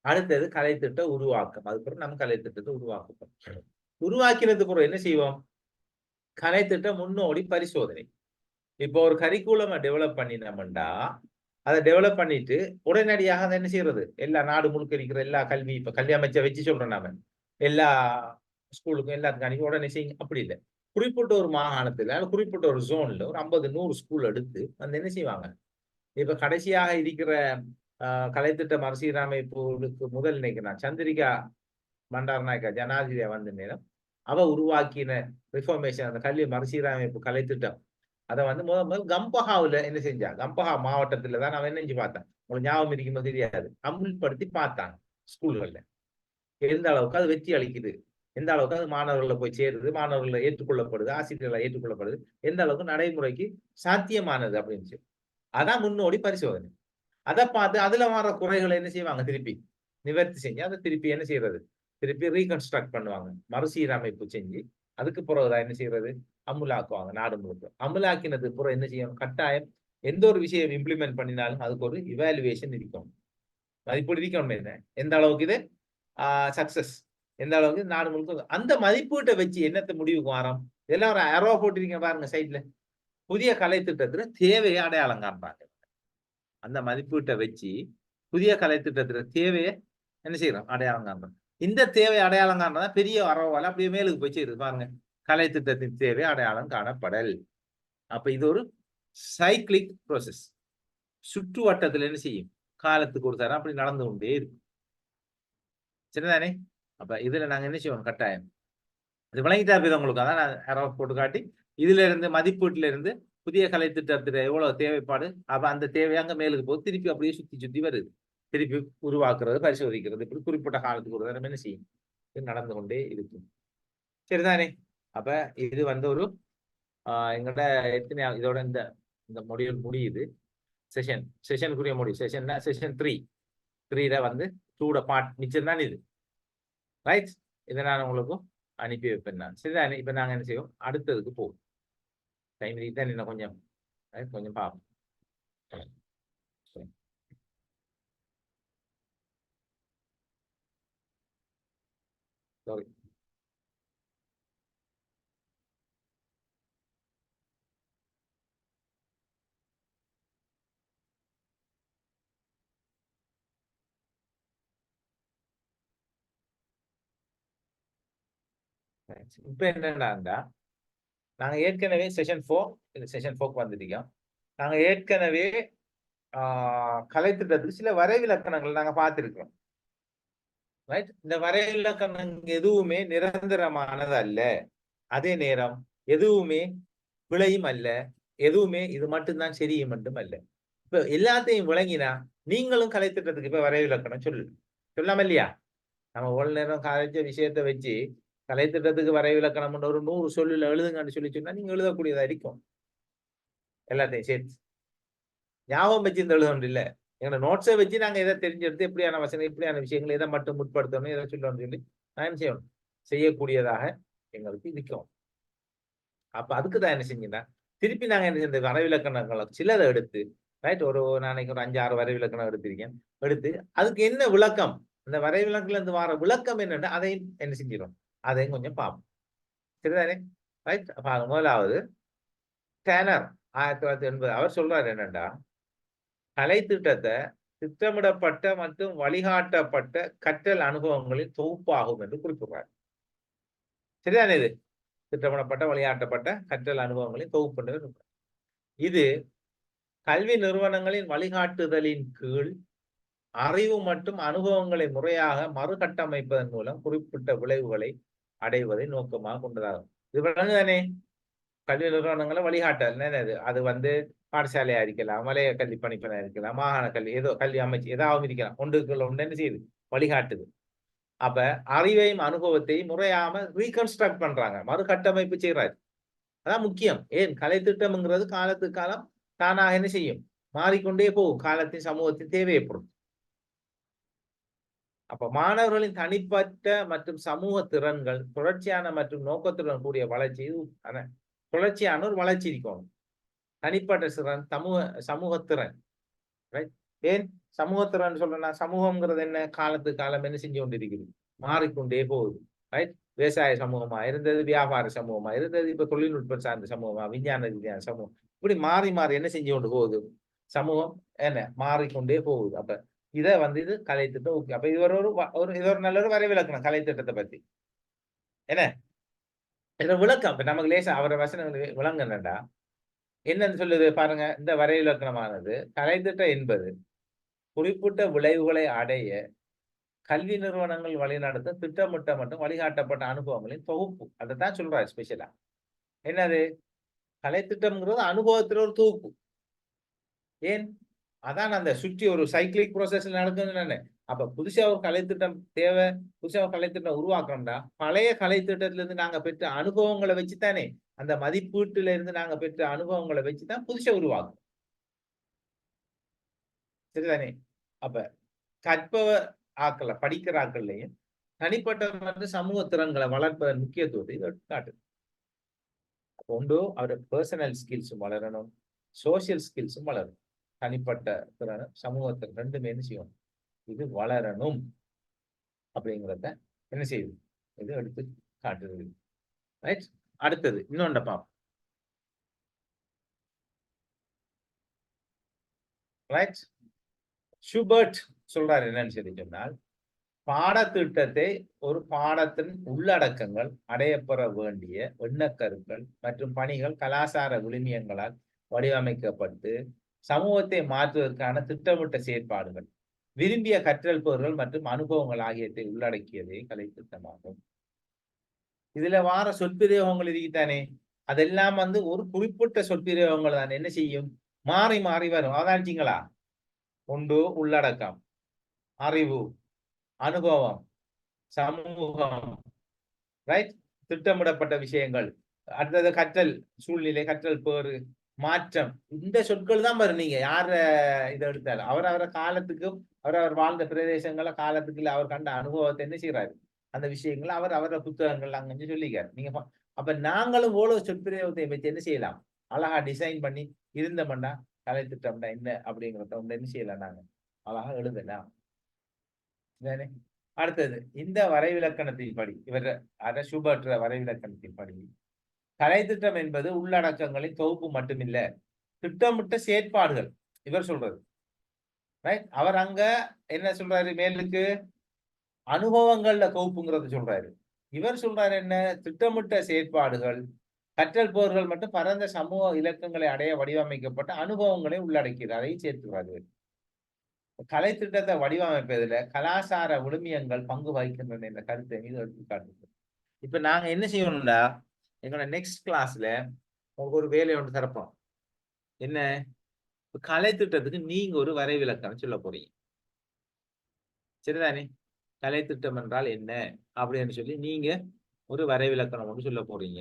அடுத்தது கலை திட்ட உருவாக்கம். அதுக்கப்புறம் நம்ம கலை திட்டத்தை உருவாக்கப்படும். உருவாக்கினதுக்கு அப்புறம் என்ன செய்வோம்? கலை திட்ட முன்னோடி பரிசோதனை. இப்போ ஒரு கரிக்குலமை டெவலப் பண்ணினோம்டா அதை டெவலப் பண்ணிட்டு உடனடியாக அதை என்ன செய்யறது? எல்லா நாடு முழுக்க இருக்கிற எல்லா கல்வி, இப்ப கல்வி அமைச்சை வச்சு சொல்றோம் நாம எல்லா ஸ்கூலுக்கும் எல்லாத்துக்கும் அனுப்பி உடனே செய்யுங்க, அப்படி இல்லை. குறிப்பிட்ட ஒரு மாகாணத்துல குறிப்பிட்ட ஒரு ஜோன்ல ஒரு 50-100 ஸ்கூல் எடுத்து வந்து என்ன செய்வாங்க? இப்ப கடைசியாக இருக்கிற கலைத்திட்ட மறுசீரமைப்புக்கு முதல் நினைக்கிறேன் சந்திரிகா பண்டாரநாயக்கா ஜனாதிபதியா வந்த நேரம் அவ உருவாக்கின ரிஃபார்மேஷன் அந்த கல்வி மறுசீரமைப்பு கலைத்திட்டம் அதை வந்து முதல் கம்பஹாவில் என்ன செஞ்சா? கம்பஹா மாவட்டத்துல தான் அவன் என்ன செஞ்சு பார்த்தான். உங்களுக்கு ஞாபகம் இருக்கும்போது தெரியாது. அமுல்படுத்தி பார்த்தாங்க ஸ்கூல்கள்ல எந்த அளவுக்கு அது வெற்றி அளிக்குது, எந்த அளவுக்கு அது மாணவர்களை போய் சேருது, மாணவர்களை ஏற்றுக்கொள்ளப்படுது, ஆசிரியர்களை ஏற்றுக்கொள்ளப்படுது, எந்த அளவுக்கு நடைமுறைக்கு சாத்தியமானது அப்படின்னு சொல்லி அதான் முன்னோடி பரிசோதனை. அதை பார்த்து அதுல வர குறைகளை என்ன செய்வாங்க? திருப்பி நிவர்த்தி செஞ்சு அதை திருப்பி என்ன செய்யறது? திருப்பி ரீகன்ஸ்ட்ரக்ட் பண்ணுவாங்க, மறுசீரமைப்பு செஞ்சு அதுக்கு பிறகுதான் என்ன செய்யறது? அமுலாக்குவாங்க நாடு முழுக்க. அமுலாக்கினது பிறகு என்ன செய்யணும்? கட்டாயம் எந்த ஒரு விஷயம் இம்ப்ளிமெண்ட் பண்ணினாலும் அதுக்கு ஒரு இவாலுவேஷன் இருக்கும். மதிப்பீடு இருக்கணும். என்ன எந்த அளவுக்கு இது சக்சஸ், எந்த அளவுக்கு நாடு முழுக்க அந்த மதிப்பீட்டை வச்சு என்னத்தை முடிவுக்கு வரோம்? இதெல்லாம் ஒரு அரோ போட்டிருக்கீங்க பாருங்க சைட்ல. புதிய கலை திட்டத்துல தேவையை அடையாளம் காண்பாங்க. அந்த மதிப்பீட்டை வச்சு புதிய கலை திட்டத்துல தேவையை என்ன செய்யறோம்? அடையாளம் காண்றோம். இந்த தேவை அடையாளம் காண்றதா பெரிய அறவால அப்படியே மேலுக்கு போய் செய்யுது பாருங்க. கலை திட்டத்தின் தேவை அடையாளம் காணப்படல். அப்ப இது ஒரு சைக்கிளிக் ப்ரோசஸ். சுற்று வட்டத்துல என்ன செய்யும்? காலத்துக்கு ஒரு தரம் அப்படி நடந்து கொண்டே இருக்கும். சரிதானே? அப்ப இதுல நாங்க என்ன செய்வோம்? கட்டாயம் இது விளங்கிட்டா போய் உங்களுக்கு அதான் நான் அரவ போட்டு காட்டி இதுல இருந்து மதிப்பீட்டுல இருந்து புதிய கலை திட்டத்துல எவ்வளவு தேவைப்பாடு, அப்ப அந்த தேவை அங்க மேலுக்கு போது திருப்பி அப்படியே சுத்தி சுத்தி வருது. திருப்பி உருவாக்குறது, பரிசோதிக்கிறது, இப்படி குறிப்பிட்ட காலத்துக்கு ஒரு தரம் என்ன செய்யும்? இது நடந்து கொண்டே இருக்கும். சரிதானே? அப்ப இது வந்து ஒரு எங்கள்கிட்ட எத்தனை இதோட இந்த மொடியூல் முடியுது. செஷனுக்குரிய மொடியூல் செஷன் 3 வந்து 2 பார்ட் மிச்சம் தான் இது. ரைட்? இதை நான் உங்களுக்கும் அனுப்பி வைப்பேன் நான். சரிதானே? இப்ப நாங்க என்ன செய்வோம்? அடுத்ததுக்கு போவோம். டைம் தான் இன்னும் கொஞ்சம் கொஞ்சம் பார்ப்போம். சாரி. இப்ப என்னன்னா நாங்க ஏற்கனவே செஷன் 4 இந்த செஷன் 4க்கு வந்துட்டோம். நாங்க ஏற்கனவே கலைத்திட்டத்துக்கு சில வரைவிலக்கணங்கள் நாங்க பார்த்திருக்கிறோம். ரைட்? இந்த வரைவிலக்கணங்கள் எதுவுமே நிரந்தரமானது அல்ல. அதே நேரம் எதுவுமே பிழையும் அல்ல. எதுவுமே இது மட்டும்தான் சரியும் மட்டும் அல்ல. இப்ப எல்லாத்தையும் விளங்கினா நீங்களும் கலைத்திட்டத்துக்கு இப்ப வரைவிலக்கணம் சொல்லாம இல்லையா? நம்ம ஒரு நேரம் கலைச்ச விஷயத்தை வச்சு கலைத்திட்டத்துக்கு வரைவிலக்கணம் ஒரு 100 சொல்லுல எழுதுங்கன்னு சொல்லி சொன்னா நீங்க எழுதக்கூடியதா இருக்கும். எல்லாத்தையும் சேர்த்து ஞாபகம் வச்சு இந்த எழுதணும் இல்லை. எங்க நோட்ஸை வச்சு நாங்க எதை தெரிஞ்செடுத்து எப்படியான வசனம் இப்படியான விஷயங்களை எதை மட்டும் முற்படுத்தணும், எதை சொல்லணும்னு சொல்லி நான் செய்யணும், செய்யக்கூடியதாக எங்களுக்கு இருக்கும். அப்ப அதுக்குதான் என்ன செஞ்சீங்கன்னா திருப்பி நாங்க என்ன இந்த வரைவிலக்கணங்களை சிலதை எடுத்து ரைட் ஒரு நாளைக்கு ஒரு 5-6 வரைவிலக்கணம் எடுத்திருக்கேன். எடுத்து அதுக்கு என்ன விளக்கம், அந்த வரைவிலக்கணத்துல இருந்து வர விளக்கம் என்னன்னு அதையும் என்ன செஞ்சிடும், அதையும் கொஞ்சம் பார்ப்போம். சரிதானே? ரைட்? அப்ப முதலாவது டேனர் 1980 அவர் சொல்றாரு என்னண்டா, கலை திட்டத்தை திட்டமிடப்பட்ட மற்றும் வழிகாட்டப்பட்ட கற்றல் அனுபவங்களின் தொகுப்பாகும் என்று குறிப்பிடுறார். சரிதானே? இது திட்டமிடப்பட்ட வழிகாட்டப்பட்ட கற்றல் அனுபவங்களின் தொகுப்பு. இது கல்வி நிறுவனங்களின் வழிகாட்டுதலின் கீழ் அறிவு மற்றும் அனுபவங்களை முறையாக மறுகட்டமைப்பதன் மூலம் குறிப்பிட்ட விளைவுகளை அடைவதை நோக்கமாக கொண்டதாகும். இது விளங்குதானே? கல்வி நிறுவனங்களை வழிகாட்டல் என்னது அது வந்து பாடசாலையா இருக்கலாம், வலய கல்வி பணிப்பனா இருக்கலாம், மாகாண கல்வி ஏதோ கல்வி அமைச்சு ஏதாவது இருக்கலாம், ஒன்றுக்குள்ள ஒன்று என்ன செய்யுது வழிகாட்டுது. அப்ப அறிவையும் அனுபவத்தையும் முறையாம ரீகன்ஸ்ட்ரக்ட் பண்றாங்க, மறுகட்டமைப்பு செய்யறாரு. அதான் முக்கியம். ஏன் கலை திட்டம்ங்கிறது காலத்துக்கு காலம் தானாக என்ன செய்யும், மாறிக்கொண்டே போகும், காலத்தின் சமூகத்தின் தேவையப்படும். அப்ப மாணவர்களின் தனிப்பட்ட மற்றும் சமூக திறன்கள் தொடர்ச்சியான மற்றும் நோக்கத்துடன் கூடிய வளர்ச்சி, தொடர்ச்சியான ஒரு வளர்ச்சி இருக்கணும். தனிப்பட்ட திறன், சமூக திறன். ஏன் சமூகத்திறன் சொல்றேன்னா, சமூகம்ங்கிறது என்ன, காலத்துக்கு காலம் என்ன செஞ்சு கொண்டிருக்குது, மாறிக்கொண்டே போகுது. ரைட், விவசாய சமூகமா இருந்தது, வியாபார சமூகமா இருந்தது, இப்ப தொழில்நுட்பம் சார்ந்த சமூகமா, விஞ்ஞான ரீதியான சமூகம், இப்படி மாறி மாறி என்ன செஞ்சு கொண்டு போகுது, சமூகம் என்ன மாறிக்கொண்டே போகுது. அப்ப இதை வந்து இது கலை திட்டம். ஓகே, அப்ப இது ஒரு நல்ல ஒரு வரைவிலக்கணம் கலை திட்டத்தை பத்தி. என்ன இத விளக்கம் இப்ப நமக்கு லேசா அவரை வசனங்கள் விளங்கண்டா என்னன்னு சொல்லுது பாருங்க. இந்த வரைவிலக்கணமானது கலை திட்டம் என்பது குறிப்பிட்ட விளைவுகளை அடைய கல்வி நிறுவனங்கள் வழிநடத்த திட்டமிட்ட மற்றும் வழிகாட்டப்பட்ட அனுபவங்களின் தொகுப்பு. அதைத்தான் சொல்றாரு ஸ்பெஷலா. என்னது கலை திட்டம்ங்கிறது அனுபவத்துல ஒரு தொகுப்பு. ஏன் அதான் அந்த சுற்றி ஒரு சைக்கிளிக் ப்ரோசஸ்ல நடக்குதுன்னு. அப்ப புதுசா ஒரு கலைத்திட்டம் தேவை, புதுசா ஒரு கலைத்திட்டம் உருவாக்கணும்னா பழைய கலைத்திட்டத்துல இருந்து நாங்க பெற்ற அனுபவங்களை வச்சுத்தானே, அந்த மதிப்பீட்டுல இருந்து நாங்க பெற்ற அனுபவங்களை வச்சுதான் புதுசா உருவாக்கும். சரிதானே? அப்ப கற்பவர் ஆக்கல படிக்கிற ஆக்கள்லையும் தனிப்பட்ட மற்றும் சமூக திறன்களை வளர்ப்பதன் முக்கியத்துவத்தை இது காட்டுது. ஒன்று அவரோட பர்சனல் ஸ்கில்ஸும் வளரணும், சோசியல் ஸ்கில்ஸும் வளரணும். தனிப்பட்ட திறனும் சமூகத்தின் ரெண்டுமே என்ன செய்யணும், இது வளரணும் அப்படிங்கிறத என்ன செய்யுது, இது எடுத்து காட்டுது. ரைட், அடுத்தது இன்னொன்று பார்ப்போம். ரைட், ஷூபர்ட் சொல்றாரு என்னன்னு சொல்லி சொன்னால், பாடத்திட்டத்தை ஒரு பாடத்தின் உள்ளடக்கங்கள் அடையப்பெற வேண்டிய எண்ணக்கருக்கள் மற்றும் பணிகள் கலாச்சார விழுமியங்களால் வடிவமைக்கப்பட்டு சமூகத்தை மாற்றுவதற்கான திட்டமிட்ட செயற்பாடுகள், விரும்பிய கற்றல் பொருள்கள் மற்றும் அனுபவங்கள் ஆகியவற்றை உள்ளடக்கியதே கலை திட்டமாகும். இதுல வார சொற்பிரயோகங்கள் இருக்குதானே, அதெல்லாம் வந்து ஒரு குறிப்பிட்ட சொற்பிரயோகங்கள் தான் என்ன செய்யும், மாறி மாறி வரும். அதாச்சுங்களா, ஒன்று உள்ளடக்கம், அறிவு, அனுபவம், சமூகம், ரைட், திட்டமிடப்பட்ட விஷயங்கள், அடுத்தது கற்றல் சூழ்நிலை, கற்றல் பேறு, மாற்றம். இந்த சொற்கள் தான் பாரு, நீங்க யார இதை எடுத்தாலும் அவர் காலத்துக்கும் அவர் வாழ்ந்த பிரதேசங்கள காலத்துக்கு இல்ல அவர் கண்ட அனுபவத்தை என்ன செய்யறாரு, அந்த விஷயங்களை அவரோட புத்தகங்கள் அங்க சொல்லிக்காரு. நீங்க அப்ப நாங்களும் ஓலோ சொற்பிரயோகத்தை வச்சு என்ன செய்யலாம், அழகா டிசைன் பண்ணி இருந்தோம்னா கலை திட்டம்னா என்ன அப்படிங்கிறத என்ன செய்யலாம், நாங்க அழகா எழுதலாம். அடுத்தது இந்த வரைவிலக்கணத்தின் படி, இவர் ஷூபர்ட் வரைவிலக்கணத்தின் படி கலை திட்டம் என்பது உள்ளடக்கங்களின் தொகுப்பு மட்டுமில்ல, திட்டமிட்ட செயற்பாடுகள். இவர் சொல்றது ரைட், அவர் அங்க என்ன சொல்றாரு, மேலுக்கு அனுபவங்கள்ல தொகுப்புங்கிறது சொல்றாரு. இவர் சொல்றாரு என்ன, திட்டமிட்ட செயற்பாடுகள், கற்றல் போர்கள் மற்றும் பரந்த சமூக இலக்கங்களை அடைய வடிவமைக்கப்பட்ட அனுபவங்களை உள்ளடக்கியது, அதையும் சேர்த்துக்கிறாரு. கலை திட்டத்தை வடிவமைப்பதில் கலாச்சார விழுமியங்கள் பங்கு வகிக்கின்றன என்ற கருத்தை மீது எடுத்து காட்டுது. இப்ப நாங்க என்ன செய்யணும்னா, எங்களோட நெக்ஸ்ட் கிளாஸ்ல உங்களுக்கு ஒரு வேலை ஒன்று தரப்போம். என்ன, கலை திட்டத்துக்கு நீங்க ஒரு வரைவிலக்கணம் சொல்ல போறீங்க. சரிதானே? கலை திட்டம் என்றால் என்ன அப்படின்னு சொல்லி நீங்க ஒரு வரைவிலக்கணம் ஒன்று சொல்ல போறீங்க.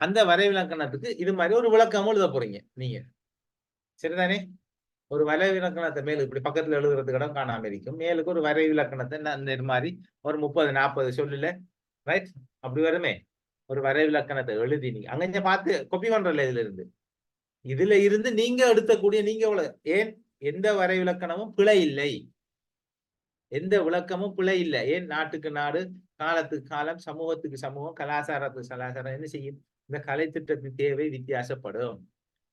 அந்த வரைவிலக்கணத்துக்கு இது மாதிரி ஒரு விளக்கமும் எழுத போறீங்க நீங்க. சரிதானே? ஒரு வரைவிலக்கணத்தை மேல இப்படி பக்கத்துல எழுதுறதுக்கு இடம் காணாம இருக்கும். மேலுக்கு ஒரு வரைவிலக்கணத்தை இந்த மாதிரி ஒரு 30-40 சொல்லல, ரைட், அப்படி வருமே. ஒரு வரைவிலக்கணத்தை எழுதி நீங்க அங்க பார்த்து கொப்பி பண்றல, இதுல இருந்து நீங்க எடுத்தக்கூடிய நீங்க ஏன் எந்த வரைவிலக்கணமும் பிழை இல்லை, எந்த விளக்கமும் பிழை இல்லை. ஏன் நாட்டுக்கு நாடு, காலத்துக்கு காலம், சமூகத்துக்கு சமூகம், கலாச்சாரத்துக்கு கலாச்சாரம் என்ன செய்யும், இந்த கலை திட்டத்தின் தேவை வித்தியாசப்படும்.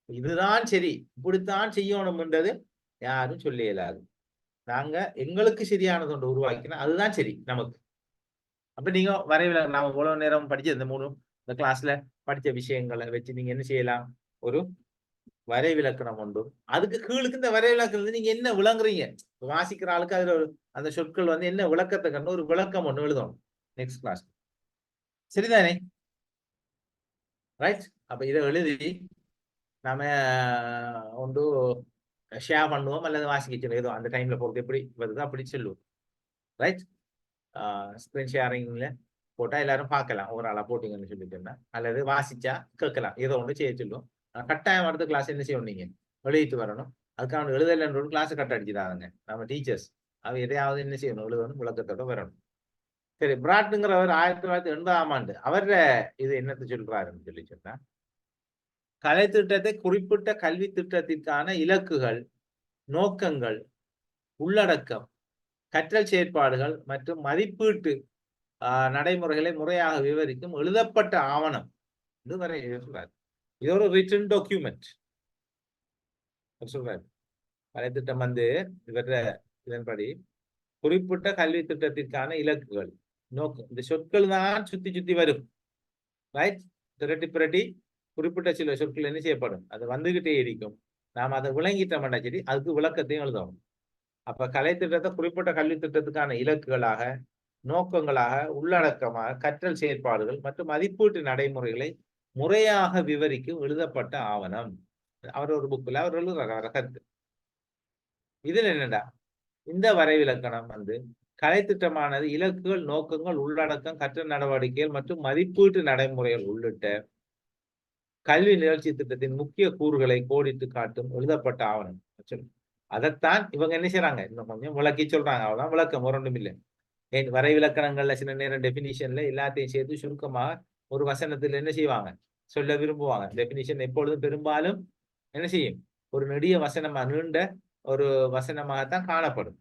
இதுதான் சரி, இப்படித்தான் செய்யணும்ன்றது யாரும் சொல்ல இயலாது. நாங்க எங்களுக்கு சரியானது ஒன்று உருவாக்கினா அதுதான் சரி நமக்கு. அப்ப நீங்க வரைவிலக்கணம் நாம இவ்வளவு நேரம் படிச்ச இந்த கிளாஸ்ல படிச்ச விஷயங்களை வச்சு நீங்க என்ன செய்யலாம், ஒரு வரைவிலக்கணம் உண்டு. அதுக்கு கீழுக்கு இந்த வரைவிலக்கணம் நீங்க என்ன விளங்குறீங்க, வாசிக்கிற ஆளுக்கு அதுல அந்த சொற்கள் வந்து என்ன விளக்கத்தை கண்டு ஒரு விளக்கம் ஒண்ணு எழுதணும் நெக்ஸ்ட் கிளாஸ். சரிதானே? ரைட். அப்ப இதை எழுதி நாம ஒன்று ஷேர் பண்ணுவோம் அல்லது வாசிக்கணும், ஏதோ அந்த டைம்ல போறது எப்படி வருது அப்படி சொல்லுவோம். ரைட். ஸ்கிரீன் ஷேரிங்ல போட்டா எல்லாரும் பார்க்கலாம், ஒரு ஆளா போட்டீங்கன்னு சொல்லிட்டோம்னா, அல்லது வாசிச்சா கேட்கலாம், ஏதோ ஒன்று செய்ய சொல்லுவோம். கட்டாயம் அடுத்த கிளாஸ் என்ன செய்யணும், நீங்க எழுதிட்டு வரணும். அதுக்கான எழுதலைன்ற ஒரு கிளாஸ் கட்ட அடிச்சுதாங்க நம்ம டீச்சர்ஸ். அவ எதையாவது என்ன செய்யணும், எழுதணும், விளக்கத்தோட வரணும். சரி, பிராட்டுங்கிறவர் 1980ஆம் ஆண்டு அவர இது என்னத்தை சொல்றாருன்னு சொல்லி சொன்னா, கலை திட்டத்தை குறிப்பிட்ட கல்வி திட்டத்திற்கான இலக்குகள், நோக்கங்கள், உள்ளடக்கம், கற்றல் செயற்பாடுகள் மற்றும் மதிப்பீட்டு நடைமுறைகளை முறையாக விவரிக்கும் எழுதப்பட்ட ஆவணம் இதுவரை சொல்றாரு. இது ஒரு ரிட்டன் டாக்குமெண்ட் சொல்றாரு. கலை திட்டம் இதன்படி குறிப்பிட்ட கல்வி திட்டத்திற்கான இலக்குகள், நோக்கம், இந்த சொற்கள் தான் சுத்தி சுத்தி வரும். ரைட். பிரட்டி குறிப்பிட்ட சில சொற்கள் என்ன செய்யப்படும், அது வந்துகிட்டே இருக்கும். நாம் அதை விளங்கிட்டோம்னா சரி, அதுக்கு விளக்கத்தையும் எழுதணும். அப்ப கலை திட்டத்தை குறிப்பிட்ட கல்வி திட்டத்துக்கான இலக்குகளாக, நோக்கங்களாக, உள்ளடக்கமாக, கற்றல் செயற்பாடுகள் மற்றும் மதிப்பீட்டு நடைமுறைகளை முறையாக விவரிக்கும் எழுதப்பட்ட ஆவணம். அவர் ஒரு புக்கில் அவர் எழுதுறாரு கருத்து. இதுல என்னடா, இந்த வரைவிலக்கணம் கலை திட்டமானது இலக்குகள், நோக்கங்கள், உள்ளடக்கம், கற்றல் நடவடிக்கைகள் மற்றும் மதிப்பீட்டு நடைமுறைகள் உள்ளிட்ட கல்வி நிகழ்ச்சி திட்டத்தின் முக்கிய கூறுகளை கோடிட்டு காட்டும் எழுதப்பட்ட ஆவணம். அதைத்தான் இவங்க என்ன செய்யறாங்க, இன்னும் கொஞ்சம் விளக்கி சொல்றாங்க. அவ்வளவுதான் விளக்கம், ஒன்றும் இல்லை. வரைவிலக்கணங்கள்ல சில நேரம் டெபினிஷன்ல எல்லாத்தையும் சேர்த்து சுருக்கமாக ஒரு வசனத்துல என்ன செய்வாங்க, சொல்ல விரும்புவாங்க. டெபினிஷன் எப்பொழுதும் பெரும்பாலும் என்ன செய்யும், ஒரு நெடிய வசனமா, நீண்ட ஒரு வசனமாகத்தான் காணப்படும்.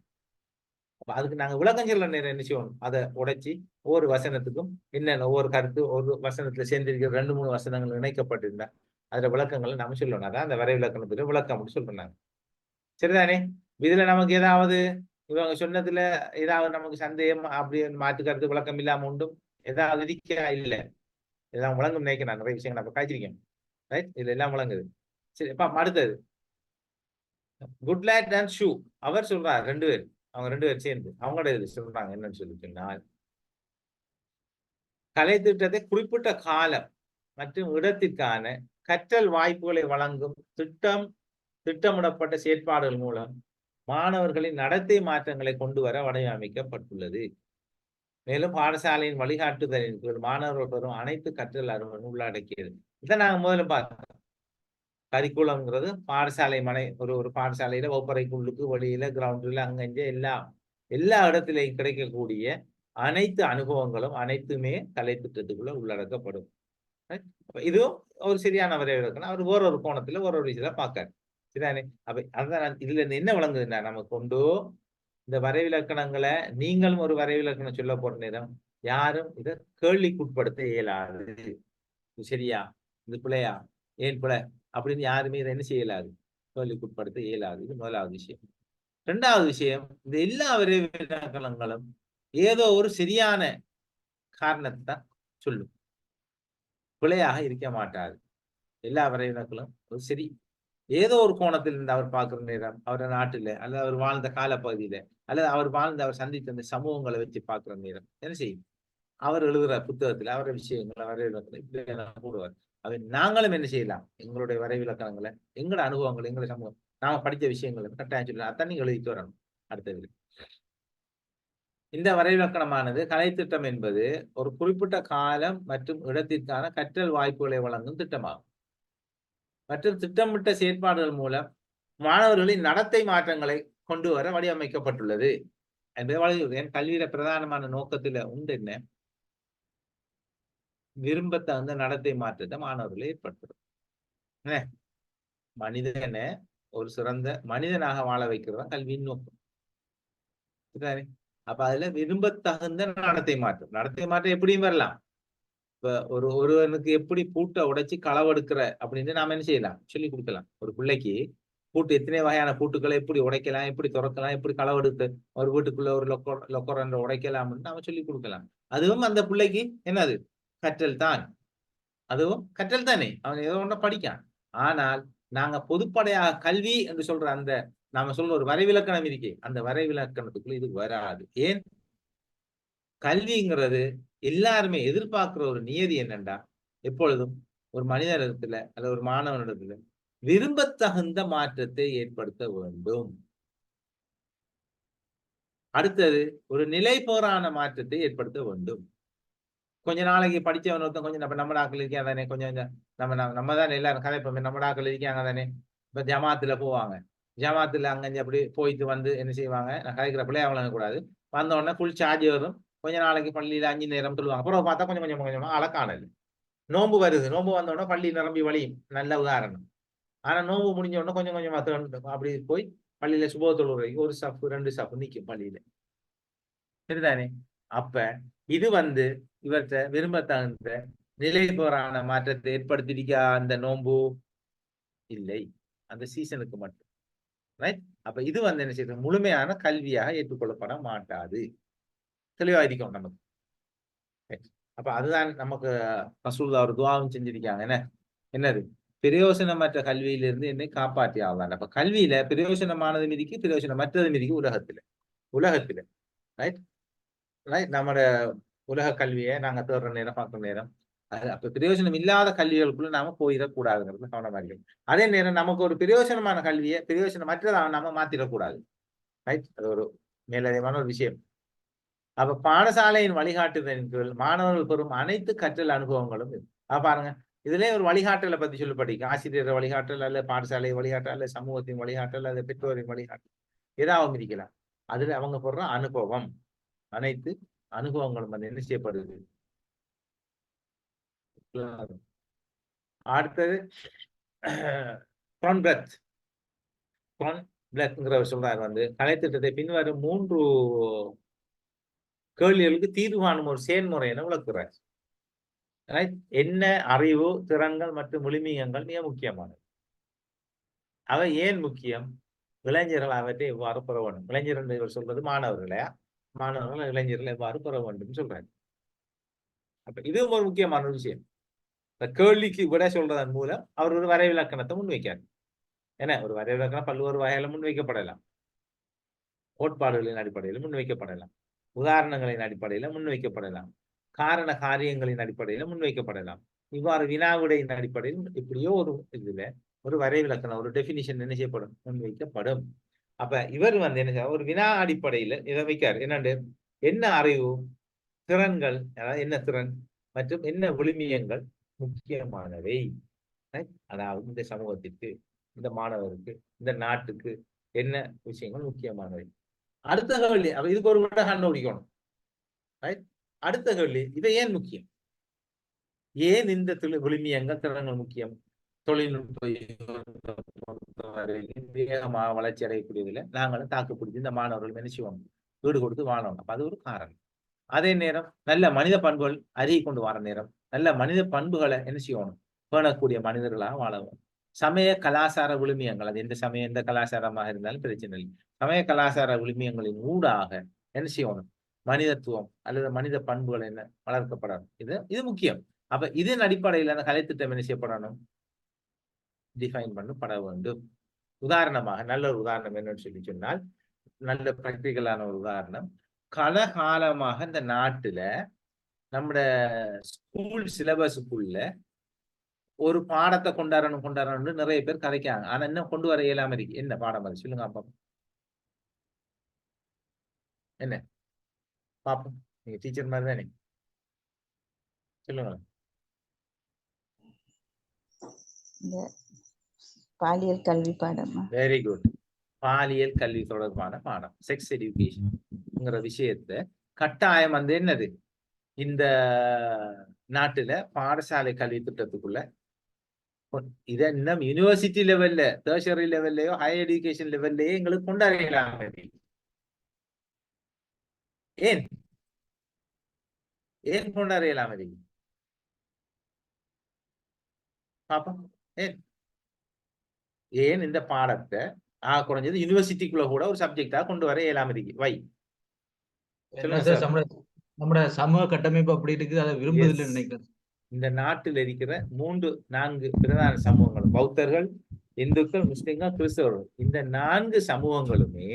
அதுக்கு நாங்க விளக்கம் சொல்ல நேரம் என்ன செய்வோம், அதை உடைச்சி ஒவ்வொரு வசனத்துக்கும் என்னென்ன ஒவ்வொரு கருத்து ஒரு வசனத்துல சேர்ந்திருக்கிற 2-3 வசனங்கள் இணைக்கப்பட்டிருந்தா அதுல விளக்கங்களை நம்ம சொல்லணும். அதான் அந்த வரைவிலக்கணத்துக்கு விளக்கம் சொல்றாங்க. சரிதானே? இதுல நமக்கு ஏதாவது இவங்க சொன்னதுல ஏதாவது நமக்கு சந்தேகம், அப்படி மாற்று கருத்து, விளக்கம் இல்லாம உண்டும் ஏதாவது இருக்கா? இல்லை, இதெல்லாம் விளங்கும் நினைக்க நான் நிறைய விஷயங்கள் நம்ம காய்ச்சிருக்கேன். ரைட். இதுல எல்லாம் விளங்குது. சரி, அடுத்தது குட்லேட் அண்ட் ஷூ அவர் சொல்றாரு, அவங்க 2 பேர் சேர்ந்து அவங்களோட இது சொல்றாங்க. என்னன்னு சொல்லி சொன்னால், கலை திட்டத்தை குறிப்பிட்ட காலம் மற்றும் இடத்திற்கான கற்றல் வாய்ப்புகளை வழங்கும் திட்டமிடப்பட்ட செயற்பாடுகள் மூலம் மாணவர்களின் நடத்தை மாற்றங்களை கொண்டு வர வடிவமைக்கப்பட்டுள்ளது. மேலும் பாடசாலையின் வழிகாட்டுதலின் கீழ் மாணவர்கள் பெறும் அனைத்து கற்றல் அறிவும் உள்ளடக்கியது. இதை நாங்க முதல்ல பார்த்தோம். கரிக்குலம்ங்கிறது பாடசாலை ஒரு பாடசாலையில வகுப்பறைக்குள்ளுக்கு, வெளியில, கிரவுண்டில், அங்கங்க எல்லா இடத்திலையும் கிடைக்கக்கூடிய அனைத்து அனுபவங்களும் அனைத்துமே கலை திட்டத்துக்குள்ள உள்ளடக்கப்படும். இதுவும் ஒரு சரியான வரைவிலக்கணம். அவர் ஒரு கோணத்துல ஒரு விஷயத்த பார்க்காரு. சரிதானே? அப்ப அதான் இதுல இருந்து என்ன விளங்குதுன்னா, நமக்கு கொண்டு இந்த வரைவிலக்கணங்களை நீங்களும் ஒரு வரைவிலக்கணம் சொல்ல போற நேரம் யாரும் இதை கேள்விக்குட்படுத்த இயலாது. சரியா, இது பிள்ளையா, ஏன் பிள்ளை அப்படின்னு யாருமே இதை என்ன செய்யலாது, கேள்விக்குட்படுத்த இயலாது. இது முதலாவது விஷயம். 2வது விஷயம், இந்த எல்லா வரைவிலக்கணங்களும் ஏதோ ஒரு சரியான காரணத்தை தான் சொல்லும், பிழையாக இருக்க மாட்டாது. எல்லா வரைவிலக்கணங்களும் ஒரு சரி ஏதோ ஒரு கோணத்தில் இருந்து அவர் பார்க்கிற நேரம், அவரோட நாட்டில அல்லது அவர் வாழ்ந்த காலப்பகுதியில அல்லது அவர் சந்தித்த அந்த சமூகங்களை வச்சு பார்க்கிற நேரம் என்ன செய்யும், அவர் எழுதுற புத்தகத்துல அவர விஷயங்களை வரைவிலக்கணம் இப்படி போடுவார். நாங்களும் என்ன செய்யலாம், எங்களுடைய வரைவிலக்கணங்களை, எங்களோட அனுபவங்களை, எங்களுடைய சமூகம், நாம படித்த விஷயங்களை கட்டாயம் சொல்லலாம். அதான் நீங்க எழுதிட்டு வரணும். அடுத்தது, இந்த வரைவிலக்கணமானது கலை திட்டம் என்பது ஒரு குறிப்பிட்ட காலம் மற்றும் இடத்திற்கான கற்றல் வாய்ப்புகளை வழங்கும் திட்டமாகும் மற்றும் திட்டமிட்ட செயற்பாடுகள் மூலம் மாணவர்களின் நடத்தை மாற்றங்களை கொண்டு வர வடிவமைக்கப்பட்டுள்ளது என்பதை கல்வியில பிரதானமான நோக்கத்துல உண்டு என்ன, விரும்பத்தகுந்த நடத்தை மாற்றத்தை மாணவர்களை ஏற்படுத்தும். மனிதனை ஒரு சிறந்த மனிதனாக வாழ வைக்கிறதா கல்வியின் நோக்கம். அப்ப அதுல விரும்பத்தகுந்த நடத்தை மாற்றம் எப்படியும் வரலாம். இப்ப ஒருவனுக்கு எப்படி பூட்டை உடைச்சி களவெடுக்கிற அப்படின்னு நாம என்ன செய்யலாம், சொல்லி கொடுக்கலாம். ஒரு பிள்ளைக்கு பூட்டு எத்தனை வகையான பூட்டுக்களை எப்படி உடைக்கலாம், எப்படி திறக்கலாம், எப்படி களவெடுத்து ஒரு வீட்டுக்குள்ள ஒரு லொக்கரண்ட உடைக்கலாம்னு நாம சொல்லி கொடுக்கலாம். அதுவும் அந்த பிள்ளைக்கு என்னது, கற்றல் தான். அதுவும் கற்றல் தானே, அவன் ஏதோ ஒண்ணு படிக்கான். ஆனால் நாங்க பொதுப்படையாக கல்வி என்று சொல்ற அந்த நாம சொல்ற ஒரு வரைவிலக்கணம் இருக்கே, அந்த வரைவிலக்கணத்துக்குள்ள இது வராது. ஏன், கல்விங்கிறது எல்லாருமே எதிர்பார்க்கிற ஒரு நியதி என்னண்டா, எப்பொழுதும் ஒரு மனிதனிடத்துல அல்லது ஒரு மாணவனிடத்துல விரும்பத்தகுந்த மாற்றத்தை ஏற்படுத்த வேண்டும். அடுத்தது ஒரு நிலைபெறான மாற்றத்தை ஏற்படுத்த வேண்டும். கொஞ்ச நாளைக்கு படிச்சவன் ஒருத்தன் கொஞ்சம் நம்ம நாட்கள் இருக்காங்க தானே, கொஞ்சம் நம்ம தானே எல்லாரும் கதைப்போமே, நம்ம நாட்கள் இருக்காங்க தானே. இப்ப ஜமாத்துல போவாங்க, ஜமாத்துல அங்க அப்படி போயிட்டு வந்து என்ன செய்வாங்க, நான் கதைக்கிற பிள்ளைய அவங்கள கூடாது, வந்த உடனே ஃபுல் சார்ஜ் வரும், கொஞ்ச நாளைக்கு பள்ளியில 5 நேரம் சொல்லுவாங்க, அப்புறம் பார்த்தா கொஞ்சம் கொஞ்சம் கொஞ்சமா அழக்கானல். நோம்பு வருது, நோம்பு வந்த உடனே பள்ளி நிரம்பி வழியும், நல்ல உதாரணம். ஆனா நோம்பு முடிஞ்ச உடனே கொஞ்சம் கொஞ்சமா அப்படி போய் பள்ளியில சுபோத்தொழு ஒரு சப்பு 2 சப்பு நிற்கும் பள்ளியில, சரிதானே. அப்ப இது இவற்றை விரும்பத்தகுந்த நிலைபெறான மாற்றத்தை ஏற்படுத்திருக்கா அந்த நோம்பு? இல்லை, அந்த சீசனுக்கு மட்டும். ரைட். அப்ப இது என்ன செய்யுது, முழுமையான கல்வியாக ஏற்றுக்கொள்ளப்பட மாட்டாது. தெளிவா இருக்கும் நமக்கு. அப்ப அதுதான் நமக்கு ரசூலுல்லாஹ் ஒரு துஆவும் செஞ்சிருக்காங்க. என்னது? பிரயோசனமற்ற கல்வியிலிருந்து என்னை காப்பாற்றி ஆவான். அப்ப கல்வியில பிரயோசனமானது மிதிக்கு, பிரயோசனமற்றது மிதிக்கு உலகத்துல. ரைட். நம்மட உலக கல்வியை நாங்க தேடுற நேரம் பார்க்குற நேரம் அப்ப பிரயோஜனம் இல்லாத கல்விகளுக்குள்ள நாம போயிடக்கூடாதுங்கிறது கவனமா இருக்கு. அதே நேரம் நமக்கு ஒரு பிரயோஜனமான கல்வியை பிரயோஜனமற்றதாக நாம மாத்திடக்கூடாது. ரைட். அது ஒரு மேலதிகமான ஒரு விஷயம். அப்ப பாடசாலையின் வழிகாட்டுதலின் கீழ் மாணவர்கள் பெறும் அனைத்து கற்றல் அனுபவங்களும் பாருங்க, இதுலயே ஒரு வழிகாட்டலை பத்தி சொல்லப்பட்டிருக்கு. ஆசிரியர் வழிகாட்டல், அல்ல பாடசாலை வழிகாட்டல், அல்ல சமூகத்தின் வழிகாட்டல், அல்ல பெற்றோரின் வழிகாட்டல், ஏதாவது இருக்கலாம். அதுல அவங்க போடுற அனுபவம், அனைத்து அனுபவங்களும் என்ன செய்யப்படுது. அடுத்தது சொல்றாரு கலைத்திட்டத்தை பின்வரும் 3 கேள்விகளுக்கு தீர்வு காணும் ஒரு செயல்முறை என விளக்குறார். என்ன அறிவு, திறன்கள் மற்றும் விழுமியங்கள் மிக முக்கியமானது. அவை ஏன் முக்கியம்? இளைஞர்கள் அவற்றை எவ்வாறு பெற வேண்டும்? இளைஞர்கள் இவர் சொல்றது மாணவர்களையா, மாணவர்கள் இளைஞர்கள் எவ்வாறு பெற வேண்டும் சொல்றாரு. அப்ப இதுவும் ஒரு முக்கியமான விஷயம். இந்த கேள்விக்கு விட சொல்றதன் மூலம் அவர் ஒரு வரைவிலக்கணத்தை முன்வைக்கார். ஏன்னா ஒரு வரைவிலக்கணம் பல்வேறு வகையில முன்வைக்கப்படலாம். கோட்பாடுகளின் அடிப்படையில் முன்வைக்கப்படலாம், உதாரணங்களின் அடிப்படையில முன்வைக்கப்படலாம், காரண காரியங்களின் அடிப்படையில முன்வைக்கப்படலாம். இவ்வாறு வினாவிடையின் அடிப்படையில் இப்படியோ ஒரு இதுல ஒரு வரைவிலக்கணம், ஒரு டெபினிஷன் என்ன செய்யப்படும், முன்வைக்கப்படும். அப்ப இவர் என்ன ஒரு வினா அடிப்படையில இதை வைக்காரு. என்ன அறிவு, திறன்கள், அதாவது என்ன திறன் மற்றும் என்ன விழுமியங்கள் முக்கியமானவை, அதாவது இந்த சமூகத்திற்கு, இந்த மாணவருக்கு, இந்த நாட்டுக்கு என்ன விஷயங்கள் முக்கியமானவை. அடுத்த கேள்வி, அப்ப இதுக்கு ஒரு விட கண்டுபிடிக்கணும். அடுத்த கேள்வி, இவை ஏன் முக்கியம்? ஏன் இந்த விழுமியங்கள், திறன்கள் முக்கியம்? தொழில்நுட்ப வேகமாக வளர்ச்சி அடையக்கூடியதில்லை நாங்களும் தாக்குப்பிடிச்சு இந்த மாணவர்கள் என்ன செய்வோம், வீடு கொடுத்து வாழணும். அப்ப அது ஒரு காரணம். அதே நேரம் நல்ல மனித பண்புகள் அருகி கொண்டு வர நேரம் நல்ல மனித பண்புகளை என்ன செய்யணும், பேணக்கூடிய மனிதர்களாக வாழவும். சமய கலாச்சார விழுமியங்கள், அது எந்த சமயம் எந்த கலாச்சாரமாக இருந்தாலும் பிரச்சனை இல்லை. சமய கலாச்சார விழுமியங்களின் ஊடாக என்ன செய்யணும், மனிதத்துவம் அல்லது மனித பண்புகள் என்ன வளர்க்கப்படணும். இது முக்கியம். அப்ப இதன் அடிப்படையில் அந்த கலைத்திட்டம் என்ன செய்யப்படணும், டிஃபைன் பண்ணப்பட வேண்டும். உதாரணமாக நல்ல ஒரு உதாரணம் என்னன்னு சொன்னால், நல்ல பிராக்டிக்கலான ஒரு உதாரணம், காலகாலமாக இந்த நாட்டுல நம்ம ஸ்கூல் சிலபஸுக்குள்ள ஒரு பாடத்தை கொண்டாடணும்னு நிறைய பேர் கதைக்காங்க. ஆனா இன்னும் கொண்டு வர இயலாம இருக்கு. என்ன பாடம் அது சொல்லுங்க அப்பா, என்ன பாப்போம், நீங்க டீச்சர் மாதிரி தானே, சொல்லுங்க. பாலியல் கல்வி பாடம். Very good. பாலியல் கல்வி தொடர்பான பாடம், செக்ஸ் எஜுகேஷன்ங்கிற விஷயத்த கட்டாயம் என்னது, இந்த நாட்டுல பாடசாலை கல்வி திட்டத்துக்குள்ள இதை இன்னும் யூனிவர்சிட்டி லெவல்ல, டெர்ஷரி லெவல்லையோ ஹையர் எஜுகேஷன் லெவல்லையோ எங்களுக்கு கொண்டாடலாம். ஏன் ஏன் கொண்டாடலாம் பாப்போம். ஏன் இந்த பாடத்தை குறைஞ்சது யூனிவர்சிட்டிக்குள்ள கூட ஒரு சப்ஜெக்டா கொண்டு வர இயலாம இருக்கு? வை நம்ம சமூக கட்டமைப்பு அப்படி இருக்கு, அதை விரும்புதில்லை நினைக்கிறேன். இந்த நாட்டில் இருக்கிற 3-4 பிரதான சமூகங்கள், பௌத்தர்கள், இந்துக்கள், முஸ்லிம்கள், கிறிஸ்தவர்கள், இந்த 4 சமூகங்களுமே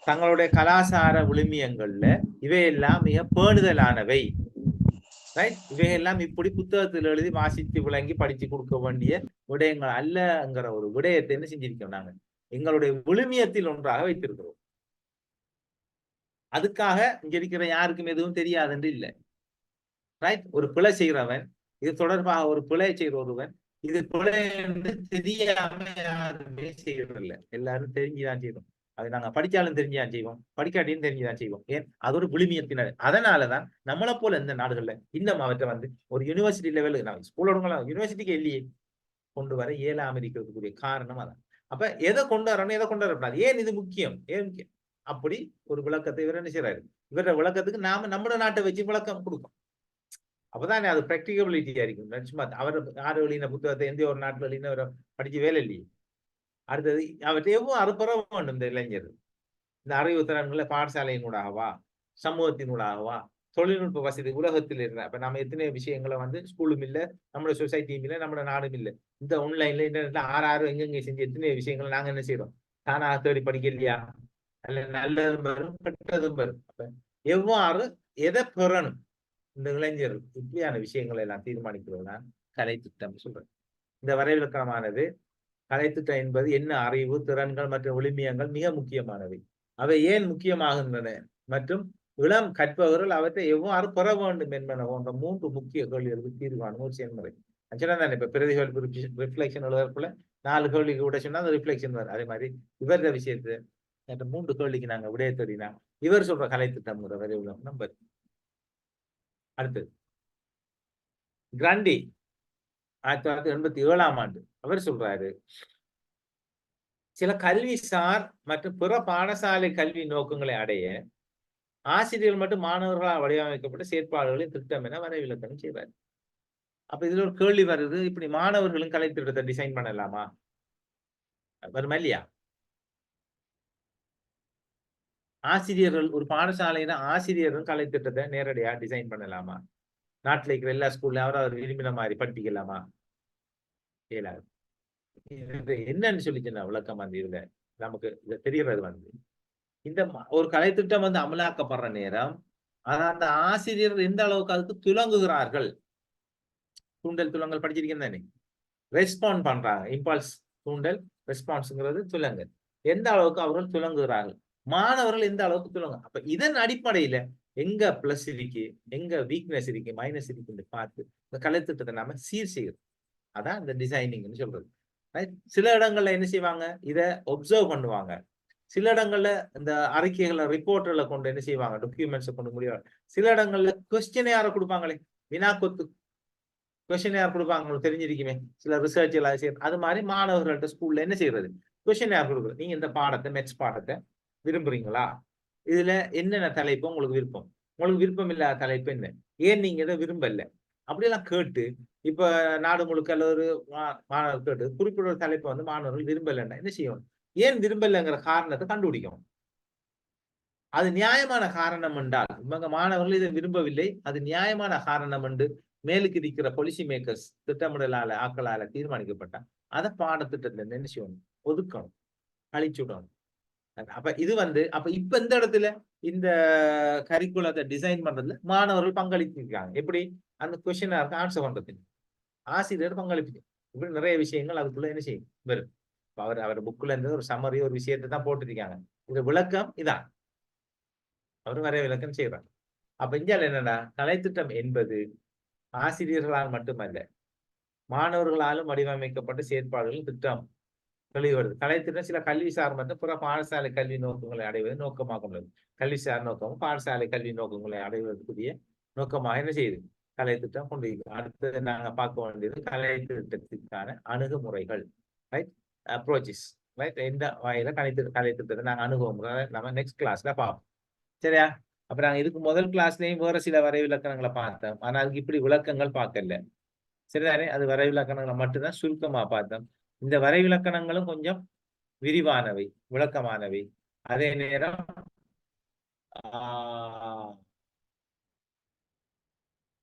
தங்களுடைய கலாச்சார விழுமியங்கள்ல இவையெல்லாம் மிக பேணுதலானவை. ரைட். இவையெல்லாம் இப்படி புத்தகத்தில் எழுதி வாசித்து விளங்கி படிச்சு கொடுக்க வேண்டிய விடயங்கள் அல்லங்கிற ஒரு விடயத்தை என்ன செஞ்சிருக்கோம் நாங்க எங்களுடைய விழுமியத்தில் ஒன்றாக வைத்திருக்கிறோம். அதுக்காக இங்க இருக்கிற யாருக்கும் எதுவும் தெரியாதுன்னு இல்லை. ரைட். ஒரு பிழை செய்கிறவன், இது தொடர்பாக ஒரு பிழை செய்கிற ஒருவன், இது பிழை என்று தெரியாம யாருமே செய்யறதில்லை. எல்லாரும் தெரிஞ்சுதான் செய்வோம். அது நாங்க படிச்சாலும் தெரிஞ்சுதான் செய்வோம், படிக்காட்டியும் தெரிஞ்சுதான் செய்வோம். ஏன்? அது ஒரு விழுமியத்தினர். அதனாலதான் நம்மளை போல இந்த நாடுகள்ல இன்னும் அவற்றை வந்து ஒரு யூனிவர்சிட்டி லெவலுக்கு நான் ஸ்கூலோட யூனிவர்சிட்டிக்கு இல்லையே கொண்டு வர இயலாம இருக்கிறதுக்குரிய காரணம் அதான். அப்ப எதை கொண்டு வரணும், எதை கொண்டு வரக்கூடாது, ஏன் இது முக்கியம், ஏன் முக்கியம், அப்படி ஒரு விளக்கத்தை இவர் என்ன செய்யறாரு. இவர விளக்கத்துக்கு நாம நம்ம நாட்டை வச்சு விளக்கம் கொடுக்கும். அப்பதானே அது பிராக்டிகபிலிட்டியா இருக்கும். சும்மா அவர் யாரு வெளியின புத்தகத்தை எந்த ஒரு நாட்டுல வெளியின படிச்சு வேலை இல்லையே. அடுத்தது அவற்றை எவ்வளவு அறுப்பற வேண்டும் இந்த இளைஞர். இந்த அறிவு திறன்களை பாடசாலையினூடாகவா, சமூகத்தினூடாகவா, தொழில்நுட்ப வசதி உலகத்தில் இருக்கிற அப்ப நம்ம எத்தனை விஷயங்களை வந்து ஸ்கூலும் இல்லை, நம்மளோட சொசைட்டியும் இல்லை, நம்மளோட நாடும் இல்லை. இந்த ஆன்லைன்ல இன்டர்நெட்ல ஆறு எங்கெங்க செஞ்சு எத்தனை விஷயங்களை நாங்க என்ன செய்யறோம், தானாக தேடி படிக்கலையா? அல்ல நல்லதும் வரும் கெட்டதும் வரும். அப்ப எவ்வாறு எதை பெறணும் இந்த இளைஞர் இப்படியான விஷயங்களை எல்லாம் தீர்மானிக்கிறது தான் கலை திட்டம் சொல்றேன். இந்த வரைவிலக்கணமானது கலை திட்டம் என்பது என்ன அறிவு திறன்கள் மற்றும் விழுமியங்கள் மிக முக்கியமானவை. அவை ஏன் முக்கியமாகின்றன மற்றும் இளம் கற்பவர்கள் அவற்றை எவ்வாறு பெற வேண்டும் என்பன போன்ற 3 முக்கிய கேள்விகளுக்கு தீர்வான ஒரு செயல்முறை. ஆக்சுவலா நான் இப்ப பிரதிபலிப்பு ரிஃப்ளெக்ஷன் எழுதுறதுக்குள்ள 4 கேள்விக்கு விட சொன்னா அந்த ரிஃப்ளெக்ஷன் வரும். அதே மாதிரி இவர விஷயத்தை 3 கேள்விக்கு நாங்க விடைய தேடினா இவர் சொல்ற கலை திட்டம் வரை உள்ள நம்பர். அடுத்தது கிராண்டி 1987ஆம் ஆண்டு அவர் சொல்றாரு, சில கல்விசார் மற்றும் பிற பாடசாலை கல்வி நோக்கங்களை அடைய ஆசிரியர்கள் மற்றும் மாணவர்களால் வடிவமைக்கப்பட்ட செயற்பாடுகளின் திட்டம் என வரைவிலக்கணம் செய்வார். அப்ப இதுல ஒரு கேள்வி வருது, இப்படி மாணவர்களும் கலை திட்டத்தை டிசைன் பண்ணலாமா? வருமா இல்லையா? ஆசிரியர்கள் ஒரு பாடசாலையில ஆசிரியர்கள் கலை திட்டத்தை நேரடியா டிசைன் பண்ணலாமா? நாட்டில் இருக்கிற எல்லா ஸ்கூல்ல அவர் விரும்பின மாதிரி படிப்பிக்கலாமா? இயலாது. என்னன்னு சொல்லிச்சுன்னா விளக்கம் வந்து இதுல நமக்கு இத தெரியறது வந்து இந்த ஒரு கலை திட்டம் வந்து அமலாக்கப்படுற நேரம் அந்த ஆசிரியர்கள் எந்த அளவுக்கு அதுக்கு துலங்குகிறார்கள். தூண்டல் துலங்கல் படிச்சிருக்கேன் தானே, ரெஸ்பாண்ட் பண்றாங்க. இம்பால்ஸ் தூண்டல், ரெஸ்பான்ஸ்ங்கிறது துலங்கல். எந்த அளவுக்கு அவர்கள் துலங்குகிறார்கள், மாணவர்கள் எந்த அளவுக்கு துலங்க. அப்ப இதன் அடிப்படையில எங்க பிளஸ் இருக்கு, எங்க வீக்னஸ் இருக்கு, மைனஸ் இருக்குன்னு பார்த்து இந்த கலை திட்டத்தை நாம சீர் செய்யறது. அதான் இந்த டிசைனிங்னு சொல்றது. சில இடங்கள்ல என்ன செய்வாங்க, இத ஒப்சர்வ் பண்ணுவாங்க. சில இடங்கள்ல இந்த அறிக்கைகளை ரிப்போர்ட்களை கொண்டு என்ன செய்வாங்க, டாக்குமெண்ட்ஸை கொண்டு முடியாது. சில இடங்கள்ல கொஸ்டின் யாரை கொடுப்பாங்களே, வினாக்கொத்து கொஸ்டின் யார் கொடுப்பாங்க, உங்களுக்கு தெரிஞ்சிருக்குமே. சில ரிசர்ச் எல்லாம் செய்யறது. அது மாதிரி மாணவர்கள்ட்ட ஸ்கூல்ல என்ன செய்யறது, கொஸ்டின் யார் கொடுக்குறது. நீங்க இந்த பாடத்தை மெட்ஸ் பாடத்தை விரும்புறீங்களா, இதுல என்னென்ன தலைப்பு உங்களுக்கு விருப்பம், உங்களுக்கு விருப்பம் இல்லாத தலைப்பு என்ன, ஏன் நீங்க இதை விரும்பல, அப்படியெல்லாம் கேட்டு இப்ப நாடு முழுக்க ஒரு மாணவர் கேட்டு குறிப்பிட்ட ஒரு தலைப்பை வந்து மாணவர்கள் விரும்பலைன்னா என்ன செய்யணும், ஏன் விரும்பலைங்கிற காரணத்தை கண்டுபிடிக்கணும். அது நியாயமான காரணம் என்றால் இவங்க மாணவர்கள் இதை விரும்பவில்லை, அது நியாயமான காரணம் என்று மேலுக்கு இருக்கிற பாலிசி மேக்கர்ஸ் திட்டமிடலால ஆக்களால தீர்மானிக்கப்பட்டா அதை பாடத்திட்டத்துல என்ன செய்யணும், ஒதுக்கணும், அழிச்சுடணும். அப்ப இது வந்து அப்ப இப்ப இந்த இடத்துல இந்த கரிக்குலத்தை டிசைன் பண்றதுல மாணவர்கள் பங்களிச்சிருக்காங்க. எப்படி, அந்த கொஸ்டின் ஆன்சர் பண்றதுக்கு ஆசிரியர் பங்களிப்பு. இப்படி நிறைய விஷயங்கள் அதுக்குள்ள என்ன செய்யும் வரும். அவர் புக்ல இருந்து ஒரு சம்மரி ஒரு விஷயத்தை தான் போட்டுருக்காங்க. இந்த விளக்கம் இதான் அவர் நிறைய விளக்கம் செய்யறாங்க. அப்ப இந்தியாவில் என்னன்னா கலைத்திட்டம் என்பது ஆசிரியர்களால் மட்டுமல்ல மாணவர்களாலும் வடிவமைக்கப்பட்ட செயற்பாடுகள் திட்டம் தெளிவுபடுது. கலைத்திட்டம் சில கல்விசார் மற்றும் புற பாடசாலை கல்வி நோக்கங்களை அடைவது நோக்கமாக உள்ளது. கல்விசார் நோக்கமும் பாடசாலை கல்வி நோக்கங்களை அடைவதற்குரிய நோக்கமாக என்ன செய்யுது கலைத்திட்டம் கொண்டு. அடுத்தது நாங்க பார்க்க வேண்டியது கலைத்திட்டத்திற்கான அணுகுமுறைகள், ரைட், அப்ரோச்சஸ், ரைட். எந்த வகையில கலைத்திட்டத்தை நாங்க அணுகுவோம் நம்ம நெக்ஸ்ட் கிளாஸ்ல பார்ப்போம். சரியா? அப்ப நாங்க இதுக்கு முதல் கிளாஸ்லயும் வேற சில வரைவிலக்கணங்களை பார்த்தோம். ஆனா அதுக்கு இப்படி விளக்கங்கள் பார்க்கல. சரிதானே? அது வரைவிலக்கணங்களை மட்டும்தான் சுருக்கமா பார்த்தோம். இந்த வரைவிலக்கணங்களும் கொஞ்சம் விரிவானவை, விளக்கமானவை. அதே நேரம்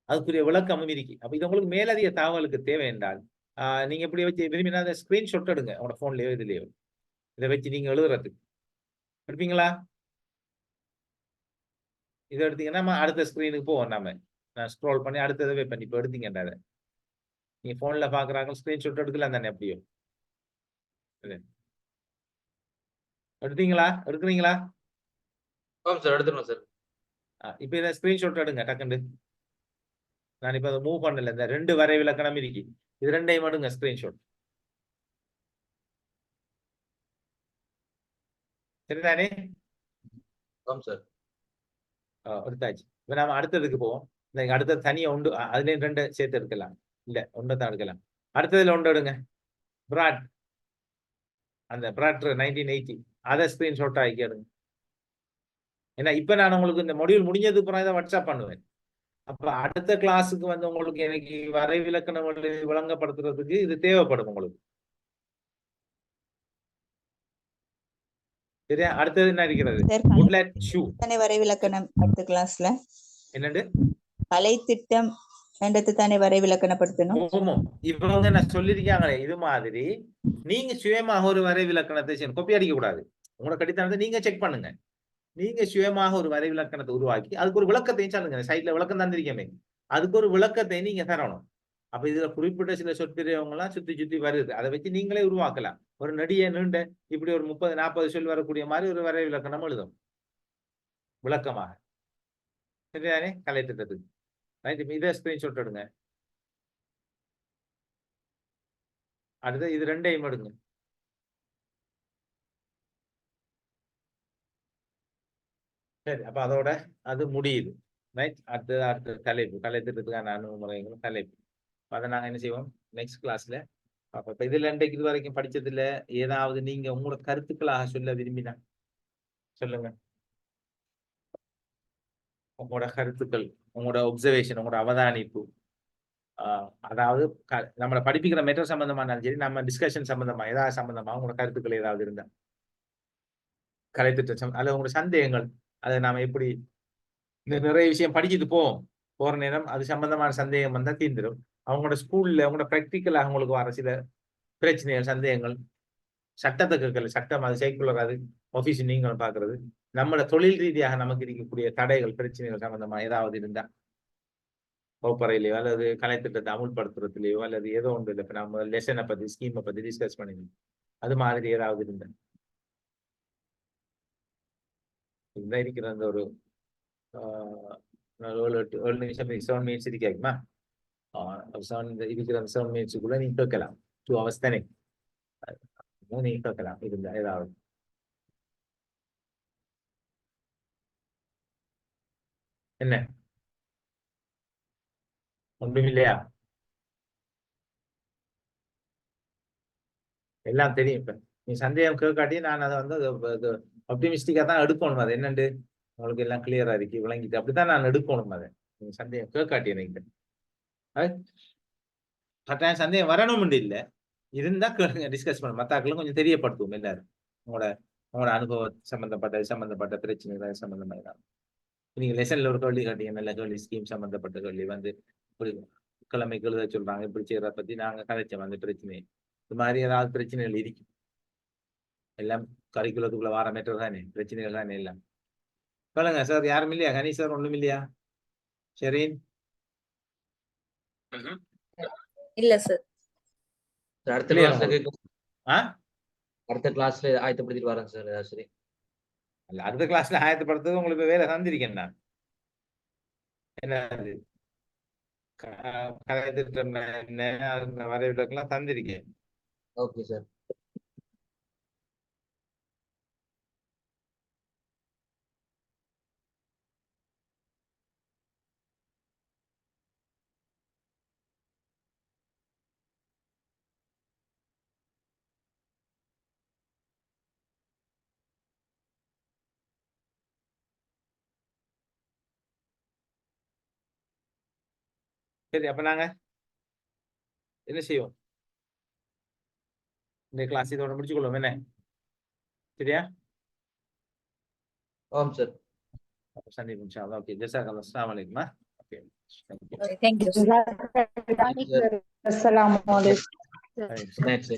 அதுக்குரிய விளக்கமும் இருக்கு. அப்ப இது உங்களுக்கு மேலதிக தகவலுக்கு தேவை என்றால் நீங்க எப்படி வச்சு விரும்பினா அதை ஸ்கிரீன்ஷாட் எடுங்க உங்களோட போன்லயோ இதுலயோ. இதை வச்சு நீங்க எழுதுறதுக்கு எடுப்பீங்களா? இதை எடுத்தீங்கன்னா நம்ம அடுத்த ஸ்கிரீனுக்கு போவோம். நம்ம நான் ஸ்க்ரோல் பண்ணி அடுத்தது வைப்பேன். இப்போ எடுத்தீங்கடா அதை நீங்க போன்ல பாக்குறாங்க, ஸ்கிரீன்ஷாட் எடுக்கலாம் தானே? அப்படியோ எடுத்தீங்களா? எடுக்கிறீங்களா? ஆமாம் சார், எடுத்துருவோம் சார். இப்போ இதை ஸ்கிரீன்ஷாட் எடுங்க டக்குண்டு. நான் இப்போ அதை மூவ் பண்ணல. இந்த 2 வரைவிலக்கணம் இருக்கு, இது 2ஐயும் எடுங்க ஸ்கிரீன்ஷாட். சரிதானே? ஆமாம் சார். எடுத்தாச்சு. இப்போ நாம அடுத்ததுக்கு போவோம். இந்த அடுத்தது தனியா உண்டு, அதுலேயும் 2 சேர்த்து எடுக்கலாம். இல்ல ஒன்றை தான் எடுக்கலாம். அடுத்ததுல ஒன்று எடுங்க. பிராட், அந்த பிராட் 1980 அதை ஸ்கிரீன்ஷாட் ஆக்கி எடுங்க. ஏன்னா இப்ப நான் உங்களுக்கு இந்த மொடியூல் முடிஞ்சதுக்கு அப்புறம் இதை வாட்ஸ்அப் பண்ணுவேன். அப்ப அடுத்த கிளாஸுக்கு வந்து உங்களுக்கு எனக்கு வரைவிலக்கணம் விளங்கப்படுத்துறதுக்கு இது தேவைப்படும் உங்களுக்கு. சரியா? அடுத்தது என்ன இருக்கிறது? குட்லெட் ஷூ. தானே வரைவிலக்கணம் அடுத்த கிளாஸ்ல என்னண்டு? கலை திட்டம் என்றது தானே வரைவிலக்கணப்படுத்தணும். ஆமாம், இவங்க நான் சொல்லியிருக்காங்களே இது மாதிரி நீங்க சுயமாக ஒரு வரைவிலக்கணத்தை செய்யணும். கொப்பி அடிக்க கூடாது. உங்களோட கடித்தனத்தை நீங்க செக் பண்ணுங்க. நீங்க சுயமாக ஒரு வரைவிலக்கணத்தை உருவாக்கி அதுக்கு ஒரு விளக்கத்தையும் சொல்லுங்க. சைட்ல விளக்கம் தந்திருக்கமே, அதுக்கு ஒரு விளக்கத்தை நீங்க தரணும். அப்ப இதுல குறிப்பிட்ட சில சொற்பிரியவங்க எல்லாம் சுத்தி சுத்தி வருது, அதை வச்சு நீங்களே உருவாக்கலாம். ஒரு நெடிய நீண்ட இப்படி ஒரு 30-40 சொல் வரக்கூடிய மாதிரி ஒரு வரைவிலக்கணம் எழுதும் விளக்கமாக. சரிதானே? கலை திட்டத்துக்கு ரைட். இப்ப இதை ஸ்கிரீன்ஷாட் எடுங்க. அடுத்து இது 2ஐயும் எடுங்க. சரி, அப்ப அதோட அது முடியுது. ரைட். அடுத்த தலைப்பு, கலை திட்டத்துக்கான அணுகுமுறைகளும் தலைப்பு. அதை நாங்க என்ன செய்வோம் நெக்ஸ்ட் கிளாஸ்ல. அப்ப இதுல இன்றைக்கு இது வரைக்கும் படிச்சதுல ஏதாவது நீங்க உங்களோட கருத்துக்களாக சொல்ல விரும்பினா சொல்லுங்க. உங்களோட கருத்துக்கள், உங்களோட ஒப்சர்வேஷன், உங்களோட அவதானிப்பு. அதாவது நம்மளை படிப்பிக்கிற மெட்டர் சம்பந்தமானாலும் சரி, நம்ம டிஸ்கஷன் சம்பந்தமா ஏதாவது சம்பந்தமா உங்களோட கருத்துக்கள் ஏதாவது இருந்தா, கலை திட்டம் அல்லது உங்களோட சந்தேகங்கள், அதை நாம எப்படி நிறைய விஷயம் படிச்சுட்டு போற நேரம் அது சம்பந்தமான சந்தேகம் வந்தா தீர்ந்துடும். அவங்களோட ஸ்கூல்ல அவங்களோட ப்ராக்டிக்கலாக அவங்களுக்கு வர சில பிரச்சனைகள், சந்தேகங்கள், சட்டத்தை கேட்கல, சட்டம் அது சைக்குலர், அது ஆபீஸ் நீங்களும் பாக்குறது, நம்மளோட தொழில் ரீதியாக நமக்கு இருக்கக்கூடிய தடைகள், பிரச்சனைகள் சம்பந்தமா ஏதாவது இருந்தா வகுப்பறையிலையோ அல்லது கலை திட்டத்தை அமுல்படுத்துறதுலையோ அல்லது ஏதோ ஒன்று இல்லை, இப்ப நம்ம லெசனை பத்தி ஸ்கீமை பத்தி டிஸ்கஸ் பண்ணிக்கணும், அது மாதிரி ஏதாவது இருந்தா இருக்கிற அந்த ஒரு 7 நிமிஷம் 7 மினிட்ஸ் இருக்காக்குமா? இருக்கிற 7 மினிட்ஸுக்குள்ள நீங்க கேட்கலாம். 2 hours தானே நீங்க கேட்கலாம் இருந்தா ஏதாவது. என்ன ஒன்றும் இல்லையா? எல்லாம் தெரியும். இப்ப நீ சந்தேகம் கேட்காட்டி நான் அதை வந்து ஆப்டிமிஸ்டிக்கா தான் எடுக்கணும். அது என்னண்டு உங்களுக்கு எல்லாம் கிளியரா இருக்கு, விளங்கிட்டு அப்படித்தான் நான் எடுக்கணும். அதை நீங்க சந்தேகம் கேட்காட்டி எனக்கு கட்டாயம் சந்தேகம் வரணும்னு இல்லை, இருந்தா கேளுங்க, டிஸ்கஸ் பண்ண மத்தாக்களும் கொஞ்சம் தெரியப்படுத்துவோம் எல்லாரும். உங்களோட அனுபவம் சம்பந்தப்பட்ட பிரச்சனைகள் சம்பந்தமாக தான். நீங்க லெசன்ல ஒரு கேள்வி கேட்டீங்க, நல்ல கேள்வி, ஸ்கீம் சம்பந்தப்பட்ட கேள்வி வந்து இப்படி கிழமைக்கு எழுத சொல்றாங்க, இப்படி செய்யறத பத்தி நாங்க கதைச்சோம். அந்த பிரச்சனை இது மாதிரி ஏதாவது பிரச்சனைகள் இருக்கும். எல்லாம் கரிக்குலத்துக்குள்ள வார மேட்டர் தானே, பிரச்சனைகள் தானே எல்லாம். சொல்லுங்க சார், யாரும் இல்லையா? கணேஷ் சார் ஒண்ணும் இல்லையா? ஷெரீன் இல்ல சார். அடுத்த கிளாஸ்ல ஆயத்தப்படுத்திட்டு வரேன் சார். சரி, அடுத்த கிளாஸ்ல ஆயத்தப்படுத்துறது உங்களுக்கு வேலை தந்திருக்கேன் நான். என்னது கலை திட்டம் என்ன வரைவிலக்கெல்லாம் தந்திருக்கேன். Okay sir. சரி, அப்ப நாங்க என்ன செய்வோம், இந்த கிளாஸ் இதோட முடிச்சுக்கொள்வோம். என்ன சரியா? ஆமாம் சார். சந்திப்போம் இன்ஷா அல்லாஹ். ஓகே, ஜஸாக்கல்லாஹ். அஸ்ஸலாமு அலைக்கும். Okay, Thank you. அஸ்ஸலாமு அலைக்கும். Next.